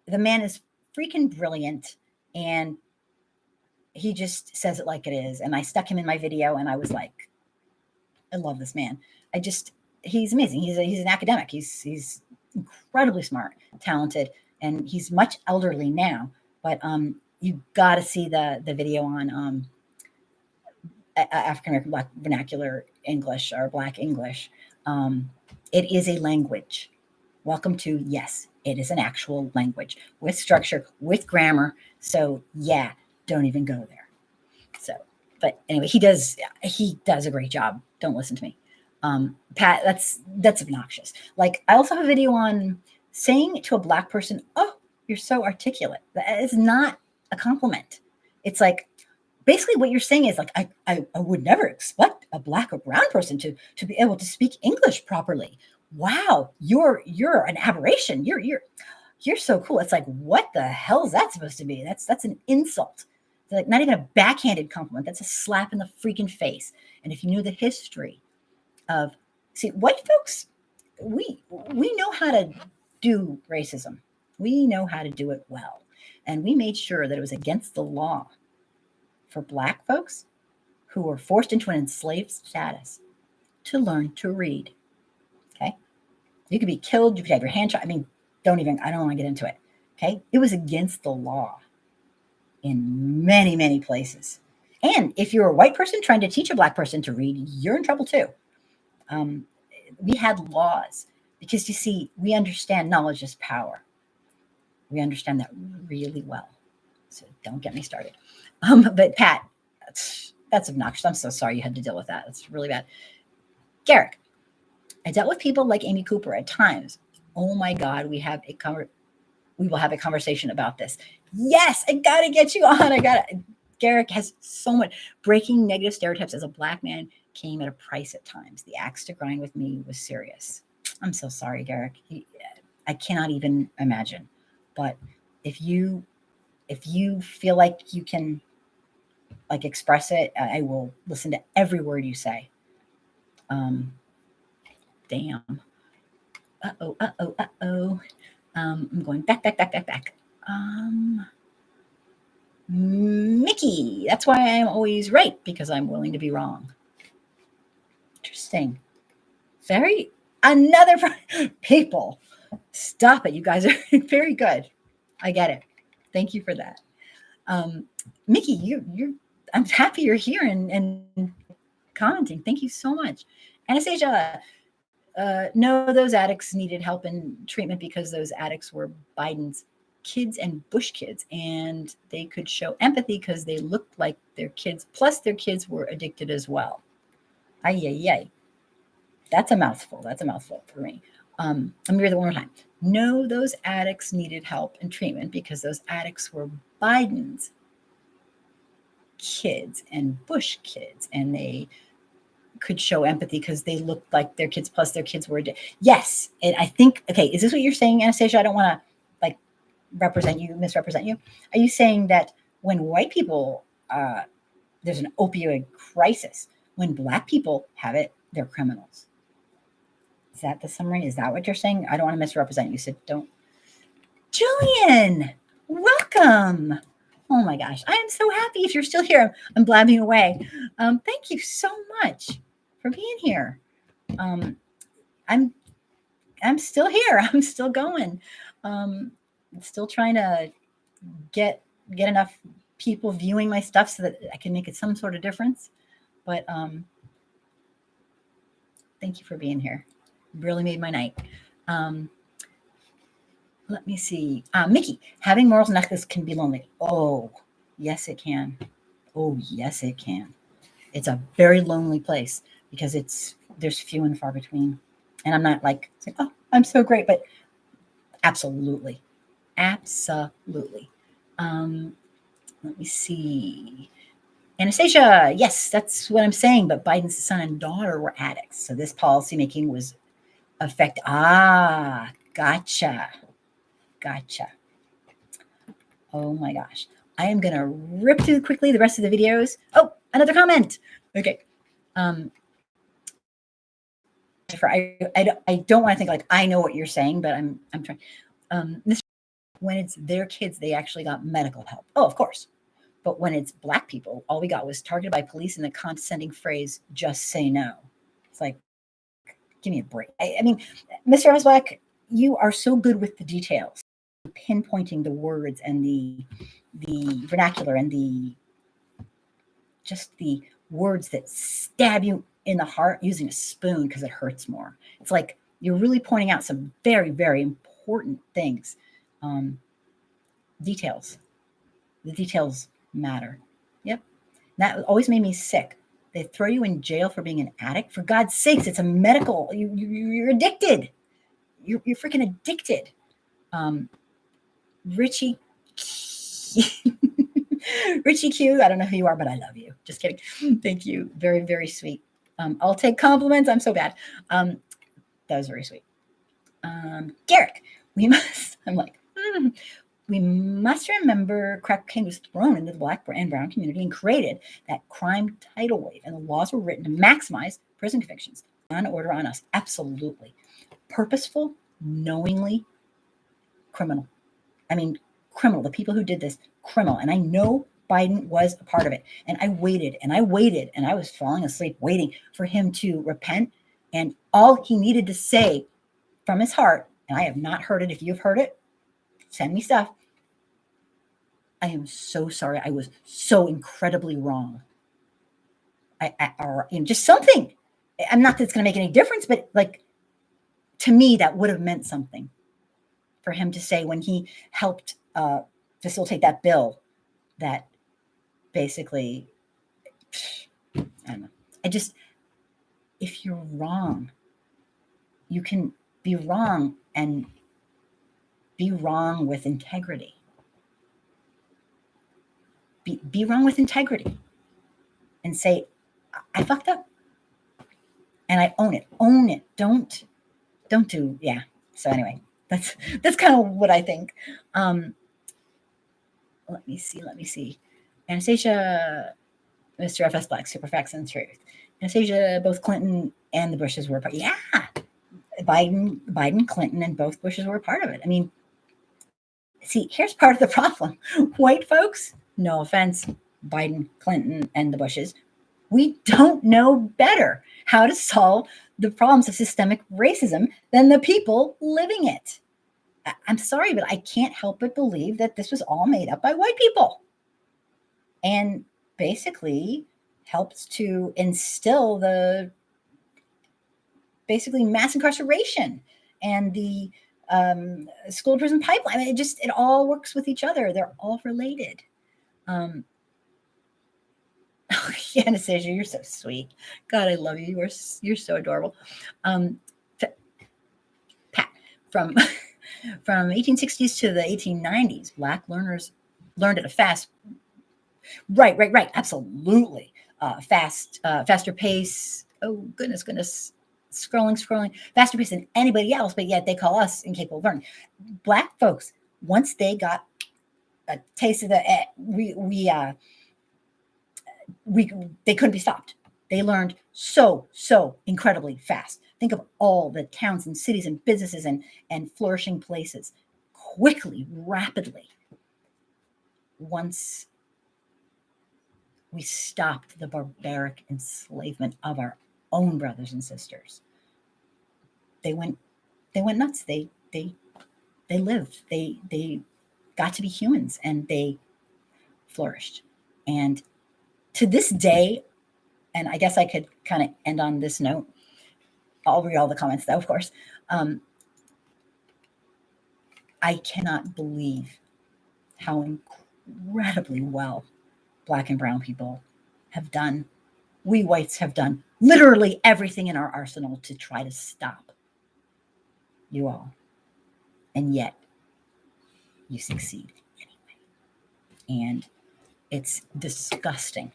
the man is freaking brilliant. And he just says it like it is. And I stuck him in my video and I was like, I love this man. He's amazing. He's an academic. He's incredibly smart, talented, and he's much elderly now, but you got to see the video on African-American Black vernacular English, or Black English. It is a language. Welcome to, yes, it is an actual language with structure, with grammar. So yeah, don't even go there. So, but anyway, he does a great job. Don't listen to me. Pat, that's obnoxious. Like, I also have a video on saying to a Black person, oh, you're so articulate. That is not a compliment. It's like, basically what you're saying is like, I would never expect a Black or brown person to be able to speak English properly. Wow, you're an aberration. You're so cool. It's like, what the hell is that supposed to be? That's an insult. It's like not even a backhanded compliment. That's a slap in the freaking face. And if you knew the history of, see, white folks, we know how to do racism. We know how to do it well. And we made sure that it was against the law for Black folks who were forced into an enslaved status to learn to read. Okay. You could be killed. You could have your hand shot. I mean, I don't want to get into it. Okay. It was against the law in many, many places. And if you're a white person trying to teach a Black person to read, you're in trouble too. We had laws because, you see, we understand knowledge is power. We understand that really well. So don't get me started. But Pat, that's obnoxious. I'm so sorry you had to deal with that. It's really bad. Garrick, I dealt with people like Amy Cooper at times. Oh my God, we will have a conversation about this. Yes, I gotta get you on. Garrick has so much. Breaking negative stereotypes as a Black man came at a price at times. The axe to grind with me was serious. I'm so sorry, Garrick. I cannot even imagine. But if you feel like you can like express it, I will listen to every word you say. Damn. Uh-oh. I'm going back. Mickey, that's why I'm always right, because I'm willing to be wrong. Interesting. Another people. Stop it. You guys are very good. I get it. Thank you for that. Mickey, I'm happy you're here and commenting. Thank you so much. Anastasia, no, those addicts needed help and treatment because those addicts were Biden's kids and Bush kids, and they could show empathy because they looked like their kids, plus their kids were addicted as well. Ay. That's a mouthful. That's a mouthful for me. Let me read that one more time. No, those addicts needed help and treatment because those addicts were Biden's kids and Bush kids, and they could show empathy because they looked like their kids, plus their kids were. Yes. And I think, okay, is this what you're saying, Anastasia? I don't want to like misrepresent you. Are you saying that when white people, there's an opioid crisis, when Black people have it, they're criminals? Is that the summary? Is that what you're saying? I don't want to misrepresent you. So don't. Julian, welcome. Oh my gosh. I am so happy if you're still here. I'm blabbing away. Thank you so much for being here. I'm still here. I'm still going. Still trying to get enough people viewing my stuff so that I can make it some sort of difference. But thank you for being here. Really made my night. Let me see. Mickey, having morals and ethics can be lonely. Oh, yes, it can. Oh, yes, it can. It's a very lonely place because there's few and far between. And I'm not like saying, oh, I'm so great, but absolutely. Absolutely. Let me see. Anastasia, yes, that's what I'm saying. But Biden's son and daughter were addicts. So this policymaking was gotcha. Oh my gosh. I am going to rip through quickly the rest of the videos. Oh, another comment. Okay. I don't want to think like I know what you're saying, but I'm trying. When it's their kids, they actually got medical help. Oh, of course. But when it's Black people, all we got was targeted by police and the condescending phrase, just say no. It's like, give me a break. I mean, Mr. Oswald, you are so good with the details, pinpointing the words and the vernacular and the words that stab you in the heart using a spoon because it hurts more. It's like you're really pointing out some very, very important things. Details. The details matter. Yep. That always made me sick. They throw you in jail for being an addict. For God's sakes, it's a medical. You're addicted. You're freaking addicted. Richie. Richie Q, I don't know who you are, but I love you. Just kidding. Thank you. Very, very sweet. I'll take compliments. I'm so bad. That was very sweet. Garrick, we must remember crack cocaine was thrown into the black and brown community and created that crime tidal wave, and the laws were written to maximize prison convictions. On order on us. Absolutely. Purposeful, knowingly criminal. I mean, criminal. The people who did this, criminal. And I know Biden was a part of it. And I waited and I waited and I was falling asleep waiting for him to repent. And all he needed to say from his heart, and I have not heard it. If you've heard it, send me stuff. I am so sorry. I was so incredibly wrong. Or just something. I'm not that it's going to make any difference, but like to me, that would have meant something for him to say when he helped facilitate that bill that basically, I don't know. If you're wrong, you can be wrong and be wrong with integrity. Be wrong with integrity and say, I fucked up. And I own it. Own it. Don't do, yeah. So anyway, that's kind of what I think. Let me see. Anastasia, Mr. FS Black, Super Facts and Truth. Anastasia, both Clinton and the Bushes were part. Yeah. Biden, Clinton, and both Bushes were a part of it. I mean, see, here's part of the problem. White folks, no offense, Biden, Clinton, and the Bushes, we don't know better how to solve the problems of systemic racism than the people living it. I'm sorry, but I can't help but believe that this was all made up by white people and basically helps to instill the basically mass incarceration and the school to prison pipeline. I mean, it all works with each other. They're all related. Yeah, Anastasia, you're so sweet. God, I love you. You're so adorable. Pat, from 1860s to the 1890s, Black learners learned at a fast. Right. Absolutely. Faster pace. Oh, goodness. Scrolling. Faster pace than anybody else, but yet they call us incapable of learning. Black folks, once they got a taste of they couldn't be stopped. They learned so incredibly fast. Think of all the towns and cities and businesses and flourishing places quickly, rapidly. Once we stopped the barbaric enslavement of our own brothers and sisters, they went nuts. They lived. They got to be humans and they flourished. And to this day, and I guess I could kind of end on this note. I'll read all the comments though, of course. I cannot believe how incredibly well Black and brown people have done. We whites have done literally everything in our arsenal to try to stop you all. And yet you succeed anyway. And it's disgusting.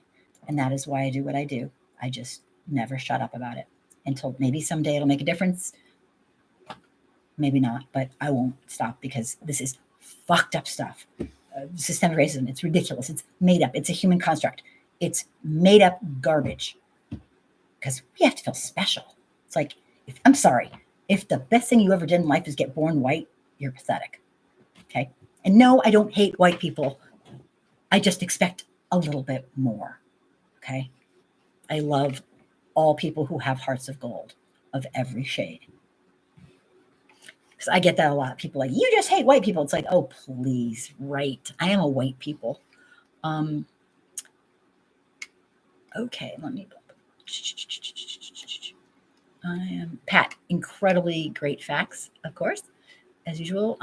And that is why I do what I do. I just never shut up about it until maybe someday it'll make a difference. Maybe not, but I won't stop because this is fucked up stuff. Systemic racism, it's ridiculous. It's made up. It's a human construct. It's made up garbage because we have to feel special. It's like, I'm sorry, if the best thing you ever did in life is get born white, you're pathetic. Okay. And no, I don't hate white people. I just expect a little bit more. Okay. I love all people who have hearts of gold of every shade. Because I get that a lot. People are like, you just hate white people. It's like, oh, please. Right. I am a white people. Okay. Let me. I am Pat. Incredibly great facts, of course, as usual.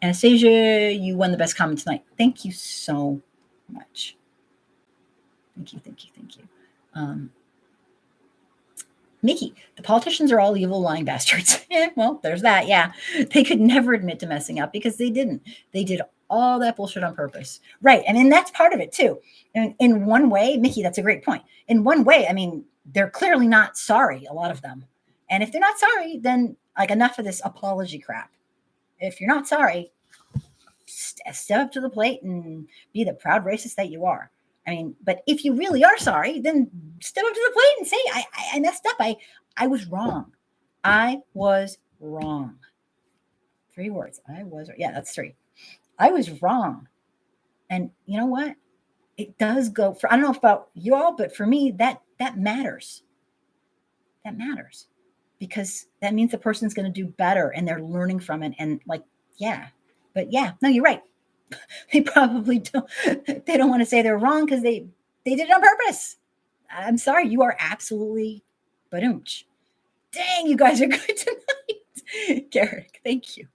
Anastasia, you won the best comment tonight. Thank you so much. Thank you. Mickey, the politicians are all evil, lying bastards. Well, there's that. Yeah. They could never admit to messing up because they didn't. They did all that bullshit on purpose. Right. And then that's part of it too. And in one way, Mickey, that's a great point. In one way, I mean, they're clearly not sorry, a lot of them. And if they're not sorry, then like enough of this apology crap. If you're not sorry, step up to the plate and be the proud racist that you are. I mean, but if you really are sorry, then step up to the plate and say, I messed up. I was wrong. I was wrong. 3 words. That's 3. I was wrong. And you know what? It does go for, I don't know about you all, but for me, that matters. That matters because that means the person's going to do better and they're learning from it. And like, yeah, but yeah, no, you're right. They probably don't, they don't want to say they're wrong because they did it on purpose. I'm sorry. You are absolutely badoonch. Dang, you guys are good tonight. Garrick, thank you.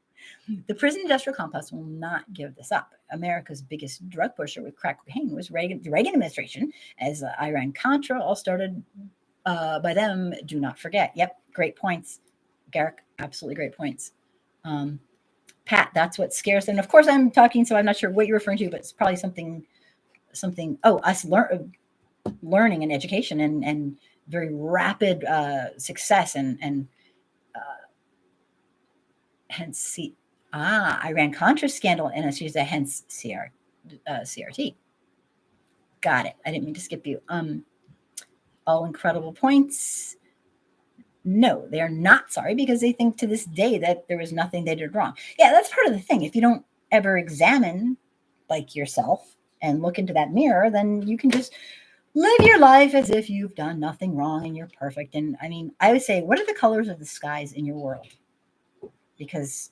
The prison industrial complex will not give this up. America's biggest drug pusher with crack cocaine was the Reagan administration, as Iran-Contra all started by them. Do not forget. Yep, great points, Garrick. Absolutely great points. Pat, that's what scares them. And of course, I'm talking, so I'm not sure what you're referring to, but it's probably something. Oh, us learning and education and very rapid success and hence see. Iran-Contra scandal, and she's a hence CRT. Got it. I didn't mean to skip you. All incredible points. No, they are not sorry because they think to this day that there was nothing they did wrong. Yeah, that's part of the thing. If you don't ever examine like yourself and look into that mirror, then you can just live your life as if you've done nothing wrong and you're perfect. And I mean, I would say, what are the colors of the skies in your world? Because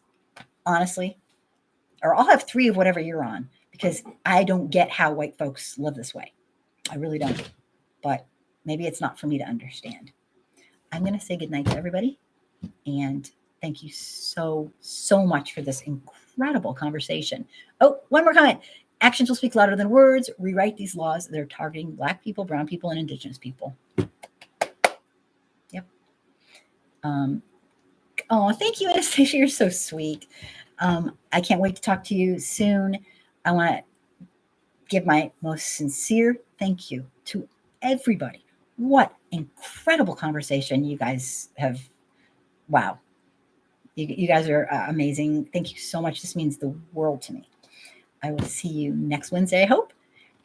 honestly, or I'll have 3 of whatever you're on because I don't get how white folks live this way. I really don't. But maybe it's not for me to understand. I'm going to say goodnight to everybody. And thank you so, so much for this incredible conversation. Oh, one more comment. Actions will speak louder than words. Rewrite these laws. They're targeting Black people, brown people, and Indigenous people. Yep. Oh, thank you, Anastasia. You're so sweet. I can't wait to talk to you soon. I want to give my most sincere thank you to everybody. What incredible conversation you guys have. Wow. You guys are amazing. Thank you so much. This means the world to me. I will see you next Wednesday, I hope,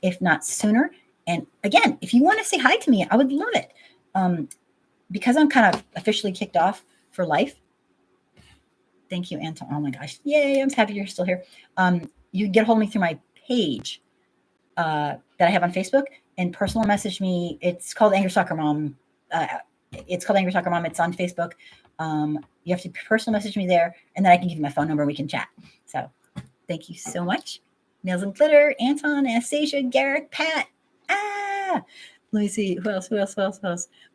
if not sooner. And again, if you want to say hi to me, I would love it. Because I'm kind of officially kicked off for life. Thank you, Anton. Oh my gosh. Yay. I'm happy you're still here. You can get a hold of me through my page that I have on Facebook and personal message me. It's called Angry Soccer Mom. It's called Angry Soccer Mom. It's on Facebook. You have to personal message me there, and then I can give you my phone number and we can chat. So thank you so much. Nails and Glitter, Anton, Anastasia, Garrick, Pat. Let me see. Who else?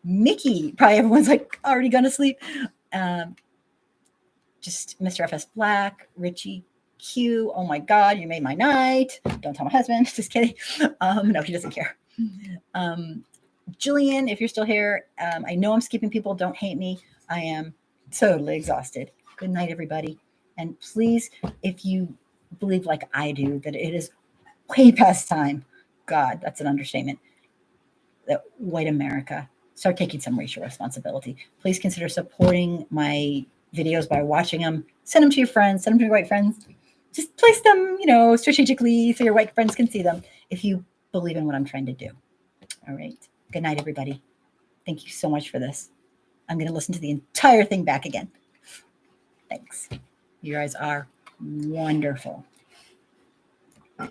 Mickey. Probably everyone's like already gone to sleep. Just Mr. FS Black, Richie Q. Oh my God, you made my night. Don't tell my husband. Just kidding. No, he doesn't care. Jillian, if you're still here, I know I'm skipping people. Don't hate me. I am totally exhausted. Good night, everybody. And please, if you believe like I do that it is way past time, God, that's an understatement, that white America start taking some racial responsibility. Please consider supporting my videos by watching them. Send them to your friends. Send them to your white friends. Just place them, strategically so your white friends can see them if you believe in what I'm trying to do. All right. Good night, everybody. Thank you so much for this. I'm going to listen to the entire thing back again. Thanks. You guys are wonderful. Bye,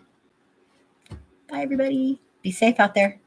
everybody. Be safe out there.